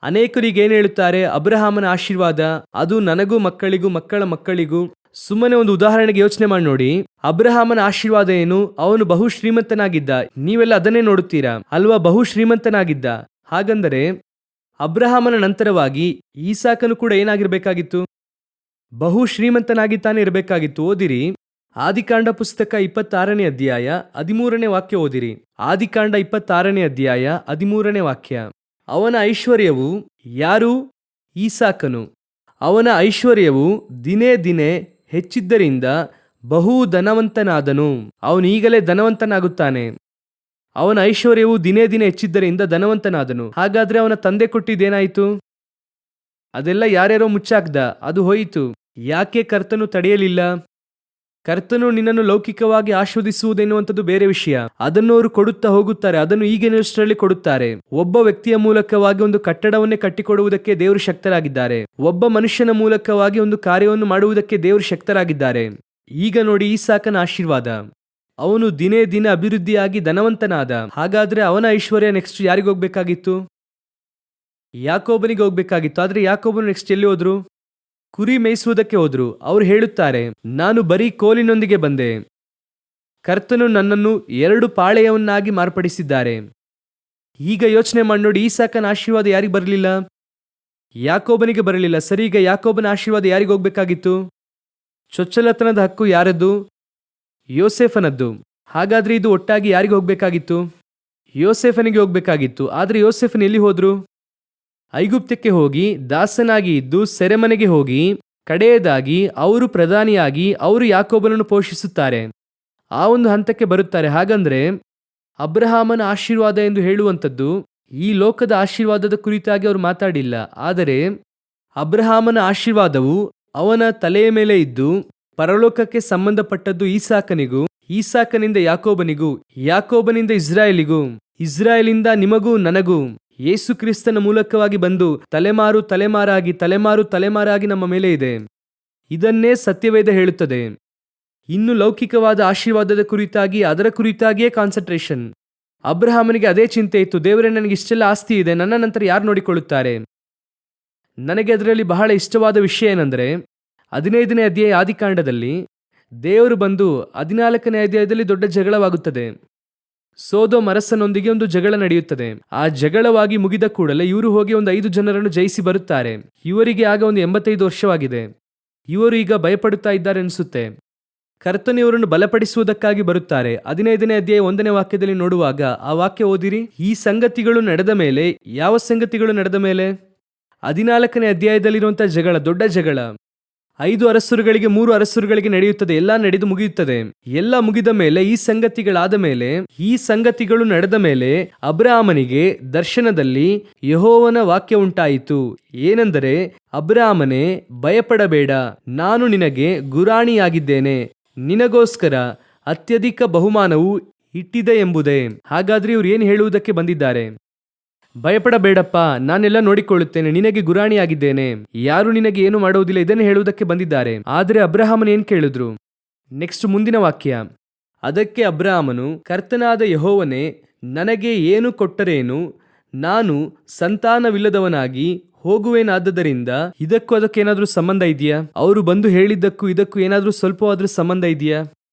ಅನೇಕರಿಗೆ ಏನ್ ಹೇಳುತ್ತಾರೆ? ಅಬ್ರಹಾಮನ ಆಶೀರ್ವಾದ ಅದು ನನಗೂ ಮಕ್ಕಳಿಗೂ ಮಕ್ಕಳ ಮಕ್ಕಳಿಗೂ. ಸುಮ್ಮನೆ ಒಂದು ಉದಾಹರಣೆಗೆ ಯೋಚನೆ ಮಾಡಿ ನೋಡಿ. ಅಬ್ರಹಾಮನ ಆಶೀರ್ವಾದ ಏನು? ಅವನು ಬಹು ಶ್ರೀಮಂತನಾಗಿದ್ದ. ನೀವೆಲ್ಲ ಅದನ್ನೇ ನೋಡುತ್ತೀರಾ ಅಲ್ವಾ? ಬಹು ಶ್ರೀಮಂತನಾಗಿದ್ದ. ಹಾಗಂದರೆ ಅಬ್ರಹಾಮನ ನಂತರವಾಗಿ ಈಸಾಕನು ಕೂಡ ಏನಾಗಿರ್ಬೇಕಾಗಿತ್ತು? ಬಹು ಶ್ರೀಮಂತನಾಗಿ ತಾನೇ ಇರಬೇಕಾಗಿತ್ತು. ಓದಿರಿ, ಆದಿಕಾಂಡ ಪುಸ್ತಕ 26ನೇ ಅಧ್ಯಾಯ 13ನೇ ವಾಕ್ಯ ಓದಿರಿ. ಆದಿಕಾಂಡ 26ನೇ ಅಧ್ಯಾಯ 13ನೇ ವಾಕ್ಯ. ಅವನ ಐಶ್ವರ್ಯವು ಯಾರು? ಈಸಾಕನು. ಅವನ ಐಶ್ವರ್ಯವು ದಿನೇ ದಿನೇ ಹೆಚ್ಚಿದ್ದರಿಂದ ಬಹು ಧನವಂತನಾದನು. ಅವನು ಈಗಲೇ ಧನವಂತನಾಗುತ್ತಾನೆ. ಅವನ ಐಶ್ವರ್ಯವು ದಿನೇ ದಿನೇ ಹೆಚ್ಚಿದ್ದರಿಂದ ಧನವಂತನಾದನು. ಹಾಗಾದ್ರೆ ಅವನ ತಂದೆ ಕೊಟ್ಟಿದ್ದೇನಾಯಿತು? ಅದೆಲ್ಲ ಯಾರ್ಯಾರೋ ಮುಚ್ಚಾಕ್ದ, ಅದು ಹೋಯಿತು. ಯಾಕೆ ಕರ್ತನು ತಡೆಯಲಿಲ್ಲ? ಕರ್ತನು ನಿನ್ನನ್ನು ಲೌಕಿಕವಾಗಿ ಆಸ್ವಾದಿಸುವುದೆನ್ನುವಂಥದ್ದು ಬೇರೆ ವಿಷಯ. ಅದನ್ನು ಅವರು ಕೊಡುತ್ತಾ ಹೋಗುತ್ತಾರೆ. ಅದನ್ನು ಈಗಿನಷ್ಟರಲ್ಲಿ ಕೊಡುತ್ತಾರೆ. ಒಬ್ಬ ವ್ಯಕ್ತಿಯ ಮೂಲಕವಾಗಿ ಒಂದು ಕಟ್ಟಡವನ್ನೇ ಕಟ್ಟಿಕೊಡುವುದಕ್ಕೆ ದೇವರು ಶಕ್ತರಾಗಿದ್ದಾರೆ. ಒಬ್ಬ ಮನುಷ್ಯನ ಮೂಲಕವಾಗಿ ಒಂದು ಕಾರ್ಯವನ್ನು ಮಾಡುವುದಕ್ಕೆ ದೇವರು ಶಕ್ತರಾಗಿದ್ದಾರೆ. ಈಗ ನೋಡಿ ಈಸಾಕನ ಆಶೀರ್ವಾದ. ಅವನು ದಿನೇ ದಿನ ಅಭಿವೃದ್ಧಿಯಾಗಿ ಧನವಂತನಾದ. ಹಾಗಾದ್ರೆ ಅವನ ಐಶ್ವರ್ಯ ನೆಕ್ಸ್ಟ್ ಯಾರಿಗೆ ಹೋಗ್ಬೇಕಾಗಿತ್ತು? ಯಾಕೋಬನಿಗೆ ಹೋಗ್ಬೇಕಾಗಿತ್ತು. ಆದ್ರೆ ಯಾಕೋಬನು ನೆಕ್ಸ್ಟ್ ಎಲ್ಲಿ ಹೋದ್ರು? ಕುರಿ ಮೇಯಿಸುವುದಕ್ಕೆ ಹೋದ್ರು. ಅವ್ರು ಹೇಳುತ್ತಾರೆ, ನಾನು ಬರೀ ಕೋಲಿನೊಂದಿಗೆ ಬಂದೆ, ಕರ್ತನು ನನ್ನನ್ನು 2 ಪಾಳೆಯವನ್ನಾಗಿ ಮಾರ್ಪಡಿಸಿದ್ದಾರೆ. ಈಗ ಯೋಚನೆ ಮಾಡಿ ನೋಡಿ, ಈಸಾಕನ ಆಶೀರ್ವಾದ ಯಾರಿಗೆ ಬರಲಿಲ್ಲ? ಯಾಕೋಬನಿಗೆ ಬರಲಿಲ್ಲ. ಸರಿ, ಈಗ ಯಾಕೋಬನ ಆಶೀರ್ವಾದ ಯಾರಿಗೆ ಹೋಗ್ಬೇಕಾಗಿತ್ತು? ಚೊಚ್ಚಲತನದ ಹಕ್ಕು ಯಾರದ್ದು? ಯೋಸೇಫನದ್ದು. ಹಾಗಾದ್ರೆ ಇದು ಒಟ್ಟಾಗಿ ಯಾರಿಗೆ ಹೋಗ್ಬೇಕಾಗಿತ್ತು? ಯೋಸೇಫನಿಗೆ ಹೋಗ್ಬೇಕಾಗಿತ್ತು. ಆದ್ರೆ ಯೋಸೇಫನ್ ಎಲ್ಲಿ ಹೋದ್ರು? ಐಗುಪ್ತಕ್ಕೆ ಹೋಗಿ ದಾಸನಾಗಿ ಇದ್ದು ಸೆರೆಮನೆಗೆ ಹೋಗಿ ಕಡೆಯದಾಗಿ ಅವರು ಪ್ರಧಾನಿಯಾಗಿ ಅವರು ಯಾಕೋಬನನ್ನು ಪೋಷಿಸುತ್ತಾರೆ. ಆ ಒಂದು ಹಂತಕ್ಕೆ ಬರುತ್ತಾರೆ. ಹಾಗಂದ್ರೆ ಅಬ್ರಹಾಮನ ಆಶೀರ್ವಾದ ಎಂದು ಹೇಳುವಂಥದ್ದು ಈ ಲೋಕದ ಆಶೀರ್ವಾದದ ಕುರಿತಾಗಿ ಅವರು ಮಾತಾಡಿಲ್ಲ. ಆದರೆ ಅಬ್ರಹಾಮನ ಆಶೀರ್ವಾದವು ಅವನ ತಲೆಯ ಮೇಲೆ ಇದ್ದು ಪರಲೋಕಕ್ಕೆ ಸಂಬಂಧಪಟ್ಟದ್ದು ಈಸಾಕನಿಗೂ, ಈಸಾಕನಿಂದ ಯಾಕೋಬನಿಗೂ, ಯಾಕೋಬನಿಂದ ಇಸ್ರಾಯೇಲಿಗೂ, ಇಸ್ರಾಯೇಲಿಂದ ನಿಮಗೂ ನನಗೂ ಯೇಸು ಕ್ರಿಸ್ತನ ಮೂಲಕವಾಗಿ ಬಂದು ತಲೆಮಾರು ತಲೆಮಾರಾಗಿ ತಲೆಮಾರು ತಲೆಮಾರಾಗಿ ನಮ್ಮ ಮೇಲೆ ಇದೆ. ಇದನ್ನೇ ಸತ್ಯವೇದ ಹೇಳುತ್ತದೆ. ಇನ್ನು ಲೌಕಿಕವಾದ ಆಶೀರ್ವಾದದ ಕುರಿತಾಗಿ ಅದರ ಕುರಿತಾಗಿಯೇ ಕಾನ್ಸಂಟ್ರೇಷನ್. ಅಬ್ರಹಾಮನಿಗೆ ಅದೇ ಚಿಂತೆ ಇತ್ತು. ದೇವರೇ, ನನಗೆ ಇಷ್ಟೆಲ್ಲ ಆಸ್ತಿ ಇದೆ, ನನ್ನ ನಂತರ ಯಾರು ನೋಡಿಕೊಳ್ಳುತ್ತಾರೆ? ನನಗೆ ಅದರಲ್ಲಿ ಬಹಳ ಇಷ್ಟವಾದ ವಿಷಯ ಏನಂದರೆ 15ನೇ ಅಧ್ಯಾಯ ಆದಿಕಾಂಡದಲ್ಲಿ ದೇವರು ಬಂದು 14ನೇ ಅಧ್ಯಾಯದಲ್ಲಿ ದೊಡ್ಡ ಜಗಳವಾಗುತ್ತದೆ. ಸೋದೋಮ್ ಅರಸನೊಂದಿಗೆ ಒಂದು ಜಗಳ ನಡೆಯುತ್ತದೆ. ಆ ಜಗಳವಾಗಿ ಮುಗಿದ ಕೂಡಲೇ ಇವರು ಹೋಗಿ ಒಂದು 5 ಜನರನ್ನು ಜಯಿಸಿ ಬರುತ್ತಾರೆ. ಇವರಿಗೆ ಆಗ ಒಂದು 85 ವರ್ಷವಾಗಿದೆ. ಇವರು ಈಗ ಭಯಪಡುತ್ತಾ ಇದ್ದಾರೆ ಅನಿಸುತ್ತೆ. ಕರ್ತನು ಇವರನ್ನು ಬಲಪಡಿಸುವುದಕ್ಕಾಗಿ ಬರುತ್ತಾರೆ. 15ನೇ ಅಧ್ಯಾಯ 1ನೇ ವಾಕ್ಯದಲ್ಲಿ ನೋಡುವಾಗ ಆ ವಾಕ್ಯ ಓದಿರಿ. ಈ ಸಂಗತಿಗಳು ನಡೆದ ಮೇಲೆ, ಯಾವ ಸಂಗತಿಗಳು ನಡೆದ ಮೇಲೆ? 14ನೇ ಅಧ್ಯಾಯದಲ್ಲಿರುವಂತಹ ಜಗಳ, ದೊಡ್ಡ ಜಗಳ. 5 ಅರಸರುಗಳಿಗೆ 3 ಅರಸರುಗಳಿಗೆ ನಡೆಯುತ್ತದೆ. ಎಲ್ಲ ನಡೆದು ಮುಗಿಯುತ್ತದೆ. ಎಲ್ಲ ಮುಗಿದ ಮೇಲೆ ಈ ಸಂಗತಿಗಳಾದ ಮೇಲೆ, ಈ ಸಂಗತಿಗಳು ನಡೆದ ಮೇಲೆ ಅಬ್ರಹಾಮನಿಗೆ ದರ್ಶನದಲ್ಲಿ ಯೆಹೋವನ ವಾಕ್ಯ ಉಂಟಾಯಿತು. ಏನೆಂದರೆ, ಅಬ್ರಹಾಮನೇ, ಭಯಪಡಬೇಡ, ನಾನು ನಿನಗೆ ಗುರಾಣಿಯಾಗಿದ್ದೇನೆ, ನಿನಗೋಸ್ಕರ ಅತ್ಯಧಿಕ ಬಹುಮಾನವು ಇಟ್ಟಿದೆ ಎಂಬುದೇ. ಹಾಗಾದ್ರೆ ಇವ್ರು ಏನು ಹೇಳುವುದಕ್ಕೆ ಬಂದಿದ್ದಾರೆ? ಭಯಪಡಬೇಡಪ್ಪ, ನಾನೆಲ್ಲ ನೋಡಿಕೊಳ್ಳುತ್ತೇನೆ, ನಿನಗೆ ಗುರಾಣಿಯಾಗಿದ್ದೇನೆ, ಯಾರು ನಿನಗೆ ಏನು ಮಾಡುವುದಿಲ್ಲ, ಇದನ್ನು ಹೇಳುವುದಕ್ಕೆ ಬಂದಿದ್ದಾರೆ. ಆದರೆ ಅಬ್ರಹಾಮನು ಏನ್ ಕೇಳಿದ್ರು? ನೆಕ್ಸ್ಟ್ ಮುಂದಿನ ವಾಕ್ಯ. ಅದಕ್ಕೆ ಅಬ್ರಹಾಮನು, ಕರ್ತನಾದ ಯೆಹೋವನೇ, ನನಗೆ ಏನು ಕೊಟ್ಟರೇನು? ನಾನು ಸಂತಾನವಿಲ್ಲದವನಾಗಿ ಹೋಗುವೇನಾದ್ದರಿಂದ ಇದಕ್ಕೂ ಅದಕ್ಕೇನಾದ್ರೂ ಸಂಬಂಧ ಇದೆಯಾ? ಅವರು ಬಂದು ಹೇಳಿದ್ದಕ್ಕೂ ಇದಕ್ಕೂ ಏನಾದ್ರೂ ಸ್ವಲ್ಪವಾದ್ರೂ ಸಂಬಂಧ ಇದೆಯಾ?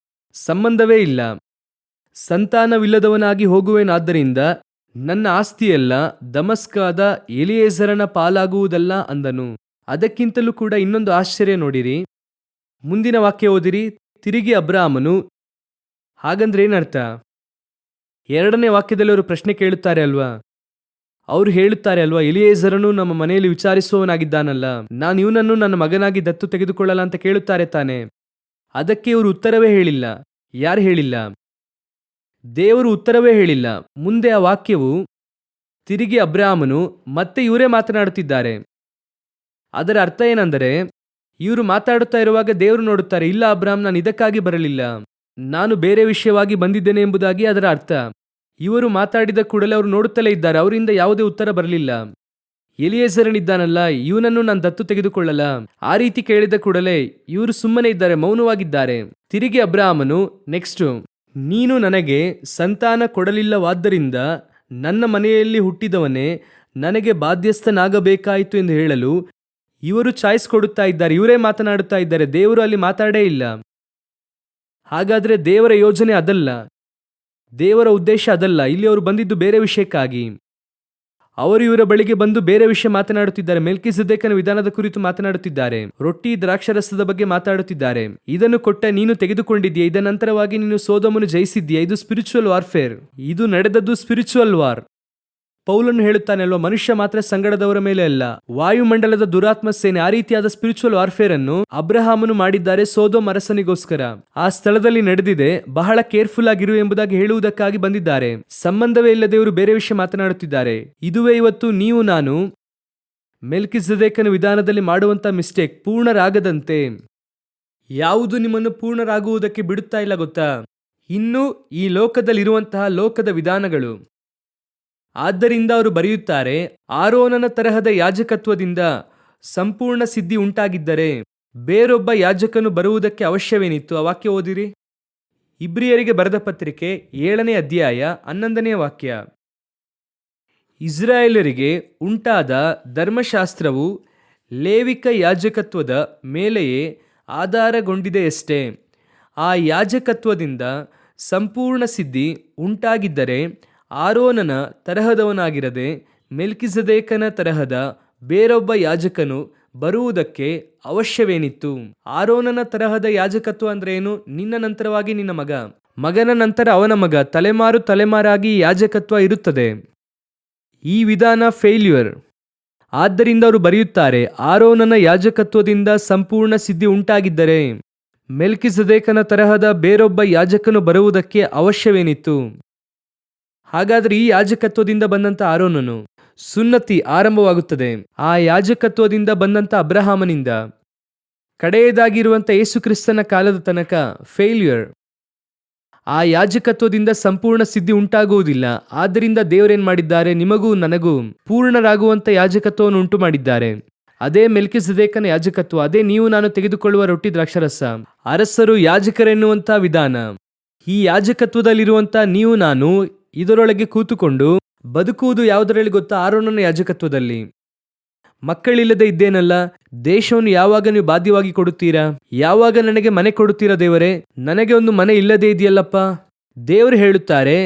ಸಂಬಂಧವೇ ಇಲ್ಲ. ಸಂತಾನವಿಲ್ಲದವನಾಗಿ ಹೋಗುವೇನಾದ್ದರಿಂದ ನನ್ನ ಆಸ್ತಿಯೆಲ್ಲ ದಮಸ್ಕಾದ ಎಲಿಯೇಜರನ ಪಾಲಾಗುವುದಲ್ಲ ಅಂದನು. ಅದಕ್ಕಿಂತಲೂ ಕೂಡ ಇನ್ನೊಂದು ಆಶ್ಚರ್ಯ ನೋಡಿರಿ. ಮುಂದಿನ ವಾಕ್ಯ ಓದಿರಿ. ತಿರುಗಿ ಅಬ್ರಹಾಮನು, ಹಾಗಂದ್ರೆ ಏನರ್ಥ? 2ನೇ ವಾಕ್ಯದಲ್ಲಿ ಅವರು ಪ್ರಶ್ನೆ ಕೇಳುತ್ತಾರೆ ಅಲ್ವಾ? ಅವರು ಹೇಳುತ್ತಾರೆ ಅಲ್ವಾ, ಎಲಿಯೇಜರನು ನಮ್ಮ ಮನೆಯಲ್ಲಿ ವಿಚಾರಿಸುವವನಾಗಿದ್ದಾನಲ್ಲ, ನಾನು ಇವನನ್ನು ನನ್ನ ಮಗನಾಗಿ ದತ್ತು ತೆಗೆದುಕೊಳ್ಳಲ್ಲ ಅಂತ ಕೇಳುತ್ತಾರೆ ತಾನೆ. ಅದಕ್ಕೆ ಇವರು ಉತ್ತರವೇ ಹೇಳಿಲ್ಲ. ಯಾರು ಹೇಳಿಲ್ಲ? ದೇವರು ಉತ್ತರವೇ ಹೇಳಿಲ್ಲ. ಮುಂದೆ ಆ ವಾಕ್ಯವು ತಿರುಗಿ ಅಬ್ರಹಾಮನು ಮತ್ತೆ ಇವರೇ ಮಾತನಾಡುತ್ತಿದ್ದಾರೆ. ಅದರ ಅರ್ಥ ಏನೆಂದರೆ, ಇವರು ಮಾತಾಡುತ್ತಾ ಇರುವಾಗ ದೇವರು ನೋಡುತ್ತಾರೆ, ಇಲ್ಲ ಅಬ್ರಾಮ್, ನಾನು ಇದಕ್ಕಾಗಿ ಬರಲಿಲ್ಲ, ನಾನು ಬೇರೆ ವಿಷಯವಾಗಿ ಬಂದಿದ್ದೇನೆ ಎಂಬುದಾಗಿ ಅದರ ಅರ್ಥ. ಇವರು ಮಾತಾಡಿದ ಕೂಡಲೇ ಅವರು ನೋಡುತ್ತಲೇ ಇದ್ದಾರೆ, ಅವರಿಂದ ಯಾವುದೇ ಉತ್ತರ ಬರಲಿಲ್ಲ. ಎಲಿಯೇಜರನಿದ್ದಾನಲ್ಲ, ಇವನನ್ನು ನಾನು ದತ್ತು ತೆಗೆದುಕೊಳ್ಳಲ್ಲ. ಆ ರೀತಿ ಕೇಳಿದ ಕೂಡಲೇ ಇವರು ಸುಮ್ಮನೆ ಇದ್ದಾರೆ, ಮೌನವಾಗಿದ್ದಾರೆ. ತಿರುಗಿ ಅಬ್ರಾಮನು ನೆಕ್ಸ್ಟ್, ನೀನು ನನಗೆ ಸಂತಾನ ಕೊಡಲಿಲ್ಲವಾದ್ದರಿಂದ ನನ್ನ ಮನೆಯಲ್ಲಿ ಹುಟ್ಟಿದವನೇ ನನಗೆ ಬಾಧ್ಯಸ್ಥನಾಗಬೇಕಾಯಿತು ಎಂದು ಹೇಳಲು ಇವರು ಚಾಯ್ಸ್ ಕೊಡುತ್ತಾ ಇದ್ದಾರೆ. ಇವರೇ ಮಾತನಾಡುತ್ತಾ ಇದ್ದಾರೆ, ದೇವರು ಅಲ್ಲಿ ಮಾತಾಡೇ ಇಲ್ಲ. ಹಾಗಾದ್ರೆ ದೇವರ ಯೋಜನೆ ಅದಲ್ಲ, ದೇವರ ಉದ್ದೇಶ ಅದಲ್ಲ. ಇಲ್ಲಿ ಅವರು ಬಂದಿದ್ದು ಬೇರೆ ವಿಷಯಕ್ಕಾಗಿ. ಅವರು ಇವರ ಬಳಿಗೆ ಬಂದು ಬೇರೆ ವಿಷಯ ಮಾತನಾಡುತ್ತಿದ್ದಾರೆ. ಮೆಲ್ಕಿಸೆದೇಕನ ವಿಧಾನದ ಕುರಿತು ಮಾತನಾಡುತ್ತಿದ್ದಾರೆ, ರೊಟ್ಟಿ ದ್ರಾಕ್ಷಾರಸದ ಬಗ್ಗೆ ಮಾತಾಡುತ್ತಿದ್ದಾರೆ. ಇದನ್ನು ಕೊಟ್ಟ ನೀನು ತೆಗೆದುಕೊಂಡಿದ್ದೀಯ, ಇದರ ನಂತರವಾಗಿ ನೀನು ಸೋದೋಮನ್ನು ಜಯಿಸಿದ್ದೀಯ. ಇದು ಸ್ಪಿರಿಚುವಲ್ ವಾರ್ಫೇರ್, ಇದು ನಡೆದದ್ದು ಸ್ಪಿರಿಚುವಲ್ ವಾರ್. ಪೌಲನು ಹೇಳುತ್ತಾನೆ ಅಲ್ವಾ, ಮನುಷ್ಯ ಮಾತ್ರ ಸಂಗಡದವರ ಮೇಲೆ ಅಲ್ಲ, ವಾಯುಮಂಡಲದ ದುರಾತ್ಮ ಸೇನೆ. ಆ ರೀತಿಯಾದ ಸ್ಪಿರಿಚುವಲ್ ವಾರ್ಫೇರ್ ಅನ್ನು ಅಬ್ರಹಾಮನು ಮಾಡಿದ್ದಾರೆ ಸೋದೋಮ್ ಅರಸನಿಗೋಸ್ಕರ. ಆ ಸ್ಥಳದಲ್ಲಿ ನಡೆದಿದೆ, ಬಹಳ ಕೇರ್ಫುಲ್ ಆಗಿರು ಎಂಬುದಾಗಿ ಹೇಳುವುದಕ್ಕಾಗಿ ಬಂದಿದ್ದಾರೆ. ಸಂಬಂಧವೇ ಇಲ್ಲದೆ ಇವರು ಬೇರೆ ವಿಷಯ ಮಾತನಾಡುತ್ತಿದ್ದಾರೆ. ಇದುವೇ ಇವತ್ತು ನೀವು ನಾನು ಮೆಲ್ಕಿಸೆದೇಕನ ವಿಧಾನದಲ್ಲಿ ಮಾಡುವಂತ ಮಿಸ್ಟೇಕ್. ಪೂರ್ಣರಾಗದಂತೆ ಯಾವುದು ನಿಮ್ಮನ್ನು ಪೂರ್ಣರಾಗುವುದಕ್ಕೆ ಬಿಡುತ್ತಾ ಇಲ್ಲ ಗೊತ್ತಾ? ಇನ್ನು ಈ ಲೋಕದಲ್ಲಿರುವಂತಹ ಲೋಕದ ವಿಧಾನಗಳು. ಆದ್ದರಿಂದ ಅವರು ಬರೆಯುತ್ತಾರೆ, ಆರೋನನ ತರಹದ ಯಾಜಕತ್ವದಿಂದ ಸಂಪೂರ್ಣ ಸಿದ್ಧಿ ಉಂಟಾಗಿದ್ದರೆ ಬೇರೊಬ್ಬ ಯಾಜಕನು ಬರುವುದಕ್ಕೆ ಅವಶ್ಯವೇನಿತ್ತು? ಆ ವಾಕ್ಯ ಓದಿರಿ. ಇಬ್ರಿಯರಿಗೆ ಬರೆದ ಪತ್ರಿಕೆ 7ನೇ ಅಧ್ಯಾಯ 11ನೇ ವಾಕ್ಯ. ಇಸ್ರಾಯೇಲರಿಗೆ ಉಂಟಾದ ಧರ್ಮಶಾಸ್ತ್ರವು ಲೇವಿಕ ಯಾಜಕತ್ವದ ಮೇಲೆಯೇ ಆಧಾರಗೊಂಡಿದೆಯಷ್ಟೇ. ಆ ಯಾಜಕತ್ವದಿಂದ ಸಂಪೂರ್ಣ ಸಿದ್ಧಿ ಉಂಟಾಗಿದ್ದರೆ ಆರೋನನ ತರಹದವನಾಗಿರದೆ ಮೆಲ್ಕಿಸೆದೇಕನ ತರಹದ ಬೇರೊಬ್ಬ ಯಾಜಕನು ಬರುವುದಕ್ಕೆ ಅವಶ್ಯವೇನಿತ್ತು? ಆರೋನನ ತರಹದ ಯಾಜಕತ್ವ ಅಂದ್ರೆ ಏನು? ನಿನ್ನ ನಂತರವಾಗಿ ನಿನ್ನ ಮಗ, ಮಗನ ನಂತರ ಅವನ ಮಗ, ತಲೆಮಾರು ತಲೆಮಾರಾಗಿ ಯಾಜಕತ್ವ ಇರುತ್ತದೆ. ಈ ವಿಧಾನ ಫೇಲ್ಯೂರ್. ಆದ್ದರಿಂದ ಅವರು ಬರೆಯುತ್ತಾರೆ, ಆರೋನನ ಯಾಜಕತ್ವದಿಂದ ಸಂಪೂರ್ಣ ಸಿದ್ಧಿ ಉಂಟಾಗಿದ್ದರೆ ಮೆಲ್ಕಿಸೆದೇಕನ ತರಹದ ಬೇರೊಬ್ಬ ಯಾಜಕನು ಬರುವುದಕ್ಕೆ ಅವಶ್ಯವೇನಿತ್ತು? ಹಾಗಾದ್ರೆ ಈ ಯಾಜಕತ್ವದಿಂದ ಬಂದಂತ ಆರೋನನು ಸುನ್ನತಿ ಆರಂಭವಾಗುತ್ತದೆ. ಆ ಯಾಜಕತ್ವದಿಂದ ಬಂದಂತ ಅಬ್ರಹಾಮನಿಂದ ಕಡೆಯದಾಗಿರುವಂತ ಯೇಸು ಕ್ರಿಸ್ತನ ಕಾಲದ ತನಕ ಫೇಲ್ಯೂರ್. ಆ ಯಾಜಕತ್ವದಿಂದ ಸಂಪೂರ್ಣ ಸಿದ್ಧಿ ಉಂಟಾಗುವುದಿಲ್ಲ. ಆದ್ದರಿಂದ ದೇವರೇನ್ ಮಾಡಿದ್ದಾರೆ? ನಿಮಗೂ ನನಗೂ ಪೂರ್ಣರಾಗುವಂತ ಯಾಜಕತ್ವವನ್ನು ಉಂಟು ಮಾಡಿದ್ದಾರೆ. ಅದೇ ಮೆಲ್ಕಿಸೆದೇಕನ ಯಾಜಕತ್ವ, ಅದೇ ನೀವು ನಾನು ತೆಗೆದುಕೊಳ್ಳುವ ರೊಟ್ಟಿ ದ್ರಾಕ್ಷಾರಸ. ಅರಸರು ಯಾಜಕರೆನ್ನುವಂತ ವಿಧಾನ. ಈ ಯಾಜಕತ್ವದಲ್ಲಿರುವಂತ ನೀವು ನಾನು ಇದರೊಳಗೆ ಕೂತುಕೊಂಡು ಬದುಕುವುದು ಯಾವುದರಲ್ಲಿ ಗೊತ್ತಾ? ಆರೋನನ ಯಾಜಕತ್ವದಲ್ಲಿ. ಮಕ್ಕಳಿಲ್ಲದೆ ಇದ್ದೇನಲ್ಲ, ದೇಶವನ್ನು ಯಾವಾಗ ನೀವು ಬಾಧ್ಯವಾಗಿ ಕೊಡುತ್ತೀರಾ? ಯಾವಾಗ ನನಗೆ ಮನೆ ಕೊಡುತ್ತೀರಾ ದೇವರೇ? ನನಗೆ ಒಂದು ಮನೆ ಇಲ್ಲದೆ ಇದೆಯಲ್ಲಪ್ಪ. ದೇವರು ಹೇಳುತ್ತಾರೆ,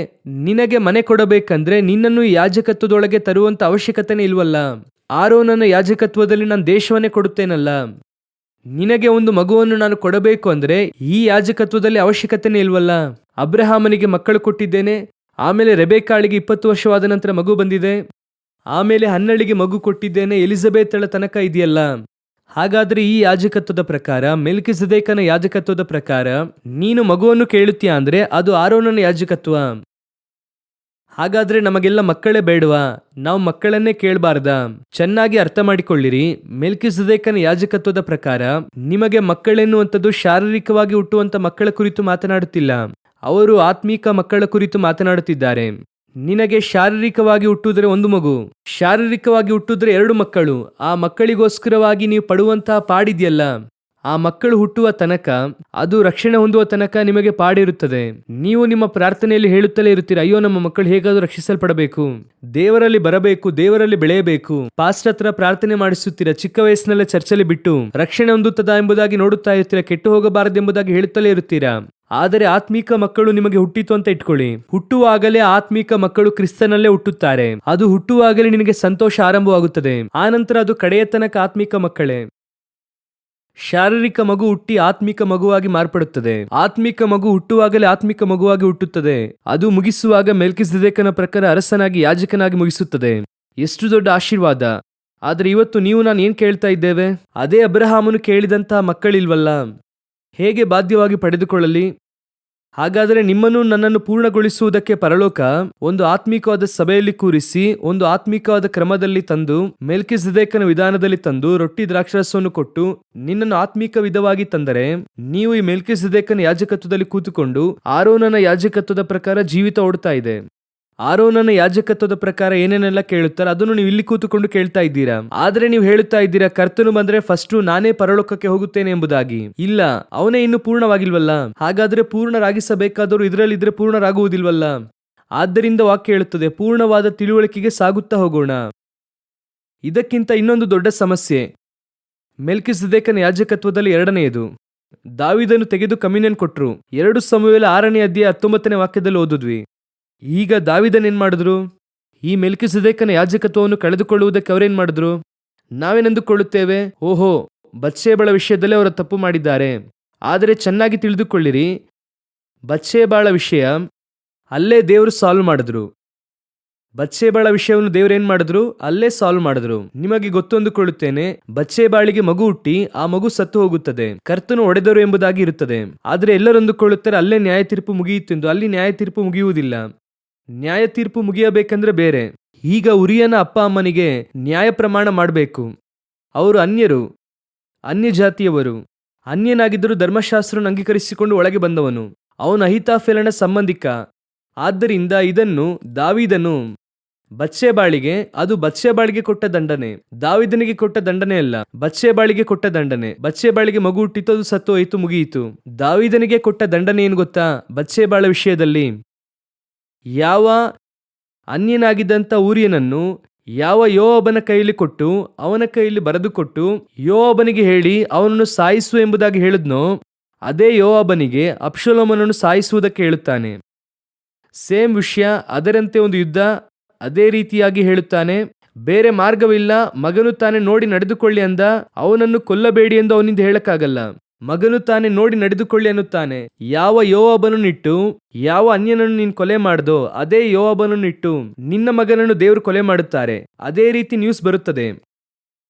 ನಿನಗೆ ಮನೆ ಕೊಡಬೇಕಂದ್ರೆ ನಿನ್ನನ್ನು ಯಾಜಕತ್ವದೊಳಗೆ ತರುವಂತ ಅವಶ್ಯಕತೆನೇ ಇಲ್ವಲ್ಲ. ಆರೋನನ ಯಾಜಕತ್ವದಲ್ಲಿ ನಾನು ದೇಶವನ್ನೇ ಕೊಡುತ್ತೇನಲ್ಲ. ನಿನಗೆ ಒಂದು ಮಗುವನ್ನು ನಾನು ಕೊಡಬೇಕು ಅಂದ್ರೆ ಈ ಯಾಜಕತ್ವದಲ್ಲಿ ಅವಶ್ಯಕತೆನೇ ಇಲ್ವಲ್ಲ. ಅಬ್ರಹಾಮನಿಗೆ ಮಕ್ಕಳು ಕೊಟ್ಟಿದ್ದೇನೆ, ಆಮೇಲೆ ರೆಬೆಕಾಳಿಗೆ 20 ವರ್ಷವಾದ ನಂತರ ಮಗು ಬಂದಿದೆ, ಆಮೇಲೆ ಹನ್ನಳಿಗೆ ಮಗು ಕೊಟ್ಟಿದ್ದೇನೆ, ಎಲಿಜಬೆತಳ ತನಕ ಇದೆಯಲ್ಲ. ಹಾಗಾದ್ರೆ ಈ ಯಾಜಕತ್ವದ ಪ್ರಕಾರ, ಮೆಲ್ಕಿಸೆದೇಕನ ಯಾಜಕತ್ವದ ಪ್ರಕಾರ ನೀನು ಮಗುವನ್ನು ಕೇಳುತ್ತೀಯ ಅಂದ್ರೆ ಅದು ಆರೋನನ ಯಾಜಕತ್ವ. ಹಾಗಾದ್ರೆ ನಮಗೆಲ್ಲ ಮಕ್ಕಳೇ ಬೇಡವಾ? ನಾವು ಮಕ್ಕಳನ್ನೇ ಕೇಳಬಾರ್ದ? ಚೆನ್ನಾಗಿ ಅರ್ಥ ಮಾಡಿಕೊಳ್ಳಿರಿ. ಮೆಲ್ಕಿಸೆದೇಕನ ಯಾಜಕತ್ವದ ಪ್ರಕಾರ ನಿಮಗೆ ಮಕ್ಕಳೆನ್ನುವಂಥದ್ದು ಶಾರೀರಿಕವಾಗಿ ಹುಟ್ಟುವಂತ ಮಕ್ಕಳ ಕುರಿತು ಮಾತನಾಡುತ್ತಿಲ್ಲ, ಅವರು ಆತ್ಮೀಕ ಮಕ್ಕಳ ಕುರಿತು ಮಾತನಾಡುತ್ತಿದ್ದಾರೆ. ನಿನಗೆ ಶಾರೀರಿಕವಾಗಿ ಹುಟ್ಟುದ್ರೆ ಒಂದು ಮಗು, ಶಾರೀರಿಕವಾಗಿ ಹುಟ್ಟಿದ್ರೆ 2 ಮಕ್ಕಳು. ಆ ಮಕ್ಕಳಿಗೋಸ್ಕರವಾಗಿ ನೀವು ಪಡುವಂತಹ ಪಾಡಿದೆಯಲ್ಲ, ಆ ಮಕ್ಕಳು ಹುಟ್ಟುವ ತನಕ, ಅದು ರಕ್ಷಣೆ ಹೊಂದುವ ತನಕ ನಿಮಗೆ ಪಾಡಿರುತ್ತದೆ. ನೀವು ನಿಮ್ಮ ಪ್ರಾರ್ಥನೆಯಲ್ಲಿ ಹೇಳುತ್ತಲೇ ಇರುತ್ತೀರ, ಅಯ್ಯೋ ನಮ್ಮ ಮಕ್ಕಳು ಹೇಗಾದ್ರೂ ರಕ್ಷಿಸಲ್ಪಡಬೇಕು, ದೇವರಲ್ಲಿ ಬರಬೇಕು, ದೇವರಲ್ಲಿ ಬೆಳೆಯಬೇಕು. ಪಾಸ್ಟರ್ ಹತ್ರ ಪ್ರಾರ್ಥನೆ ಮಾಡಿಸುತ್ತೀರ, ಚಿಕ್ಕ ವಯಸ್ಸಿನಲ್ಲೇ ಚರ್ಚಲ್ಲಿ ಬಿಟ್ಟು ರಕ್ಷಣೆ ಹೊಂದುತ್ತದಾ ಎಂಬುದಾಗಿ ನೋಡುತ್ತಾ ಇರ್ತೀರ, ಕೆಟ್ಟು ಹೋಗಬಾರದು ಎಂಬುದಾಗಿ ಹೇಳುತ್ತಲೇ ಇರುತ್ತೀರಾ. ಆದರೆ ಆತ್ಮೀಕ ಮಕ್ಕಳು ನಿಮಗೆ ಹುಟ್ಟಿತು ಅಂತ ಇಟ್ಕೊಳ್ಳಿ. ಹುಟ್ಟುವಾಗಲೇ ಆತ್ಮೀಕ ಮಕ್ಕಳು ಕ್ರಿಸ್ತನಲ್ಲೇ ಹುಟ್ಟುತ್ತಾರೆ. ಅದು ಹುಟ್ಟುವಾಗಲೇ ನಿನಗೆ ಸಂತೋಷ ಆರಂಭವಾಗುತ್ತದೆ. ಆನಂತರ ಅದು ಕಡೆಯ ತನಕ ಆತ್ಮೀಕ ಮಕ್ಕಳೇ. ಶಾರೀರಿಕ ಮಗು ಹುಟ್ಟಿ ಆತ್ಮಿಕ ಮಗುವಾಗಿ ಮಾರ್ಪಡುತ್ತದೆ. ಆತ್ಮಿಕ ಮಗು ಹುಟ್ಟುವಾಗಲೇ ಆತ್ಮಿಕ ಮಗುವಾಗಿ ಹುಟ್ಟುತ್ತದೆ. ಅದು ಮುಗಿಸುವಾಗ ಮೆಲ್ಕಿಸೆದೇಕನ ಪ್ರಕಾರ ಅರಸನಾಗಿ ಯಾಜಕನಾಗಿ ಮುಗಿಸುತ್ತದೆ. ಎಷ್ಟು ದೊಡ್ಡ ಆಶೀರ್ವಾದ. ಆದ್ರೆ ಇವತ್ತು ನೀವು ನಾನು ಏನ್ ಕೇಳ್ತಾ ಇದ್ದೇವೆ? ಅದೇ ಅಬ್ರಹಾಮನು ಕೇಳಿದಂತಹ ಮಕ್ಕಳಿಲ್ವಲ್ಲ, ಹೇಗೆ ಬಾಧ್ಯವಾಗಿ ಪಡೆದುಕೊಳ್ಳಲಿ? ಹಾಗಾದರೆ ನಿಮ್ಮನ್ನು ನನ್ನನ್ನು ಪೂರ್ಣಗೊಳಿಸುವುದಕ್ಕೆ ಪರಲೋಕ ಒಂದು ಆತ್ಮಿಕವಾದ ಸಭೆಯಲ್ಲಿ ಕೂರಿಸಿ ಒಂದು ಆತ್ಮಿಕವಾದ ಕ್ರಮದಲ್ಲಿ ತಂದು ಮೆಲ್ಕಿಸೆದೇಕನ ವಿಧಾನದಲ್ಲಿ ತಂದು ರೊಟ್ಟಿ ದ್ರಾಕ್ಷಾರಸವನ್ನು ಕೊಟ್ಟು ನಿನ್ನನ್ನು ಆತ್ಮಿಕ ವಿಧವಾಗಿ ತಂದರೆ ನೀವು ಈ ಮೆಲ್ಕಿಸೆದೇಕನ ಯಾಜಕತ್ವದಲ್ಲಿ ಕೂತುಕೊಂಡು ಆರೋನನ ಯಾಜಕತ್ವದ ಪ್ರಕಾರ ಜೀವಿತ ಓಡ್ತಾ ಇದೆ. ಆರೋನನ ಯಾಜಕತ್ವದ ಪ್ರಕಾರ ಏನೇನೆಲ್ಲ ಕೇಳುತ್ತಾರೆ ಅದನ್ನು ನೀವು ಇಲ್ಲಿ ಕೂತುಕೊಂಡು ಕೇಳ್ತಾ ಇದ್ದೀರಾ. ಆದ್ರೆ ನೀವು ಹೇಳುತ್ತಾ ಇದ್ದೀರಾ ಕರ್ತನು ಬಂದ್ರೆ ಫಸ್ಟ್ ನಾನೇ ಪರಲೋಕಕ್ಕೆ ಹೋಗುತ್ತೇನೆ ಎಂಬುದಾಗಿ. ಇಲ್ಲ, ಅವನೇ ಇನ್ನು ಪೂರ್ಣವಾಗಿಲ್ವಲ್ಲ. ಹಾಗಾದ್ರೆ ಪೂರ್ಣರಾಗಿಸಬೇಕಾದವರು ಇದರಲ್ಲಿದ್ರೆ ಪೂರ್ಣರಾಗುವುದಿಲ್ವಲ್ಲ. ಆದ್ದರಿಂದ ವಾಕ್ಯ ಹೇಳುತ್ತದೆ ಪೂರ್ಣವಾದ ತಿಳುವಳಿಕೆಗೆ ಸಾಗುತ್ತಾ ಹೋಗೋಣ. ಇದಕ್ಕಿಂತ ಇನ್ನೊಂದು ದೊಡ್ಡ ಸಮಸ್ಯೆ ಮೆಲ್ಕಿಸೆದೇಕನ ಯಾಜಕತ್ವದಲ್ಲಿ ಎರಡನೆಯದು. ದಾವೀದನು ತೆಗೆದು ಕಮ್ಯುನಿಯನ್ ಕೊಟ್ರು. 2 ಸಮುವೇಲ 6ನೇ ಅಧ್ಯಾಯ 19ನೇ ವಾಕ್ಯದಲ್ಲಿ ಓದಿದ್ವಿ. ಈಗ ದಾವೀದನ್ ಏನ್ ಮಾಡಿದ್ರು? ಈ ಮೆಲ್ಕಿಸೆದೇಕನ ಯಾಜಕತ್ವವನ್ನು ಕಳೆದುಕೊಳ್ಳುವುದಕ್ಕೆ ಅವರೇನ್ ಮಾಡಿದ್ರು? ನಾವೇನೆಂದುಕೊಳ್ಳುತ್ತೇವೆ, ಓಹೋ, ಬತ್ಷೆಬಳ ವಿಷಯದಲ್ಲಿ ಅವರು ತಪ್ಪು ಮಾಡಿದ್ದಾರೆ. ಆದರೆ ಚೆನ್ನಾಗಿ ತಿಳಿದುಕೊಳ್ಳಿರಿ, ಬತ್ಷೆಬಳ ವಿಷಯ ಅಲ್ಲೇ ದೇವರು ಸಾಲ್ವ್ ಮಾಡಿದ್ರು. ಬತ್ಷೆಬಳ ವಿಷಯವನ್ನು ದೇವರೇನ್ ಮಾಡಿದ್ರು? ಅಲ್ಲೇ ಸಾಲ್ವ್ ಮಾಡಿದ್ರು. ನಿಮಗೆ ಗೊತ್ತೊಂದುಕೊಳ್ಳುತ್ತೇನೆ, ಬತ್ಷೆಬಾಳಿಗೆ ಮಗು ಹುಟ್ಟಿ ಆ ಮಗು ಸತ್ತು ಹೋಗುತ್ತದೆ, ಕರ್ತನು ಒಡೆದರು ಎಂಬುದಾಗಿ ಇರುತ್ತದೆ. ಆದರೆ ಎಲ್ಲರೂ ಅಂದುಕೊಳ್ಳುತ್ತಾರೆ ಅಲ್ಲೇ ನ್ಯಾಯ ತೀರ್ಪು ಮುಗಿಯಿತೆಂದು. ಅಲ್ಲಿ ನ್ಯಾಯ ತೀರ್ಪು ಮುಗಿಯುವುದಿಲ್ಲ. ನ್ಯಾಯ ತೀರ್ಪು ಮುಗಿಯಬೇಕೆಂದ್ರೆ ಬೇರೆ. ಈಗ ಉರಿಯನ ಅಪ್ಪ ಅಮ್ಮನಿಗೆ ನ್ಯಾಯ ಪ್ರಮಾಣ ಮಾಡಬೇಕು. ಅವರು ಅನ್ಯರು, ಅನ್ಯ ಜಾತಿಯವರು. ಅನ್ಯನಾಗಿದ್ದರೂ ಧರ್ಮಶಾಸ್ತ್ರವನ್ನು ಅಂಗೀಕರಿಸಿಕೊಂಡು ಒಳಗೆ ಬಂದವನು. ಅವನು ಅಹಿತಾಫೆಲನ ಸಂಬಂಧಿಕ. ಆದ್ದರಿಂದ ಇದನ್ನು ದಾವೀದನು ಬತ್ಷೆಬಾಳಿಗೆ, ಅದು ಬತ್ಷೆಬಾಳಿಗೆ ಕೊಟ್ಟ ದಂಡನೆ, ದಾವೀದನಿಗೆ ಕೊಟ್ಟ ದಂಡನೆ ಅಲ್ಲ, ಬತ್ಷೆಬಾಳಿಗೆ ಕೊಟ್ಟ ದಂಡನೆ. ಬತ್ಷೆಬಾಳಿಗೆ ಮಗು ಹುಟ್ಟಿತು, ಅದು ಸತ್ತು ಹೋಯಿತು, ಮುಗಿಯಿತು. ದಾವೀದನಿಗೆ ಕೊಟ್ಟ ದಂಡನೆ ಏನು ಗೊತ್ತಾ? ಬತ್ಷೆಬಾಳ ವಿಷಯದಲ್ಲಿ ಯಾವ ಅನ್ಯನಾಗಿದ್ದಂಥ ಊರಿಯನನ್ನು ಯಾವ ಯೋವಾಬನ ಕೈಯಲ್ಲಿ ಕೊಟ್ಟು ಅವನ ಕೈಯಲ್ಲಿ ಬರೆದುಕೊಟ್ಟು ಯೋವಾಬನಿಗೆ ಹೇಳಿ ಅವನನ್ನು ಸಾಯಿಸು ಎಂಬುದಾಗಿ ಹೇಳಿದ್ನೋ ಅದೇ ಯೋವಾಬನಿಗೆ ಅಬ್ಷಾಲೋಮನನ್ನು ಸಾಯಿಸುವುದಕ್ಕೆ ಹೇಳುತ್ತಾನೆ. ಸೇಮ್ ವಿಷಯ, ಅದರಂತೆ ಒಂದು ಯುದ್ಧ, ಅದೇ ರೀತಿಯಾಗಿ ಹೇಳುತ್ತಾನೆ. ಬೇರೆ ಮಾರ್ಗವಿಲ್ಲ. ಮಗನು ತಾನೇ ನೋಡಿ ನಡೆದುಕೊಳ್ಳಿ ಅಂದ, ಅವನನ್ನು ಕೊಲ್ಲಬೇಡಿ ಎಂದು ಅವನಿಂದ ಹೇಳಕ್ಕಾಗಲ್ಲ. ಮಗನು ತಾನೇ ನೋಡಿ ನಡೆದುಕೊಳ್ಳಿ ಅನ್ನುತ್ತಾನೆ. ಯಾವ ಯೋವಾಬನನ್ನಿಟ್ಟು ಯಾವ ಅನ್ಯನನ್ನು ನೀನು ಕೊಲೆ ಮಾಡ್ದೋ ಅದೇ ಯೋವಾಬನನ್ನಿಟ್ಟು ನಿನ್ನ ಮಗನನ್ನು ದೇವರು ಕೊಲೆ ಮಾಡುತ್ತಾರೆ. ಅದೇ ರೀತಿ ನ್ಯೂಸ್ ಬರುತ್ತದೆ.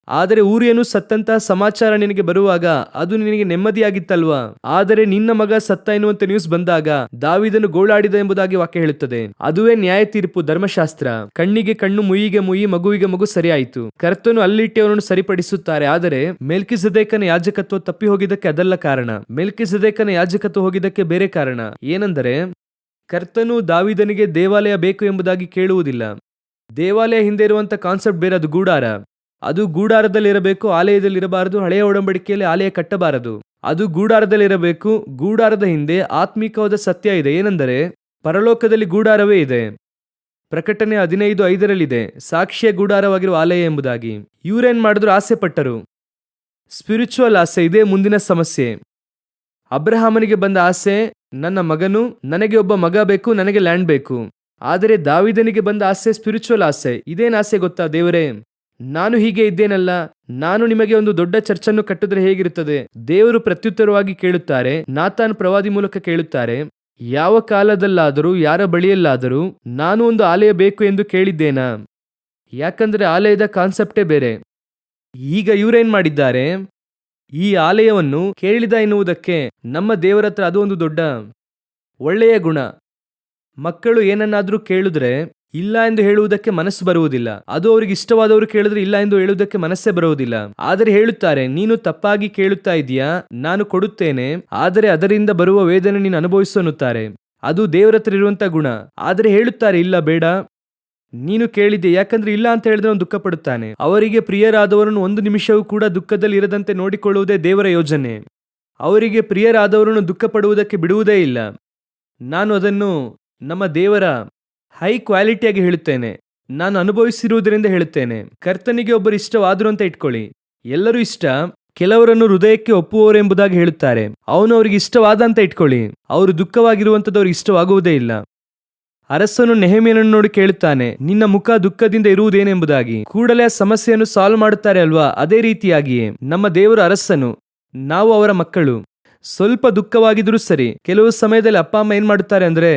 ಆದರೆ ಊರಿಯನು ಸತ್ತಂತಹ ಸಮಾಚಾರ ನಿನಗೆ ಬರುವಾಗ ಅದು ನಿನಗೆ ನೆಮ್ಮದಿಯಾಗಿತ್ತಲ್ವಾ? ಆದರೆ ನಿನ್ನ ಮಗ ಸತ್ತ ಎನ್ನುವಂತೆ ನ್ಯೂಸ್ ಬಂದಾಗ ದಾವೀದನು ಗೋಳಾಡಿದ ಎಂಬುದಾಗಿ ವಾಕ್ಯ ಹೇಳುತ್ತದೆ. ಅದುವೇ ನ್ಯಾಯ ತೀರ್ಪು, ಧರ್ಮಶಾಸ್ತ್ರ. ಕಣ್ಣಿಗೆ ಕಣ್ಣು, ಮುಯಿಗೆ ಮುಯಿ, ಮಗುವಿಗೆ ಮಗು ಸರಿಯಾಯಿತು. ಕರ್ತನು ಅಲ್ಲಿಟ್ಟೆ ಅವನನ್ನು ಸರಿಪಡಿಸುತ್ತಾರೆ. ಆದರೆ ಮೆಲ್ಕಿಸೆದೇಕನ ಯಾಜಕತ್ವ ತಪ್ಪಿ ಹೋಗಿದ್ದಕ್ಕೆ ಅದಲ್ಲ ಕಾರಣ. ಮೆಲ್ಕಿಸೆದೇಕನ ಯಾಜಕತ್ವ ಹೋಗಿದ್ದಕ್ಕೆ ಬೇರೆ ಕಾರಣ. ಏನೆಂದರೆ ಕರ್ತನು ದಾವೀದನಿಗೆ ದೇವಾಲಯ ಬೇಕು ಎಂಬುದಾಗಿ ಕೇಳುವುದಿಲ್ಲ. ದೇವಾಲಯ ಹಿಂದೆ ಇರುವಂತ ಕಾನ್ಸೆಪ್ಟ್ ಬೇರೆ. ಅದು ಗೂಡಾರ. ಅದು ಗೂಡಾರದಲ್ಲಿರಬೇಕು, ಆಲಯದಲ್ಲಿರಬಾರದು. ಹಳೆಯ ಒಡಂಬಡಿಕೆಯಲ್ಲಿ ಆಲಯ ಕಟ್ಟಬಾರದು. ಅದು ಗೂಡಾರದಲ್ಲಿರಬೇಕು. ಗೂಡಾರದ ಹಿಂದೆ ಆತ್ಮಿಕವಾದ ಸತ್ಯ ಇದೆ. ಏನೆಂದರೆ ಪರಲೋಕದಲ್ಲಿ ಗೂಡಾರವೇ ಇದೆ. ಪ್ರಕಟಣೆ 15:5 ಸಾಕ್ಷಿಯ ಗೂಡಾರವಾಗಿರುವ ಆಲಯ ಎಂಬುದಾಗಿ. ಇವರೇನ್ ಮಾಡಿದ್ರು? ಆಸೆ ಪಟ್ಟರು. ಸ್ಪಿರಿಚುವಲ್ ಆಸೆ. ಇದೇ ಮುಂದಿನ ಸಮಸ್ಯೆ. ಅಬ್ರಹಾಮನಿಗೆ ಬಂದ ಆಸೆ, ನನ್ನ ಮಗನು, ನನಗೆ ಒಬ್ಬ ಮಗ ಬೇಕು, ನನಗೆ ಲ್ಯಾಂಡ್ ಬೇಕು. ಆದರೆ ದಾವೀದನಿಗೆ ಬಂದ ಆಸೆ ಸ್ಪಿರಿಚುವಲ್ ಆಸೆ. ಇದೇನ್ ಆಸೆ ಗೊತ್ತಾ? ದೇವರೇ, ನಾನು ಹೀಗೆ ಇದ್ದೇನಲ್ಲ, ನಾನು ನಿಮಗೆ ಒಂದು ದೊಡ್ಡ ಚರ್ಚನ್ನು ಕಟ್ಟಿದ್ರೆ ಹೇಗಿರುತ್ತದೆ? ದೇವರು ಪ್ರತ್ಯುತ್ತರವಾಗಿ ಕೇಳುತ್ತಾರೆ, ನಾತಾನ್ ಪ್ರವಾದಿ ಮೂಲಕ ಕೇಳುತ್ತಾರೆ, ಯಾವ ಕಾಲದಲ್ಲಾದರೂ ಯಾರ ಬಳಿಯಲ್ಲಾದರೂ ನಾನು ಒಂದು ಆಲಯ ಬೇಕು ಎಂದು ಕೇಳಿದ್ದೇನಾ? ಯಾಕಂದ್ರೆ ಆಲಯದ ಕಾನ್ಸೆಪ್ಟೇ ಬೇರೆ. ಈಗ ಇವರೇನ್ ಮಾಡಿದ್ದಾರೆ? ಈ ಆಲಯವನ್ನು ಕೇಳಿದ ಎನ್ನುವುದಕ್ಕೆ ನಮ್ಮ ದೇವರ ಹತ್ರ ಅದು ಒಂದು ದೊಡ್ಡ ಒಳ್ಳೆಯ ಗುಣ. ಮಕ್ಕಳು ಏನನ್ನಾದ್ರೂ ಕೇಳಿದ್ರೆ ಇಲ್ಲ ಎಂದು ಹೇಳುವುದಕ್ಕೆ ಮನಸ್ಸು ಬರುವುದಿಲ್ಲ. ಅದು ಅವರಿಗೆ ಇಷ್ಟವಾದವರು ಕೇಳಿದ್ರೆ ಇಲ್ಲ ಎಂದು ಹೇಳುವುದಕ್ಕೆ ಮನಸ್ಸೇ ಬರುವುದಿಲ್ಲ. ಆದರೆ ಹೇಳುತ್ತಾರೆ, ನೀನು ತಪ್ಪಾಗಿ ಕೇಳುತ್ತಾ ಇದೀಯಾ, ನಾನು ಕೊಡುತ್ತೇನೆ, ಆದರೆ ಅದರಿಂದ ಬರುವ ವೇದನೆ ನೀನು ಅನುಭವಿಸು ಅನ್ನುತ್ತಾರೆ. ಅದು ದೇವರ ಹತ್ರ ಇರುವಂತ ಗುಣ. ಆದರೆ ಹೇಳುತ್ತಾರೆ, ಇಲ್ಲ ಬೇಡ, ನೀನು ಕೇಳಿದ್ದೆ. ಯಾಕಂದ್ರೆ ಇಲ್ಲ ಅಂತ ಹೇಳಿದ್ರೆ ಅವನು ದುಃಖ ಪಡುತ್ತಾನೆ. ಅವರಿಗೆ ಪ್ರಿಯರಾದವರನ್ನು ಒಂದು ನಿಮಿಷವೂ ಕೂಡ ದುಃಖದಲ್ಲಿ ಇರದಂತೆ ನೋಡಿಕೊಳ್ಳುವುದೇ ದೇವರ ಯೋಜನೆ. ಅವರಿಗೆ ಪ್ರಿಯರಾದವರನ್ನು ದುಃಖ ಪಡುವುದಕ್ಕೆ ಬಿಡುವುದೇ ಇಲ್ಲ. ನಾನು ಅದನ್ನು ನಮ್ಮ ದೇವರ ಹೈ ಕ್ವಾಲಿಟಿಯಾಗಿ ಹೇಳುತ್ತೇನೆ. ನಾನು ಅನುಭವಿಸಿರುವುದರಿಂದ ಹೇಳುತ್ತೇನೆ. ಕರ್ತನಿಗೆ ಒಬ್ಬರು ಇಷ್ಟವಾದ್ರು ಅಂತ ಇಟ್ಕೊಳ್ಳಿ. ಎಲ್ಲರೂ ಇಷ್ಟ, ಕೆಲವರನ್ನು ಹೃದಯಕ್ಕೆ ಒಪ್ಪುವವರು ಎಂಬುದಾಗಿ ಹೇಳುತ್ತಾರೆ. ಅವನು ಅವ್ರಿಗೆ ಇಷ್ಟವಾದ ಅಂತ ಇಟ್ಕೊಳ್ಳಿ. ಅವರು ದುಃಖವಾಗಿರುವಂಥದ್ದು ಅವ್ರಿಗೆ ಇಷ್ಟವಾಗುವುದೇ ಇಲ್ಲ. ಅರಸನು ನೆಹೆಮೀಯನನ್ನು ನೋಡಿ ಕೇಳುತ್ತಾನೆ, ನಿನ್ನ ಮುಖ ದುಃಖದಿಂದ ಇರುವುದೇನೆಂಬುದಾಗಿ. ಕೂಡಲೇ ಆ ಸಮಸ್ಯೆಯನ್ನು ಸಾಲ್ವ್ ಮಾಡುತ್ತಾರೆ ಅಲ್ವಾ? ಅದೇ ರೀತಿಯಾಗಿಯೇ ನಮ್ಮ ದೇವರು ಅರಸನು, ನಾವು ಅವರ ಮಕ್ಕಳು. ಸ್ವಲ್ಪ ದುಃಖವಾಗಿದ್ರೂ ಸರಿ, ಕೆಲವು ಸಮಯದಲ್ಲಿ ಅಪ್ಪ ಅಮ್ಮ ಏನ್ ಮಾಡುತ್ತಾರೆ ಅಂದ್ರೆ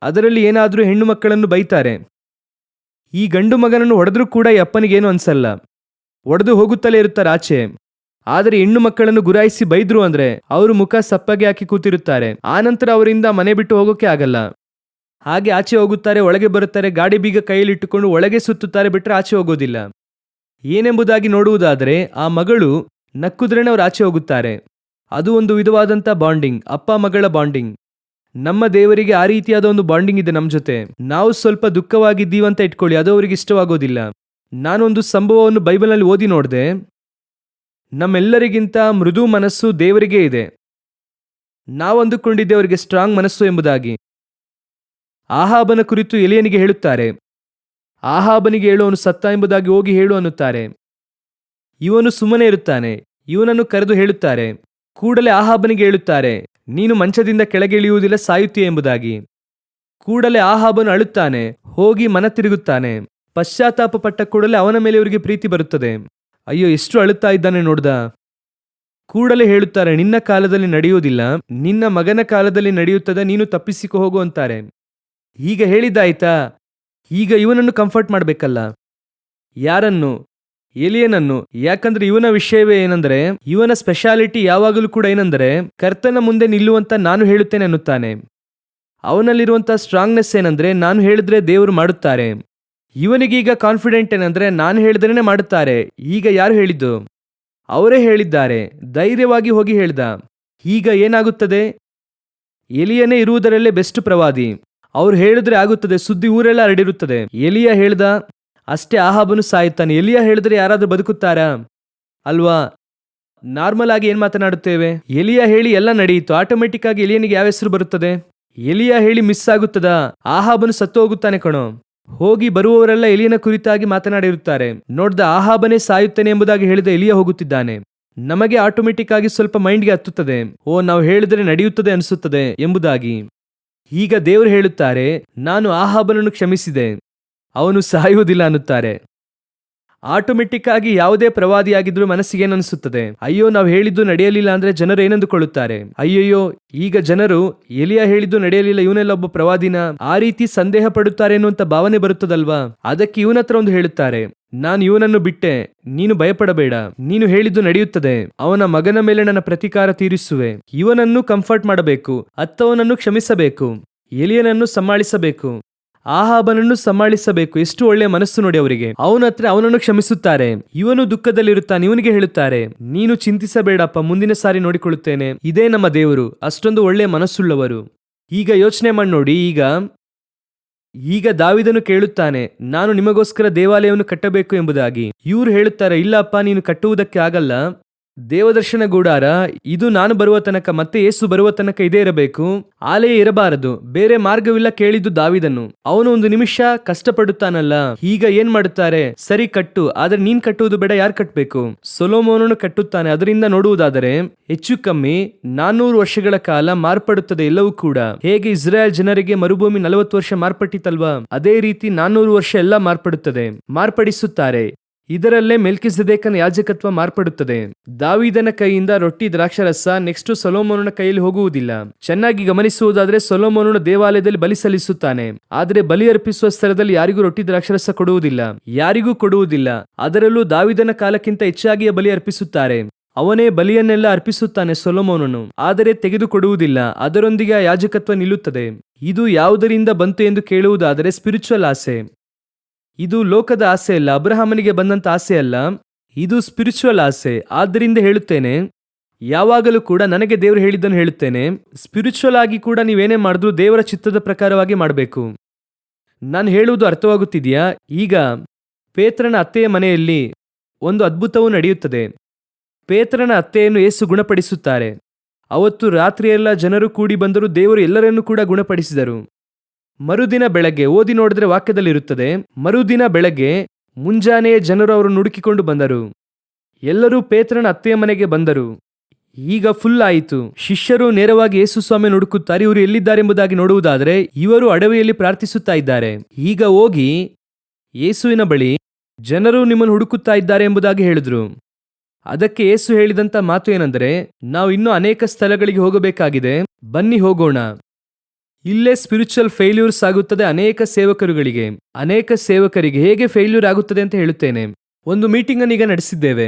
ಅದರಲ್ಲಿ ಏನಾದ್ರೂ ಹೆಣ್ಣು ಮಕ್ಕಳನ್ನು ಬೈತಾರೆ. ಈ ಗಂಡು ಮಗನನ್ನು ಹೊಡೆದ್ರೂ ಕೂಡ ಈ ಅಪ್ಪನಿಗೇನು ಅನ್ಸಲ್ಲ, ಹೊಡೆದು ಹೋಗುತ್ತಲೇ ಇರುತ್ತಾರೆ ಆಚೆ. ಆದರೆ ಹೆಣ್ಣು ಮಕ್ಕಳನ್ನು ಗುರಾಯಿಸಿ ಬೈದ್ರು ಅಂದ್ರೆ ಅವರು ಮುಖ ಸಪ್ಪಗೆ ಹಾಕಿ ಕೂತಿರುತ್ತಾರೆ. ಆನಂತರ ಅವರಿಂದ ಮನೆ ಬಿಟ್ಟು ಹೋಗೋಕೆ ಆಗಲ್ಲ. ಹಾಗೆ ಆಚೆ ಹೋಗುತ್ತಾರೆ, ಒಳಗೆ ಬರುತ್ತಾರೆ, ಗಾಡಿ ಬೀಗ ಕೈಯಲ್ಲಿಟ್ಟುಕೊಂಡು ಒಳಗೆ ಸುತ್ತುತ್ತಾರೆ, ಬಿಟ್ಟರೆ ಆಚೆ ಹೋಗೋದಿಲ್ಲ. ಏನೆಂಬುದಾಗಿ ನೋಡುವುದಾದರೆ ಆ ಮಗಳು ನಕ್ಕುದ್ರೇನೆ ಅವ್ರು ಆಚೆ ಹೋಗುತ್ತಾರೆ. ಅದು ಒಂದು ವಿಧವಾದಂಥ ಬಾಂಡಿಂಗ್, ಅಪ್ಪ ಮಗಳ ಬಾಂಡಿಂಗ್. ನಮ್ಮ ದೇವರಿಗೆ ಆ ರೀತಿಯಾದ ಒಂದು ಬಾಂಡಿಂಗ್ ಇದೆ ನಮ್ಮ ಜೊತೆ. ನಾವು ಸ್ವಲ್ಪ ದುಃಖವಾಗಿದ್ದೀವಂತ ಇಟ್ಕೊಳ್ಳಿ, ಅದು ಅವರಿಗೆ ಇಷ್ಟವಾಗೋದಿಲ್ಲ. ನಾನೊಂದು ಸಂಭವವನ್ನು ಬೈಬಲ್ನಲ್ಲಿ ಓದಿ ನೋಡಿದೆ. ನಮ್ಮೆಲ್ಲರಿಗಿಂತ ಮೃದು ಮನಸ್ಸು ದೇವರಿಗೆ ಇದೆ. ನಾವು ಅಂದುಕೊಂಡಿದ್ದೆ ಅವರಿಗೆ ಸ್ಟ್ರಾಂಗ್ ಮನಸ್ಸು ಎಂಬುದಾಗಿ. ಆಹಾಬನ ಕುರಿತು ಎಲಿಯನಿಗೆ ಹೇಳುತ್ತಾರೆ, ಆಹಾಬನಿಗೆ ಹೇಳು, ಅವನು ಸತ್ತ ಎಂಬುದಾಗಿ ಹೋಗಿ ಹೇಳು ಅನ್ನುತ್ತಾರೆ. ಇವನು ಸುಮ್ಮನೆ ಇರುತ್ತಾನೆ. ಇವನನ್ನು ಕರೆದು ಹೇಳುತ್ತಾರೆ. ಕೂಡಲೇ ಆಹಾಬನಿಗೆ ಹೇಳುತ್ತಾರೆ, ನೀನು ಮಂಚದಿಂದ ಕೆಳಗೆ ಇಳಿಯುವುದಿಲ್ಲ, ಸಾಯುತ್ತೀಯ ಎಂಬುದಾಗಿ. ಕೂಡಲೇ ಆಹಾಬನು ಅಳುತ್ತಾನೆ, ಹೋಗಿ ಮನ ತಿರುಗುತ್ತಾನೆ. ಪಶ್ಚಾತ್ತಾಪ ಪಟ್ಟ ಕೂಡಲೇ ಅವನ ಮೇಲೆ ಇವರಿಗೆ ಪ್ರೀತಿ ಬರುತ್ತದೆ. ಅಯ್ಯೋ, ಎಷ್ಟು ಅಳುತ್ತಾ ಇದ್ದಾನೆ ನೋಡ್ದ. ಕೂಡಲೇ ಹೇಳುತ್ತಾರೆ, ನಿನ್ನ ಕಾಲದಲ್ಲಿ ನಡೆಯುವುದಿಲ್ಲ, ನಿನ್ನ ಮಗನ ಕಾಲದಲ್ಲಿ ನಡೆಯುತ್ತದೆ, ನೀನು ತಪ್ಪಿಸಿಕೊ ಹೋಗು ಅಂತಾರೆ. ಈಗ ಹೇಳಿದ್ದಾಯ್ತಾ? ಈಗ ಇವನನ್ನು ಕಂಫರ್ಟ್ ಮಾಡಬೇಕಲ್ಲ. ಯಾರನ್ನು? ಎಲಿಯನನ್ನು. ಯಾಕಂದ್ರೆ ಇವನ ವಿಷಯವೇ ಏನಂದ್ರೆ, ಇವನ ಸ್ಪೆಷಾಲಿಟಿ ಯಾವಾಗಲೂ ಕೂಡ ಏನಂದ್ರೆ, ಕರ್ತನ ಮುಂದೆ ನಿಲ್ಲುವಂತ ನಾನು ಹೇಳುತ್ತೇನೆ ಅನ್ನುತ್ತಾನೆ. ಅವನಲ್ಲಿರುವಂತ ಸ್ಟ್ರಾಂಗ್ನೆಸ್ ಏನಂದ್ರೆ, ನಾನು ಹೇಳಿದ್ರೆ ದೇವರು ಮಾಡುತ್ತಾರೆ. ಇವನಿಗೀಗ ಕಾನ್ಫಿಡೆಂಟ್ ಏನಂದ್ರೆ, ನಾನು ಹೇಳಿದ್ರೇನೆ ಮಾಡುತ್ತಾರೆ. ಈಗ ಯಾರು ಹೇಳಿದ್ದು? ಅವರೇ ಹೇಳಿದ್ದಾರೆ. ಧೈರ್ಯವಾಗಿ ಹೋಗಿ ಹೇಳ್ದ. ಈಗ ಏನಾಗುತ್ತದೆ? ಎಲಿಯನೇ ಇರುವುದರಲ್ಲೇ ಬೆಸ್ಟ್ ಪ್ರವಾದಿ. ಅವ್ರು ಹೇಳಿದ್ರೆ ಆಗುತ್ತದೆ, ಸುದ್ದಿ ಊರೆಲ್ಲ ಹರಡಿರುತ್ತದೆ. ಎಲಿಯ ಹೇಳ್ದ, ಅಷ್ಟೇ ಆಹಾಬನು ಸಾಯುತ್ತಾನೆ. ಎಲಿಯ ಹೇಳಿದ್ರೆ ಯಾರಾದ್ರೂ ಬದುಕುತ್ತಾರಾ? ಅಲ್ವಾ? ನಾರ್ಮಲ್ ಆಗಿ ಏನ್ ಮಾತನಾಡುತ್ತೇವೆ? ಎಲಿಯ ಹೇಳಿ ಎಲ್ಲ ನಡೆಯಿತು, ಆಟೋಮೆಟಿಕ್ ಆಗಿ ಎಲಿಯನಿಗೆ ಯಾವ ಹೆಸರು ಬರುತ್ತದೆ? ಎಲಿಯ ಹೇಳಿ ಮಿಸ್ ಆಗುತ್ತದಾ? ಆಹಾಬನು ಸತ್ತು ಹೋಗುತ್ತಾನೆ ಕಣೋ. ಹೋಗಿ ಬರುವವರೆಲ್ಲ ಎಲಿಯನ ಕುರಿತಾಗಿ ಮಾತನಾಡಿರುತ್ತಾರೆ. ನೋಡ್ದ, ಆಹಾಬನೇ ಸಾಯುತ್ತೇನೆ ಎಂಬುದಾಗಿ ಹೇಳಿದ ಎಲಿಯ ಹೋಗುತ್ತಿದ್ದಾನೆ. ನಮಗೆ ಆಟೋಮೆಟಿಕ್ ಆಗಿ ಸ್ವಲ್ಪ ಮೈಂಡ್ಗೆ ಹತ್ತುತ್ತದೆ, ಓ ನಾವು ಹೇಳಿದ್ರೆ ನಡೆಯುತ್ತದೆ ಅನಿಸುತ್ತದೆ ಎಂಬುದಾಗಿ. ಈಗ ದೇವರು ಹೇಳುತ್ತಾರೆ, ನಾನು ಆಹಾಬನನ್ನು ಕ್ಷಮಿಸಿದೆ, ಅವನು ಸಾಯುವುದಿಲ್ಲ ಅನ್ನುತ್ತಾರೆ. ಆಟೋಮೆಟಿಕ್ ಆಗಿ ಯಾವುದೇ ಪ್ರವಾದಿಯಾಗಿದ್ರೂ ಮನಸ್ಸಿಗೆ ಏನನ್ನಿಸುತ್ತದೆ? ಅಯ್ಯೋ, ನಾವು ಹೇಳಿದ್ದು ನಡೆಯಲಿಲ್ಲ ಅಂದ್ರೆ ಜನರು ಏನಂದುಕೊಳ್ಳುತ್ತಾರೆ? ಅಯ್ಯಯ್ಯೋ, ಈಗ ಜನರು ಎಲಿಯ ಹೇಳಿದ್ದು ನಡೆಯಲಿಲ್ಲ, ಇವನೆಲ್ಲ ಒಬ್ಬ ಪ್ರವಾದಿನ, ಆ ರೀತಿ ಸಂದೇಹ ಪಡುತ್ತಾರೆ ಎನ್ನುವಂತ ಭಾವನೆ ಬರುತ್ತದಲ್ವಾ? ಅದಕ್ಕೆ ಇವನ ಹತ್ರ ಒಂದು ಹೇಳುತ್ತಾರೆ, ನಾನು ಇವನನ್ನು ಬಿಟ್ಟೆ, ನೀನು ಭಯಪಡಬೇಡ, ನೀನು ಹೇಳಿದ್ದು ನಡೆಯುತ್ತದೆ, ಅವನ ಮಗನ ಮೇಲೆ ನನ್ನ ಪ್ರತೀಕಾರ ತೀರಿಸುವೆ. ಇವನನ್ನು ಕಂಫರ್ಟ್ ಮಾಡಬೇಕು, ಅತ್ತವನನ್ನು ಕ್ಷಮಿಸಬೇಕು, ಎಲಿಯನನ್ನು ಸಂಭಾಳಿಸಬೇಕು, ಆಹಾಬನನ್ನು ಸಂಭಾಳಿಸಬೇಕು. ಎಷ್ಟು ಒಳ್ಳೆ ಮನಸ್ಸು ನೋಡಿ ಅವರಿಗೆ. ಅವನ ಹತ್ರ ಅವನನ್ನು ಕ್ಷಮಿಸುತ್ತಾರೆ. ಇವನು ದುಃಖದಲ್ಲಿರುತ್ತಾನೆ, ಇವನಿಗೆ ಹೇಳುತ್ತಾರೆ, ನೀನು ಚಿಂತಿಸಬೇಡಪ್ಪ, ಮುಂದಿನ ಸಾರಿ ನೋಡಿಕೊಳ್ಳುತ್ತೇನೆ. ಇದೇ ನಮ್ಮ ದೇವರು, ಅಷ್ಟೊಂದು ಒಳ್ಳೆ ಮನಸ್ಸುಳ್ಳವರು. ಈಗ ಯೋಚನೆ ಮಾಡಿ ನೋಡಿ. ಈಗ ದಾವಿದನು ಕೇಳುತ್ತಾನೆ, ನಾನು ನಿಮಗೋಸ್ಕರ ದೇವಾಲಯವನ್ನು ಕಟ್ಟಬೇಕು ಎಂಬುದಾಗಿ. ಇವರು ಹೇಳುತ್ತಾರೆ, ಇಲ್ಲಪ್ಪ, ನೀನು ಕಟ್ಟುವುದಕ್ಕೆ ಆಗಲ್ಲ. ದೇವದರ್ಶನ ಗೂಡಾರ ಇದು ನಾನು ಬರುವ ತನಕ, ಮತ್ತೆ ಯೇಸು ಬರುವ ತನಕ ಇದೇ ಇರಬೇಕು, ಆಲಯ ಇರಬಾರದು, ಬೇರೆ ಮಾರ್ಗವಿಲ್ಲ. ಕೇಳಿದ್ದು ದಾವಿದನು. ಅವನು ಒಂದು ನಿಮಿಷ ಕಷ್ಟಪಡುತ್ತಾನಲ್ಲ. ಈಗ ಏನ್ ಮಾಡುತ್ತಾರೆ? ಸರಿ ಕಟ್ಟು, ಆದ್ರೆ ನೀನ್ ಕಟ್ಟುವುದು ಬೇಡ, ಯಾರು ಕಟ್ಟಬೇಕು? ಸೊಲೊಮೋನನು ಕಟ್ಟುತ್ತಾನೆ. ಅದರಿಂದ ನೋಡುವುದಾದರೆ ಹೆಚ್ಚು ಕಮ್ಮಿ 400 ವರ್ಷಗಳ ಕಾಲ ಮಾರ್ಪಡುತ್ತದೆ ಎಲ್ಲವೂ ಕೂಡ. ಹೇಗೆ ಇಸ್ರಾಯೇಲ್ ಜನರಿಗೆ ಮರುಭೂಮಿ 40 ವರ್ಷ ಮಾರ್ಪಟ್ಟಿತಲ್ವಾ, ಅದೇ ರೀತಿ 400 ವರ್ಷ ಎಲ್ಲ ಮಾರ್ಪಡುತ್ತದೆ, ಮಾರ್ಪಡಿಸುತ್ತಾರೆ. ಇದರಲ್ಲೇ ಮೆಲ್ಕಿಸೆದೇಕನ ಯಾಜಕತ್ವ ಮಾರ್ಪಡುತ್ತದೆ. ದಾವೀದನ ಕೈಯಿಂದ ರೊಟ್ಟಿ ದ್ರಾಕ್ಷರಸ ನೆಕ್ಸ್ಟ್ ಸೊಲೊಮೋನನ ಕೈಯಲ್ಲಿ ಹೋಗುವುದಿಲ್ಲ. ಚೆನ್ನಾಗಿ ಗಮನಿಸುವುದಾದ್ರೆ ಸೊಲೊಮೋನನು ದೇವಾಲಯದಲ್ಲಿ ಬಲಿ ಸಲ್ಲಿಸುತ್ತಾನೆ, ಆದರೆ ಬಲಿ ಅರ್ಪಿಸುವ ಸ್ಥಳದಲ್ಲಿ ಯಾರಿಗೂ ರೊಟ್ಟಿ ದ್ರಾಕ್ಷರಸ ಕೊಡುವುದಿಲ್ಲ, ಯಾರಿಗೂ ಕೊಡುವುದಿಲ್ಲ. ಅದರಲ್ಲೂ ದಾವೀದನ ಕಾಲಕ್ಕಿಂತ ಹೆಚ್ಚಾಗಿಯೇ ಬಲಿ ಅರ್ಪಿಸುತ್ತಾರೆ. ಅವನೇ ಬಲಿಯನ್ನೆಲ್ಲ ಅರ್ಪಿಸುತ್ತಾನೆ ಸೊಲೊಮೋನನು, ಆದರೆ ತೆಗೆದುಕೊಡುವುದಿಲ್ಲ. ಅದರೊಂದಿಗೆ ಆ ಯಾಜಕತ್ವ ನಿಲ್ಲುತ್ತದೆ. ಇದು ಯಾವುದರಿಂದ ಬಂತು ಎಂದು ಕೇಳುವುದಾದರೆ ಸ್ಪಿರಿಚುವಲ್ ಆಸೆ. ಇದು ಲೋಕದ ಆಸೆ ಅಲ್ಲ, ಅಬ್ರಹಾಮನಿಗೆ ಬಂದಂತ ಆಸೆ ಅಲ್ಲ, ಇದು ಸ್ಪಿರಿಚುವಲ್ ಆಸೆ. ಆದ್ದರಿಂದ ಹೇಳುತ್ತೇನೆ, ಯಾವಾಗಲೂ ಕೂಡ ನನಗೆ ದೇವರು ಹೇಳಿದ್ದನ್ನು ಹೇಳುತ್ತೇನೆ, ಸ್ಪಿರಿಚುವಲ್ ಆಗಿ ಕೂಡ ನೀವೇನೇ ಮಾಡಿದ್ರು ದೇವರ ಚಿತ್ತದ ಪ್ರಕಾರವಾಗಿ ಮಾಡಬೇಕು. ನಾನು ಹೇಳುವುದು ಅರ್ಥವಾಗುತ್ತಿದೆಯಾ? ಈಗ ಪೇತ್ರನ ಅತ್ತೆಯ ಮನೆಯಲ್ಲಿ ಒಂದು ಅದ್ಭುತವು ನಡೆಯುತ್ತದೆ. ಪೇತ್ರನ ಅತ್ತೆಯನ್ನು ಯೇಸು ಗುಣಪಡಿಸುತ್ತಾರೆ. ಅವತ್ತು ರಾತ್ರಿಯೆಲ್ಲ ಜನರು ಕೂಡಿ ಬಂದರು, ದೇವರು ಎಲ್ಲರನ್ನೂ ಕೂಡ ಗುಣಪಡಿಸಿದರು. ಮರುದಿನ ಬೆಳಗ್ಗೆ ಓದಿ ನೋಡಿದ್ರೆ ವಾಕ್ಯದಲ್ಲಿರುತ್ತದೆ, ಮರುದಿನ ಬೆಳಗ್ಗೆ ಮುಂಜಾನೆಯೇ ಜನರು ಅವರನ್ನು ಹುಡುಕಿಕೊಂಡು ಬಂದರು. ಎಲ್ಲರೂ ಪೇತ್ರನ ಅತ್ತೆಯ ಮನೆಗೆ ಬಂದರು. ಈಗ ಫುಲ್ ಆಯಿತು. ಶಿಷ್ಯರು ನೇರವಾಗಿ ಯೇಸು ಸ್ವಾಮಿಯನ್ನು ಹುಡುಕುತ್ತಾರೆ. ಇವರು ಎಲ್ಲಿದ್ದಾರೆಂಬುದಾಗಿ ನೋಡುವುದಾದರೆ ಇವರು ಅಡವಿಯಲ್ಲಿ ಪ್ರಾರ್ಥಿಸುತ್ತಾ ಇದ್ದಾರೆ. ಈಗ ಹೋಗಿ ಯೇಸುವಿನ ಬಳಿ ಜನರು ನಿಮ್ಮನ್ನು ಹುಡುಕುತ್ತಾ ಇದ್ದಾರೆ ಎಂಬುದಾಗಿ ಹೇಳಿದ್ರು. ಅದಕ್ಕೆ ಯೇಸು ಹೇಳಿದಂತ ಮಾತು ಏನೆಂದರೆ, ನಾವು ಇನ್ನೂ ಅನೇಕ ಸ್ಥಳಗಳಿಗೆ ಹೋಗಬೇಕಾಗಿದೆ, ಬನ್ನಿ ಹೋಗೋಣ. ಇಲ್ಲೇ ಸ್ಪಿರಿಚುವಲ್ ಫೇಲ್ಯೂರ್ಸ್ ಆಗುತ್ತದೆ ಅನೇಕ ಸೇವಕರಿಗೆ. ಹೇಗೆ ಫೇಲ್ಯೂರ್ ಆಗುತ್ತದೆ ಅಂತ ಹೇಳುತ್ತೇನೆ. ಒಂದು ಮೀಟಿಂಗ್ ಅನ್ನು ಈಗ ನಡೆಸಿದ್ದೇವೆ.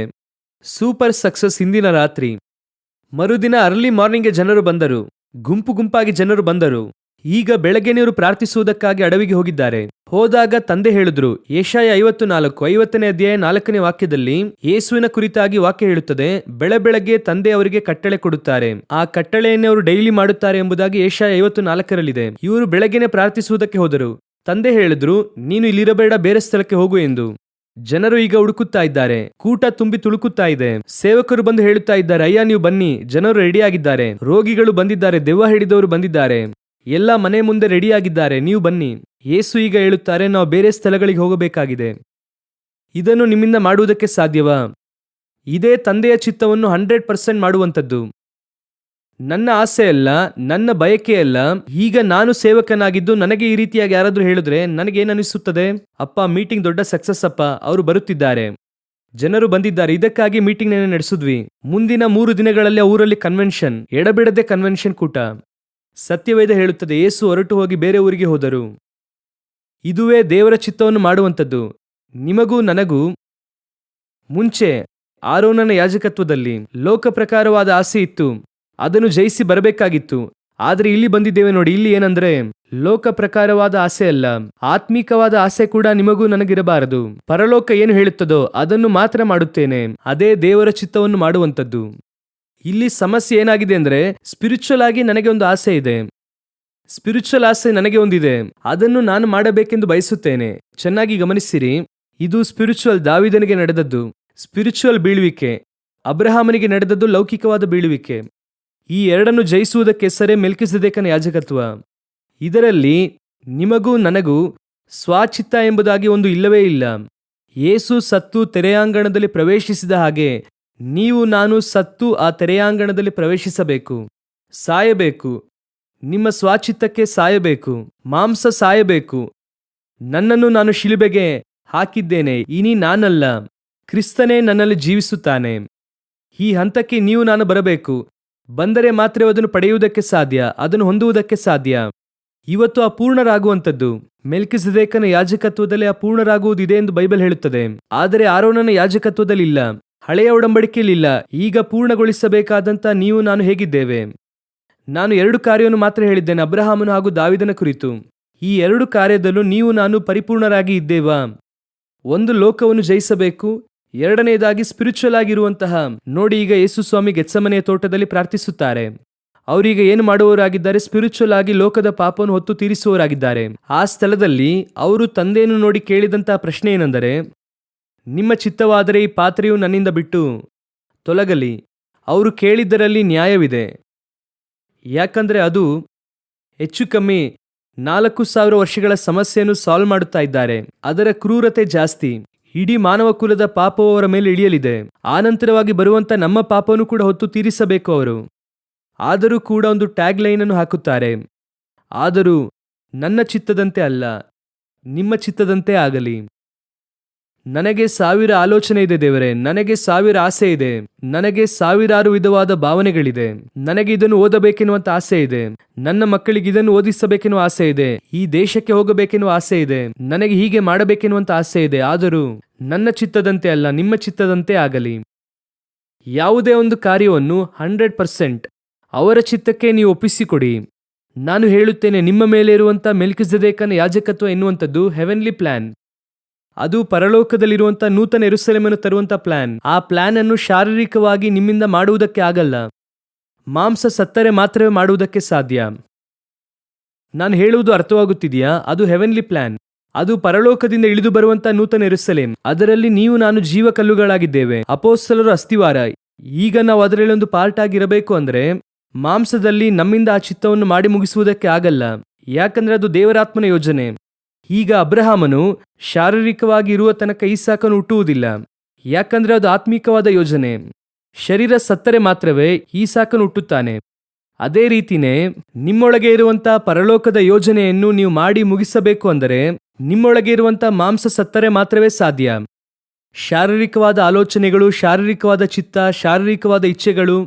ಸೂಪರ್ ಸಕ್ಸಸ್ ಹಿಂದಿನ ರಾತ್ರಿ. ಮರುದಿನ ಅರ್ಲಿ ಮಾರ್ನಿಂಗ್ಗೆ ಜನರು ಬಂದರು. ಗುಂಪು ಗುಂಪಾಗಿ ಜನರು ಬಂದರು. ಈಗ ಬೆಳಗ್ಗೆ ನೀರು ಪ್ರಾರ್ಥಿಸುವುದಕ್ಕಾಗಿ ಅಡವಿಗೆ ಹೋಗಿದ್ದಾರೆ. ಹೋದಾಗ ತಂದೆ ಹೇಳಿದ್ರು, ಯೆಶಾಯ 54 ಅಧ್ಯಾಯ 4ನೇ ವಾಕ್ಯದಲ್ಲಿ ಯೇಸುವಿನ ಕುರಿತಾಗಿ ವಾಕ್ಯ ಹೇಳುತ್ತದೆ, ಬೆಳಗ್ಗೆ ತಂದೆ ಅವರಿಗೆ ಕಟ್ಟಳೆ ಕೊಡುತ್ತಾರೆ, ಆ ಕಟ್ಟಳೆಯನ್ನೇ ಅವರು ಡೈಲಿ ಮಾಡುತ್ತಾರೆ ಎಂಬುದಾಗಿ ಯೆಶಾಯ 54ರಲ್ಲಿದೆ. ಇವರು ಬೆಳಗ್ಗೆನೆ ಪ್ರಾರ್ಥಿಸುವುದಕ್ಕೆ ಹೋದರು. ತಂದೆ ಹೇಳಿದ್ರು, ನೀನು ಇಲ್ಲಿರಬೇಡ, ಬೇರೆ ಸ್ಥಳಕ್ಕೆ ಹೋಗು ಎಂದು. ಜನರು ಈಗ ಹುಡುಕುತ್ತಾ ಇದ್ದಾರೆ. ಕೂಟ ತುಂಬಿ ತುಳುಕುತ್ತಾ ಇದೆ. ಸೇವಕರು ಬಂದು ಹೇಳುತ್ತಾ ಇದ್ದಾರೆ, ಅಯ್ಯ ನೀವು ಬನ್ನಿ, ಜನರು ರೆಡಿಯಾಗಿದ್ದಾರೆ, ರೋಗಿಗಳು ಬಂದಿದ್ದಾರೆ, ದೆವ್ವ ಹಿಡಿದವರು ಬಂದಿದ್ದಾರೆ, ಎಲ್ಲ ಮನೆ ಮುಂದೆ ರೆಡಿಯಾಗಿದ್ದಾರೆ, ನೀವು ಬನ್ನಿ. ಯೇಸು ಈಗ ಹೇಳುತ್ತಾರೆ, ನಾವು ಬೇರೆ ಸ್ಥಳಗಳಿಗೆ ಹೋಗಬೇಕಾಗಿದೆ. ಇದನ್ನು ನಿಮ್ಮಿಂದ ಮಾಡುವುದಕ್ಕೆ ಸಾಧ್ಯವಾ? ಇದೇ ತಂದೆಯ ಚಿತ್ತವನ್ನು 100% ಮಾಡುವಂಥದ್ದು. ನನ್ನ ಆಸೆಯಲ್ಲ, ನನ್ನ ಬಯಕೆಯಲ್ಲ. ಈಗ ನಾನು ಸೇವಕನಾಗಿದ್ದು ನನಗೆ ಈ ರೀತಿಯಾಗಿ ಯಾರಾದ್ರೂ ಹೇಳಿದ್ರೆ ನನಗೇನನಿಸುತ್ತದೆ? ಅಪ್ಪ, ಮೀಟಿಂಗ್ ದೊಡ್ಡ ಸಕ್ಸಸ್ ಅಪ್ಪ, ಅವರು ಬರುತ್ತಿದ್ದಾರೆ, ಜನರು ಬಂದಿದ್ದಾರೆ, ಇದಕ್ಕಾಗಿ ಮೀಟಿಂಗ್ ನಡೆಸಿದ್ವಿ. ಮುಂದಿನ 3 ದಿನಗಳಲ್ಲಿ ಆ ಊರಲ್ಲಿ ಕನ್ವೆನ್ಷನ್, ಎಡಬಿಡದೆ ಕನ್ವೆನ್ಷನ್ ಕೂಟ. ಸತ್ಯವೇದ ಹೇಳುತ್ತದೆ, ಯೇಸು ಹೊರಟು ಹೋಗಿ ಬೇರೆ ಊರಿಗೆ ಹೋದರು. ಇದುವೇ ದೇವರ ಚಿತ್ತವನ್ನು ಮಾಡುವಂಥದ್ದು. ನಿಮಗೂ ನನಗೂ ಮುಂಚೆ ಆರೋನನ ಯಾಜಕತ್ವದಲ್ಲಿ ಲೋಕ ಪ್ರಕಾರವಾದ ಆಸೆ ಇತ್ತು, ಅದನ್ನು ಜಯಿಸಿ ಬರಬೇಕಾಗಿತ್ತು. ಆದ್ರೆ ಇಲ್ಲಿ ಬಂದಿದ್ದೇವೆ ನೋಡಿ. ಇಲ್ಲಿ ಏನಂದ್ರೆ, ಲೋಕ ಪ್ರಕಾರವಾದ ಆಸೆ ಅಲ್ಲ, ಆತ್ಮಿಕವಾದ ಆಸೆ ಕೂಡ ನಿಮಗೂ ನನಗಿರಬಾರದು. ಪರಲೋಕ ಏನು ಹೇಳುತ್ತದೋ ಅದನ್ನು ಮಾತ್ರ ಮಾಡುತ್ತೇನೆ. ಅದೇ ದೇವರ ಚಿತ್ತವನ್ನು ಮಾಡುವಂಥದ್ದು. ಇಲ್ಲಿ ಸಮಸ್ಯೆ ಏನಾಗಿದೆ ಅಂದ್ರೆ, ಸ್ಪಿರಿಚುವಲ್ ಆಗಿ ನನಗೆ ಒಂದು ಆಸೆ ಇದೆ, ಸ್ಪಿರಿಚುವಲ್ ಆಸೆ ನನಗೆ ಒಂದಿದೆ, ಅದನ್ನು ನಾನು ಮಾಡಬೇಕೆಂದು ಬಯಸುತ್ತೇನೆ. ಚೆನ್ನಾಗಿ ಗಮನಿಸಿರಿ, ಇದು ಸ್ಪಿರಿಚುವಲ್ ದಾವೀದನಿಗೆ ನಡೆದದ್ದು ಸ್ಪಿರಿಚುವಲ್ ಬೀಳುವಿಕೆ, ಅಬ್ರಹಾಮನಿಗೆ ನಡೆದದ್ದು ಲೌಕಿಕವಾದ ಬೀಳುವಿಕೆ. ಈ ಎರಡನ್ನು ಜಯಿಸುವುದಕ್ಕೆ ಹೆಸರೇ ಮೆಲ್ಕಿಸೆದೇಕನ ಯಾಜಕತ್ವ. ಇದರಲ್ಲಿ ನಿಮಗೂ ನನಗೂ ಸ್ವಚಿತ್ತ ಎಂಬುದಾಗಿ ಒಂದು ಇಲ್ಲವೇ ಇಲ್ಲ. ಯೇಸು ಸತ್ತು ತೆರೆಯಾಂಗಣದಲ್ಲಿ ಪ್ರವೇಶಿಸಿದ ಹಾಗೆ ನೀವು ನಾನು ಸತ್ತು ಆ ತೆರೆಯಾಂಗಣದಲ್ಲಿ ಪ್ರವೇಶಿಸಬೇಕು, ಸಾಯಬೇಕು. ನಿಮ್ಮ ಸ್ವಚಿತ್ತಕ್ಕೆ ಸಾಯಬೇಕು, ಮಾಂಸ ಸಾಯಬೇಕು. ನನ್ನನ್ನು ನಾನು ಶಿಲುಬೆಗೆ ಹಾಕಿದ್ದೇನೆ, ಇನಿ ನಾನಲ್ಲ, ಕ್ರಿಸ್ತನೇ ನನ್ನಲ್ಲಿ ಜೀವಿಸುತ್ತಾನೆ. ಈ ಹಂತಕ್ಕೆ ನೀವು ನಾನು ಬರಬೇಕು. ಬಂದರೆ ಮಾತ್ರ ಅದನ್ನು ಪಡೆಯುವುದಕ್ಕೆ ಸಾಧ್ಯ, ಅದನ್ನು ಹೊಂದುವುದಕ್ಕೆ ಸಾಧ್ಯ. ಇವತ್ತು ಅಪೂರ್ಣರಾಗುವಂಥದ್ದು. ಮೆಲ್ಕಿಸೆದೇಕನ ಯಾಜಕತ್ವದಲ್ಲಿ ಅಪೂರ್ಣರಾಗುವುದಿದೆ ಎಂದು ಬೈಬಲ್ ಹೇಳುತ್ತದೆ. ಆದರೆ ಆರೋನನ ಯಾಜಕತ್ವದಲ್ಲಿ ಇಲ್ಲ, ಹಳೆಯ ಒಡಂಬಡಿಕೆಯಲ್ಲಿಲ್ಲ. ಈಗ ಪೂರ್ಣಗೊಳಿಸಬೇಕಾದಂತ ನೀವು ನಾನು ಹೇಗಿದ್ದೇವೆ? ನಾನು 2 ಕಾರ್ಯವನ್ನು ಮಾತ್ರ ಹೇಳಿದ್ದೇನೆ, ಅಬ್ರಹಾಮನು ಹಾಗೂ ದಾವೀದನ ಕುರಿತು. ಈ 2 ಕಾರ್ಯದಲ್ಲೂ ನೀವು ನಾನು ಪರಿಪೂರ್ಣರಾಗಿ ಇದ್ದೇವಾ? ಒಂದು, ಲೋಕವನ್ನು ಜಯಿಸಬೇಕು. ಎರಡನೆಯದಾಗಿ ಸ್ಪಿರಿಚುವಲ್ ಆಗಿರುವಂತಹ. ನೋಡಿ, ಈಗ ಯೇಸು ಸ್ವಾಮಿ ಗೆತ್ಸಮನೆಯ ತೋಟದಲ್ಲಿ ಪ್ರಾರ್ಥಿಸುತ್ತಾರೆ. ಅವರೀಗ ಏನು ಮಾಡುವವರಾಗಿದ್ದಾರೆ? ಸ್ಪಿರಿಚುವಲ್ ಆಗಿ ಲೋಕದ ಪಾಪವನ್ನು ಹೊತ್ತು ತೀರಿಸುವವರಾಗಿದ್ದಾರೆ. ಆ ಸ್ಥಳದಲ್ಲಿ ಅವರು ತಂದೆಯನ್ನು ನೋಡಿ ಕೇಳಿದಂತಹ ಪ್ರಶ್ನೆ ಏನೆಂದರೆ, ನಿಮ್ಮ ಚಿತ್ತವಾದರೆ ಈ ಪಾತ್ರೆಯು ನನ್ನಿಂದ ಬಿಟ್ಟು ತೊಲಗಲಿ. ಅವರು ಕೇಳಿದ್ದರಲ್ಲಿ ನ್ಯಾಯವಿದೆ. ಯಾಕಂದ್ರೆ ಅದು ಹೆಚ್ಚು ಕಮ್ಮಿ 4000 ವರ್ಷಗಳ ಸಮಸ್ಯೆಯನ್ನು ಸಾಲ್ವ್ ಮಾಡುತ್ತಾ ಇದ್ದಾರೆ. ಅದರ ಕ್ರೂರತೆ ಜಾಸ್ತಿ. ಇಡೀ ಮಾನವ ಕುಲದ ಪಾಪವು ಅವರ ಮೇಲೆ ಇಳಿಯಲಿದೆ. ಆನಂತರವಾಗಿ ಬರುವಂತ ನಮ್ಮ ಪಾಪವನ್ನು ಕೂಡ ಹೊತ್ತು ತೀರಿಸಬೇಕು ಅವರು. ಆದರೂ ಕೂಡ ಒಂದು ಟ್ಯಾಗ್ ಲೈನ್ ಅನ್ನು ಹಾಕುತ್ತಾರೆ, ಆದರೂ ನನ್ನ ಚಿತ್ತದಂತೆ ಅಲ್ಲ, ನಿಮ್ಮ ಚಿತ್ತದಂತೆ ಆಗಲಿ. ನನಗೆ 1000 ಆಲೋಚನೆ ಇದೆ ದೇವರೇ, ನನಗೆ 1000 ಆಸೆ ಇದೆ, ನನಗೆ 1000 ವಿಧವಾದ ಭಾವನೆಗಳಿದೆ. ನನಗೆ ಇದನ್ನು ಓದಬೇಕೆನ್ನುವಂತ ಆಸೆ ಇದೆ, ನನ್ನ ಮಕ್ಕಳಿಗೆ ಇದನ್ನು ಓದಿಸಬೇಕೆನ್ನುವ ಆಸೆ ಇದೆ, ಈ ದೇಶಕ್ಕೆ ಹೋಗಬೇಕೆನ್ನುವ ಆಸೆ ಇದೆ, ನನಗೆ ಹೀಗೆ ಮಾಡಬೇಕೆನ್ನುವಂತ ಆಸೆ ಇದೆ. ಆದರೂ ನನ್ನ ಚಿತ್ತದಂತೆ ಅಲ್ಲ, ನಿಮ್ಮ ಚಿತ್ತದಂತೆ ಆಗಲಿ. ಯಾವುದೇ ಒಂದು ಕಾರ್ಯವನ್ನು 100% ಅವರ ಚಿತ್ತಕ್ಕೆ ನೀವು ಒಪ್ಪಿಸಿಕೊಡಿ. ನಾನು ಹೇಳುತ್ತೇನೆ, ನಿಮ್ಮ ಮೇಲೆ ಇರುವಂತ ಮೆಲ್ಕಿಸೆದೇಕನ ಯಾಜಕತ್ವ ಎನ್ನುವಂಥದ್ದು ಹೆವೆನ್ಲಿ ಪ್ಲಾನ್. ಅದು ಪರಲೋಕದಲ್ಲಿರುವಂತ ನೂತನ ಯೆರೂಸಲೇಮನ್ನು ತರುವಂತ ಪ್ಲಾನ್. ಆ ಪ್ಲಾನ್ ಅನ್ನು ಶಾರೀರಿಕವಾಗಿ ನಿಮ್ಮಿಂದ ಮಾಡುವುದಕ್ಕೆ ಆಗಲ್ಲ. ಮಾಂಸ ಸತ್ತರೆ ಮಾತ್ರವೇ ಮಾಡುವುದಕ್ಕೆ ಸಾಧ್ಯ. ನಾನು ಹೇಳುವುದು ಅರ್ಥವಾಗುತ್ತಿದೆಯಾ? ಅದು ಹೆವೆನ್ಲಿ ಪ್ಲಾನ್. ಅದು ಪರಲೋಕದಿಂದ ಇಳಿದು ಬರುವಂತ ನೂತನ ಯೆರೂಸಲೇಮ್. ಅದರಲ್ಲಿ ನೀವು ನಾನು ಜೀವ ಕಲ್ಲುಗಳಾಗಿದ್ದೇವೆ, ಅಪೊಸ್ತಲರು ಅಸ್ಥಿವಾರ. ಈಗ ನಾವು ಅದರಲ್ಲಿ ಒಂದು ಪಾರ್ಟ್ ಆಗಿರಬೇಕು ಅಂದ್ರೆ ಮಾಂಸದಲ್ಲಿ ನಮ್ಮಿಂದ ಆ ಚಿತ್ತವನ್ನು ಮಾಡಿ ಮುಗಿಸುವುದಕ್ಕೆ ಆಗಲ್ಲ. ಯಾಕಂದ್ರೆ ಅದು ದೇವರಾತ್ಮನ ಯೋಜನೆ. ಈಗ ಅಬ್ರಹಾಮನು ಶಾರೀರಿಕವಾಗಿ ಇರುವ ತನಕ ಈಸಾಕನು ಹುಟ್ಟುವುದಿಲ್ಲ, ಯಾಕಂದ್ರೆ ಅದು ಆತ್ಮಿಕವಾದ ಯೋಜನೆ. ಶರೀರ ಸತ್ತರೆ ಮಾತ್ರವೇ ಈಸಾಕನು ಹುಟ್ಟುತ್ತಾನೆ. ಅದೇ ರೀತಿನೇ ನಿಮ್ಮೊಳಗೆ ಇರುವಂತ ಪರಲೋಕದ ಯೋಜನೆಯನ್ನು ನೀವು ಮಾಡಿ ಮುಗಿಸಬೇಕು ಅಂದರೆ ನಿಮ್ಮೊಳಗೆ ಇರುವಂತ ಮಾಂಸ ಸತ್ತರೆ ಮಾತ್ರವೇ ಸಾಧ್ಯ. ಶಾರೀರಿಕವಾದ ಆಲೋಚನೆಗಳು, ಶಾರೀರಿಕವಾದ ಚಿತ್ತ, ಶಾರೀರಿಕವಾದ ಇಚ್ಛೆಗಳು,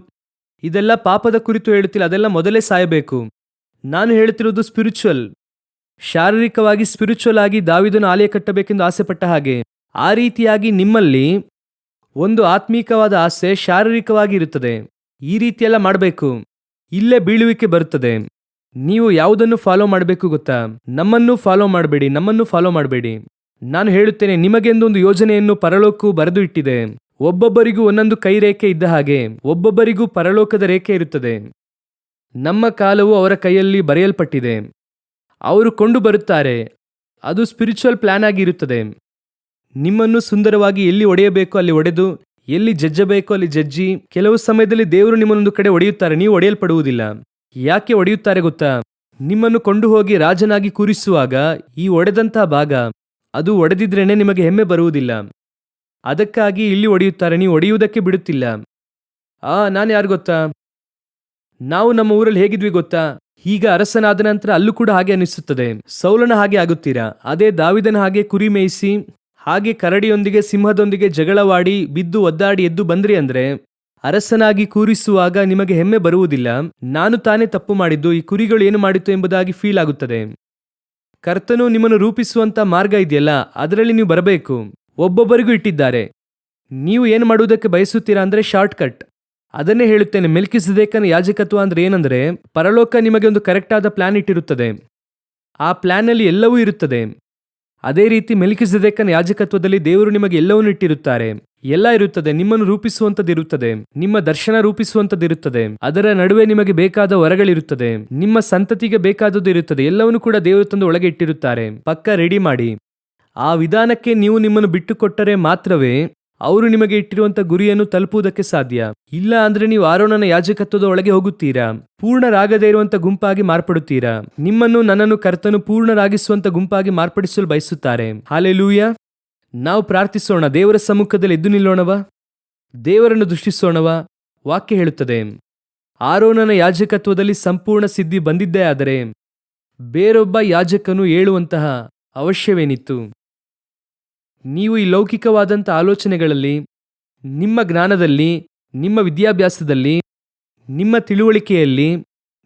ಇದೆಲ್ಲ ಪಾಪದ ಕುರಿತು ಹೇಳುತ್ತಿಲ್ಲ, ಅದೆಲ್ಲ ಮೊದಲೇ ಸಾಯಬೇಕು. ನಾನು ಹೇಳುತ್ತಿರುವುದು ಸ್ಪಿರಿಚುವಲ್. ಶಾರೀರಿಕವಾಗಿ ಸ್ಪಿರಿಚುವಲ್ ಆಗಿ ದಾವೀದನು ಆಲಯ ಕಟ್ಟಬೇಕೆಂದು ಆಸೆ ಪಟ್ಟ ಹಾಗೆ ಆ ರೀತಿಯಾಗಿ ನಿಮ್ಮಲ್ಲಿ ಒಂದು ಆತ್ಮೀಕವಾದ ಆಸೆ ಶಾರೀರಿಕವಾಗಿ ಇರುತ್ತದೆ. ಈ ರೀತಿಯೆಲ್ಲ ಮಾಡಬೇಕು, ಇಲ್ಲೇ ಬೀಳುವಿಕೆ ಬರುತ್ತದೆ. ನೀವು ಯಾವುದನ್ನು ಫಾಲೋ ಮಾಡಬೇಕು ಗೊತ್ತಾ? ನಮ್ಮನ್ನು ಫಾಲೋ ಮಾಡಬೇಡಿ. ನಾನು ಹೇಳುತ್ತೇನೆ, ನಿಮಗೆಂದು ಒಂದು ಯೋಜನೆಯನ್ನು ಪರಲೋಕವು ಬರೆದು ಇಟ್ಟಿದೆ. ಒಬ್ಬೊಬ್ಬರಿಗೂ ಒಂದೊಂದು ಕೈ ರೇಖೆ ಇದ್ದ ಹಾಗೆ ಒಬ್ಬೊಬ್ಬರಿಗೂ ಪರಲೋಕದ ರೇಖೆ ಇರುತ್ತದೆ. ನಮ್ಮ ಕಾಲವು ಅವರ ಕೈಯಲ್ಲಿ ಬರೆಯಲ್ಪಟ್ಟಿದೆ. ಅವರು ಕೊಂಡು ಬರುತ್ತಾರೆ. ಅದು ಸ್ಪಿರಿಚುವಲ್ ಪ್ಲಾನ್ ಆಗಿ ಇರುತ್ತದೆ. ನಿಮ್ಮನ್ನು ಸುಂದರವಾಗಿ ಎಲ್ಲಿ ಒಡೆಯಬೇಕು ಅಲ್ಲಿ ಒಡೆದು, ಎಲ್ಲಿ ಜಜ್ಜಬೇಕು ಅಲ್ಲಿ ಜಜ್ಜಿ. ಕೆಲವು ಸಮಯದಲ್ಲಿ ದೇವರು ನಿಮ್ಮನ್ನೊಂದು ಕಡೆ ಒಡೆಯುತ್ತಾರೆ, ನೀವು ಒಡೆಯಲ್ಪಡುವುದಿಲ್ಲ. ಯಾಕೆ ಒಡೆಯುತ್ತಾರೆ ಗೊತ್ತಾ? ನಿಮ್ಮನ್ನು ಕೊಂಡು ಹೋಗಿ ರಾಜನಾಗಿ ಕೂರಿಸುವಾಗ ಈ ಒಡೆದಂತಹ ಭಾಗ ಅದು ಒಡೆದಿದ್ರೇನೆ ನಿಮಗೆ ಹೆಮ್ಮೆ ಬರುವುದಿಲ್ಲ. ಅದಕ್ಕಾಗಿ ಇಲ್ಲಿ ಒಡೆಯುತ್ತಾರೆ, ನೀವು ಒಡೆಯುವುದಕ್ಕೆ ಬಿಡುತ್ತಿಲ್ಲ. ನಾನು ಯಾರು ಗೊತ್ತಾ? ನಾವು ನಮ್ಮ ಊರಲ್ಲಿ ಹೇಗಿದ್ವಿ ಗೊತ್ತಾ? ಈಗ ಅರಸನಾದ ನಂತರ ಅಲ್ಲೂ ಕೂಡ ಹಾಗೆ ಅನಿಸುತ್ತದೆ. ಸೌಲನ ಹಾಗೆ ಆಗುತ್ತೀರಾ? ಅದೇ ದಾವಿದನ ಹಾಗೆ ಕುರಿ ಮೇಯಿಸಿ, ಹಾಗೆ ಕರಡಿಯೊಂದಿಗೆ ಸಿಂಹದೊಂದಿಗೆ ಜಗಳವಾಡಿ ಬಿದ್ದು ಒದ್ದಾಡಿ ಎದ್ದು ಬಂದ್ರಿ ಅಂದ್ರೆ ಅರಸನಾಗಿ ಕೂರಿಸುವಾಗ ನಿಮಗೆ ಹೆಮ್ಮೆ ಬರುವುದಿಲ್ಲ. ನಾನು ತಾನೇ ತಪ್ಪು ಮಾಡಿದ್ದು, ಈ ಕುರಿಗಳು ಏನು ಮಾಡಿತು ಎಂಬುದಾಗಿ ಫೀಲ್ ಆಗುತ್ತದೆ. ಕರ್ತನು ನಿಮ್ಮನ್ನು ರೂಪಿಸುವಂತ ಮಾರ್ಗ ಇದೆಯಲ್ಲ, ಅದರಲ್ಲಿ ನೀವು ಬರಬೇಕು. ಒಬ್ಬೊಬ್ಬರಿಗೂ ಇಟ್ಟಿದ್ದಾರೆ. ನೀವು ಏನು ಮಾಡುವುದಕ್ಕೆ ಬಯಸುತ್ತೀರಾ ಅಂದ್ರೆ ಶಾರ್ಟ್ ಕಟ್. ಅದನ್ನೇ ಹೇಳುತ್ತೇನೆ. ಮೆಲ್ಕಿಸೆದೇಕನ ಯಾಜಕತ್ವ ಅಂದ್ರೆ ಏನಂದ್ರೆ, ಪರಲೋಕ ನಿಮಗೆ ಒಂದು ಕರೆಕ್ಟ್ ಆದ ಪ್ಲಾನ್ ಇಟ್ಟಿರುತ್ತದೆ. ಆ ಪ್ಲಾನ್ ಅಲ್ಲಿ ಎಲ್ಲವೂ ಇರುತ್ತದೆ. ಅದೇ ರೀತಿ ಮೆಲ್ಕಿಸೆದೇಕನ ಯಾಜಕತ್ವದಲ್ಲಿ ದೇವರು ನಿಮಗೆ ಎಲ್ಲವನ್ನೂ ಇಟ್ಟಿರುತ್ತಾರೆ. ಎಲ್ಲ ಇರುತ್ತದೆ. ನಿಮ್ಮನ್ನು ರೂಪಿಸುವಂತದ್ದಿರುತ್ತದೆ, ನಿಮ್ಮ ದರ್ಶನ ರೂಪಿಸುವಂತದ್ದಿರುತ್ತದೆ, ಅದರ ನಡುವೆ ನಿಮಗೆ ಬೇಕಾದ ವರಗಳಿರುತ್ತದೆ, ನಿಮ್ಮ ಸಂತತಿಗೆ ಬೇಕಾದದ್ದು ಇರುತ್ತದೆ. ಎಲ್ಲವನ್ನೂ ಕೂಡ ದೇವರು ತಂದು ಒಳಗೆ ಇಟ್ಟಿರುತ್ತಾರೆ. ಪಕ್ಕ ರೆಡಿ ಮಾಡಿ. ಆ ವಿಧಾನಕ್ಕೆ ನೀವು ನಿಮ್ಮನ್ನು ಬಿಟ್ಟುಕೊಟ್ಟರೆ ಮಾತ್ರವೇ ಅವರು ನಿಮಗೆ ಇಟ್ಟಿರುವಂತ ಗುರಿಯನ್ನು ತಲುಪುವುದಕ್ಕೆ ಸಾಧ್ಯ. ಇಲ್ಲ ಅಂದ್ರೆ ನೀವು ಆರೋನನ ಯಾಜಕತ್ವದ ಒಳಗೆ ಹೋಗುತ್ತೀರಾ, ಪೂರ್ಣರಾಗದೇ ಇರುವಂತ ಗುಂಪಾಗಿ ಮಾರ್ಪಡುತ್ತೀರಾ. ನಿಮ್ಮನ್ನು ನನ್ನನ್ನು ಕರ್ತನು ಪೂರ್ಣರಾಗಿಸುವಂತ ಗುಂಪಾಗಿ ಮಾರ್ಪಡಿಸಲು ಬಯಸುತ್ತಾರೆ. ಹಾಲೆಲೂಯ. ನಾವು ಪ್ರಾರ್ಥಿಸೋಣ. ದೇವರ ಸಮ್ಮುಖದಲ್ಲಿ ಎದ್ದು ನಿಲ್ಲೋಣವಾ? ದೇವರನ್ನು ದೃಷ್ಟಿಸೋಣವಾ? ವಾಕ್ಯ ಹೇಳುತ್ತದೆ, ಆರೋನನ ಯಾಜಕತ್ವದಲ್ಲಿ ಸಂಪೂರ್ಣ ಸಿದ್ಧಿ ಬಂದಿದ್ದೇ ಆದರೆ ಬೇರೊಬ್ಬ ಯಾಜಕನು ಏಳುವಂತಹ ಅವಶ್ಯವೇನಿತ್ತು? ನೀವು ಈ ಲೌಕಿಕವಾದಂಥ ಆಲೋಚನೆಗಳಲ್ಲಿ, ನಿಮ್ಮ ಜ್ಞಾನದಲ್ಲಿ, ನಿಮ್ಮ ವಿದ್ಯಾಭ್ಯಾಸದಲ್ಲಿ, ನಿಮ್ಮ ತಿಳುವಳಿಕೆಯಲ್ಲಿ,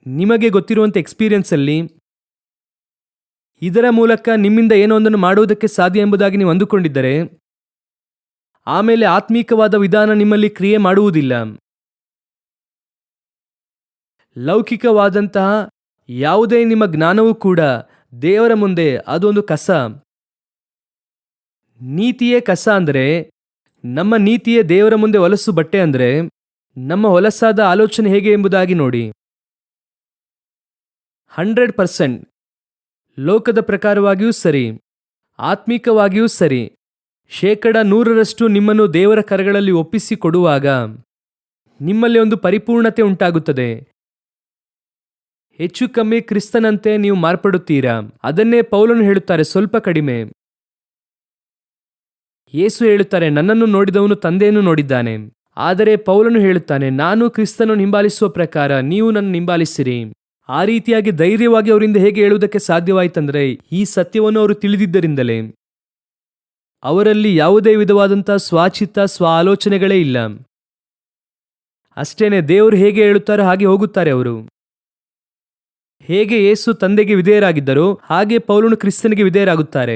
ನಿಮಗೆ ಗೊತ್ತಿರುವಂಥ ಎಕ್ಸ್ಪೀರಿಯನ್ಸಲ್ಲಿ ಇದರ ಮೂಲಕ ನಿಮ್ಮಿಂದ ಏನೋ ಒಂದನ್ನು ಮಾಡುವುದಕ್ಕೆ ಸಾಧ್ಯ ಎಂಬುದಾಗಿ ನೀವು ಅಂದುಕೊಂಡಿದ್ದರೆ ಆಮೇಲೆ ಆತ್ಮೀಕವಾದ ವಿಧಾನ ನಿಮ್ಮಲ್ಲಿ ಕ್ರಿಯೆ ಮಾಡುವುದಿಲ್ಲ. ಲೌಕಿಕವಾದಂತಹ ಯಾವುದೇ ನಿಮ್ಮ ಜ್ಞಾನವೂ ಕೂಡ ದೇವರ ಮುಂದೆ ಅದೊಂದು ಕಸ. ನೀತಿಯೇ ಕಸ ಅಂದರೆ, ನಮ್ಮ ನೀತಿಯೇ ದೇವರ ಮುಂದೆ ಹೊಲಸು ಬಟ್ಟೆ ಅಂದರೆ, ನಮ್ಮ ಹೊಲಸಾದ ಆಲೋಚನೆ ಹೇಗೆ ಎಂಬುದಾಗಿ ನೋಡಿ. 100% ಲೋಕದ ಪ್ರಕಾರವಾಗಿಯೂ ಸರಿ, ಆತ್ಮಿಕವಾಗಿಯೂ ಸರಿ, 100% ನಿಮ್ಮನ್ನು ದೇವರ ಕರಗಳಲ್ಲಿ ಒಪ್ಪಿಸಿ ಕೊಡುವಾಗ ನಿಮ್ಮಲ್ಲಿ ಒಂದು ಪರಿಪೂರ್ಣತೆ ಉಂಟಾಗುತ್ತದೆ. ಹೆಚ್ಚು ಕಮ್ಮಿ ಕ್ರಿಸ್ತನಂತೆ ನೀವು ಮಾರ್ಪಡುತ್ತೀರಾ. ಅದನ್ನೇ ಪೌಲನು ಹೇಳುತ್ತಾರೆ, ಸ್ವಲ್ಪ ಕಡಿಮೆ. ಯೇಸು ಹೇಳುತ್ತಾರೆ, ನನ್ನನ್ನು ನೋಡಿದವನು ತಂದೆಯನ್ನು ನೋಡಿದ್ದಾನೆ. ಆದರೆ ಪೌಲನು ಹೇಳುತ್ತಾನೆ, ನಾನು ಕ್ರಿಸ್ತನನ್ನು ಹಿಂಬಾಲಿಸುವ ಪ್ರಕಾರ ನೀವು ನನ್ನ ಹಿಂಬಾಲಿಸಿರಿ. ಆ ರೀತಿಯಾಗಿ ಧೈರ್ಯವಾಗಿ ಅವರಿಂದ ಹೇಗೆ ಹೇಳುವುದಕ್ಕೆ ಸಾಧ್ಯವಾಯಿತಂದ್ರೆ, ಈ ಸತ್ಯವನ್ನು ಅವರು ತಿಳಿದಿದ್ದರಿಂದಲೇ. ಅವರಲ್ಲಿ ಯಾವುದೇ ವಿಧವಾದಂತಹ ಸ್ವಾಚಿತ್ತ ಸ್ವ ಆಲೋಚನೆಗಳೇ ಇಲ್ಲ. ಅಷ್ಟೇನೆ, ದೇವರು ಹೇಗೆ ಹೇಳುತ್ತಾರೋ ಹಾಗೆ ಹೋಗುತ್ತಾರೆ ಅವರು. ಹೇಗೆ ಯೇಸು ತಂದೆಗೆ ವಿಧೇಯರಾಗಿದ್ದರೋ ಹಾಗೆ ಪೌಲನು ಕ್ರಿಸ್ತನಿಗೆ ವಿಧೇಯರಾಗುತ್ತಾರೆ.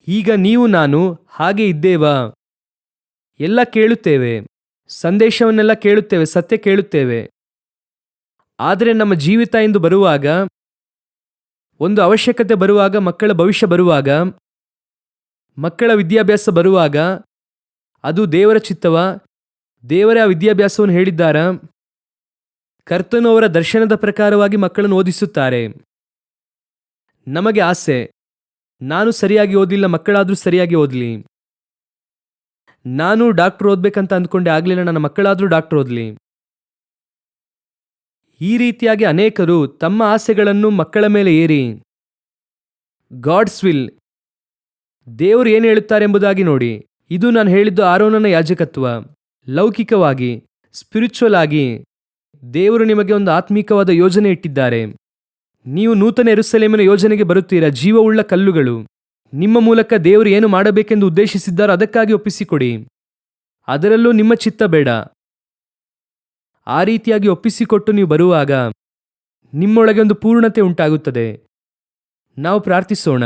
ಈಗ ನೀವು ನಾನು ಹಾಗೆ ಇದ್ದೇವಾ? ಎಲ್ಲ ಕೇಳುತ್ತೇವೆ, ಸಂದೇಶವನ್ನೆಲ್ಲ ಕೇಳುತ್ತೇವೆ, ಸತ್ಯ ಕೇಳುತ್ತೇವೆ. ಆದರೆ ನಮ್ಮ ಜೀವಿತ ಎಂದು ಬರುವಾಗ, ಒಂದು ಅವಶ್ಯಕತೆ ಬರುವಾಗ, ಮಕ್ಕಳ ಭವಿಷ್ಯ ಬರುವಾಗ, ಮಕ್ಕಳ ವಿದ್ಯಾಭ್ಯಾಸ ಬರುವಾಗ, ಅದು ದೇವರ ಚಿತ್ತವ? ದೇವರ ಆ ವಿದ್ಯಾಭ್ಯಾಸವನ್ನು ಹೇಳಿದ್ದಾರಾ? ಕರ್ತನು ಅವರ ದರ್ಶನದ ಪ್ರಕಾರವಾಗಿ ಮಕ್ಕಳನ್ನು ಓದಿಸುತ್ತಾರೆ. ನಮಗೆ ಆಸೆ, ನಾನು ಸರಿಯಾಗಿ ಓದಿಲ್ಲ, ಮಕ್ಕಳಾದ್ರೂ ಸರಿಯಾಗಿ ಓದಲಿ. ನಾನು ಡಾಕ್ಟರ್ ಓದ್ಬೇಕಂತ ಅಂದ್ಕೊಂಡೆ, ಆಗ್ಲಿಲ್ಲ, ನನ್ನ ಮಕ್ಕಳಾದ್ರೂ ಡಾಕ್ಟರ್ ಓದಲಿ. ಈ ರೀತಿಯಾಗಿ ಅನೇಕರು ತಮ್ಮ ಆಸೆಗಳನ್ನು ಮಕ್ಕಳ ಮೇಲೆ ಏರಿ, ಗಾಡ್ಸ್ ವಿಲ್, ದೇವರು ಏನು ಹೇಳುತ್ತಾರೆ ಎಂಬುದಾಗಿ ನೋಡಿ. ಇದು ನಾನು ಹೇಳಿದ್ದು ಆರೋನನ ಯಾಜಕತ್ವ. ಲೌಕಿಕವಾಗಿ, ಸ್ಪಿರಿಚುವಲ್ ಆಗಿ ದೇವರು ನಿಮಗೆ ಒಂದು ಆತ್ಮೀಕವಾದ ಯೋಜನೆ ಇಟ್ಟಿದ್ದಾರೆ. ನೀವು ನೂತನ ಯೆರೂಸಲೇಮಿನ ಯೋಜನೆಗೆ ಬರುತ್ತೀರಾ. ಜೀವವುಳ್ಳ ಕಲ್ಲುಗಳು. ನಿಮ್ಮ ಮೂಲಕ ದೇವರು ಏನು ಮಾಡಬೇಕೆಂದು ಉದ್ದೇಶಿಸಿದ್ದಾರೋ ಅದಕ್ಕಾಗಿ ಒಪ್ಪಿಸಿಕೊಡಿ. ಅದರಲ್ಲೂ ನಿಮ್ಮ ಚಿತ್ತ ಬೇಡ. ಆ ರೀತಿಯಾಗಿ ಒಪ್ಪಿಸಿಕೊಟ್ಟು ನೀವು ಬರುವಾಗ ನಿಮ್ಮೊಳಗೆ ಒಂದು ಪೂರ್ಣತೆ ಉಂಟಾಗುತ್ತದೆ. ನಾವು ಪ್ರಾರ್ಥಿಸೋಣ.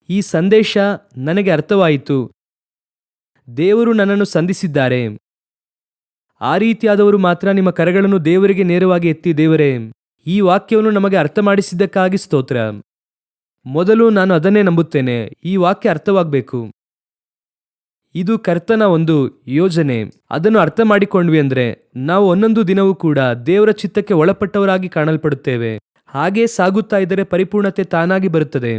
ಈ ಸಂದೇಶ ನನಗೆ ಅರ್ಥವಾಯಿತು. ದೇವರು ನನ್ನನ್ನು ಸಂಧಿಸಿದ್ದಾರೆ. ಆ ರೀತಿಯಾದವರು ಮಾತ್ರ ನಿಮ್ಮ ಕರಗಳನ್ನು ದೇವರಿಗೆ ನೇರವಾಗಿ ಎತ್ತಿ, ದೇವರೇ, ಈ ವಾಕ್ಯವನ್ನು ನಮಗೆ ಅರ್ಥ ಮಾಡಿಸಿದ್ದಕ್ಕಾಗಿ ಸ್ತೋತ್ರ. ಮೊದಲು ನಾನು ಅದನ್ನೇ ನಂಬುತ್ತೇನೆ. ಈ ವಾಕ್ಯ ಅರ್ಥವಾಗಬೇಕು. ಇದು ಕರ್ತನ ಒಂದು ಯೋಜನೆ. ಅದನ್ನು ಅರ್ಥ ಮಾಡಿಕೊಂಡ್ವಿ ಅಂದ್ರೆ ನಾವು ಒಂದೊಂದು ದಿನವೂ ಕೂಡ ದೇವರ ಚಿತ್ತಕ್ಕೆ ಒಳಪಟ್ಟವರಾಗಿ ಕಾಣಲ್ಪಡುತ್ತೇವೆ. ಹಾಗೇ ಸಾಗುತ್ತಾ ಇದ್ದರೆ ಪರಿಪೂರ್ಣತೆ ತಾನಾಗಿ ಬರುತ್ತದೆ.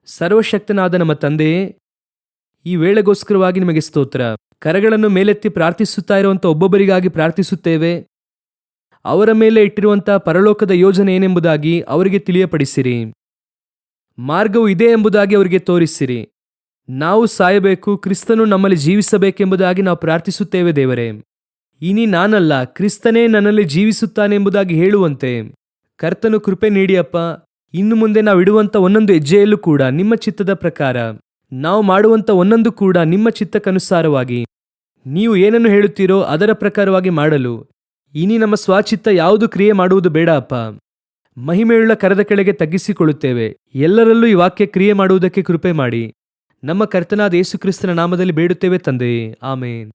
ಸರ್ವಶಕ್ತನಾದ ನಮ್ಮ ತಂದೆಯೇ, ಈ ವೇಳೆಗೋಸ್ಕರವಾಗಿ ನಿಮಗೆ ಸ್ತೋತ್ರ. ಕರಗಳನ್ನು ಮೇಲೆತ್ತಿ ಪ್ರಾರ್ಥಿಸುತ್ತಾ ಇರುವಂಥ ಒಬ್ಬೊಬ್ಬರಿಗಾಗಿ ಪ್ರಾರ್ಥಿಸುತ್ತೇವೆ. ಅವರ ಮೇಲೆ ಇಟ್ಟಿರುವಂಥ ಪರಲೋಕದ ಯೋಜನೆ ಏನೆಂಬುದಾಗಿ ಅವರಿಗೆ ತಿಳಿಯಪಡಿಸಿರಿ. ಮಾರ್ಗವು ಇದೆ ಎಂಬುದಾಗಿ ಅವರಿಗೆ ತೋರಿಸಿರಿ. ನಾವು ಸಾಯಬೇಕು, ಕ್ರಿಸ್ತನು ನಮ್ಮಲ್ಲಿ ಜೀವಿಸಬೇಕೆಂಬುದಾಗಿ ನಾವು ಪ್ರಾರ್ಥಿಸುತ್ತೇವೆ ದೇವರೇ. ಇನಿ ನಾನಲ್ಲ, ಕ್ರಿಸ್ತನೇ ನನ್ನಲ್ಲಿ ಜೀವಿಸುತ್ತಾನೆಂಬುದಾಗಿ ಹೇಳುವಂತೆ ಕರ್ತನು ಕೃಪೆ ನೀಡಿಯಪ್ಪ. ಇನ್ನು ಮುಂದೆ ನಾವು ಇಡುವಂಥ ಒಂದೊಂದು ಹೆಜ್ಜೆಯಲ್ಲೂ ಕೂಡ ನಿಮ್ಮ ಚಿತ್ತದ ಪ್ರಕಾರ, ನಾವು ಮಾಡುವಂಥ ಒಂದೊಂದು ಕೂಡ ನಿಮ್ಮ ಚಿತ್ತಕ್ಕನುಸಾರವಾಗಿ, ನೀವು ಏನನ್ನು ಹೇಳುತ್ತೀರೋ ಅದರ ಪ್ರಕಾರವಾಗಿ ಮಾಡಲು ಇನಿ ನಮ್ಮ ಸ್ವಚಿತ್ತ ಯಾವುದು ಕ್ರಿಯೆ ಮಾಡುವುದು ಬೇಡ ಅಪ್ಪ. ಮಹಿಮೆಯುಳ್ಳ ಕರದ ಕೆಳಗೆ ತಗ್ಗಿಸಿಕೊಳ್ಳುತ್ತೇವೆ. ಎಲ್ಲರಲ್ಲೂ ಈ ವಾಕ್ಯ ಕ್ರಿಯೆ ಮಾಡುವುದಕ್ಕೆ ಕೃಪೆ ಮಾಡಿ. ನಮ್ಮ ಕರ್ತನಾದ ಯೇಸು ಕ್ರಿಸ್ತನ ನಾಮದಲ್ಲಿ ಬೇಡುತ್ತೇವೆ ತಂದೆಯೇ, ಆಮೇನ್.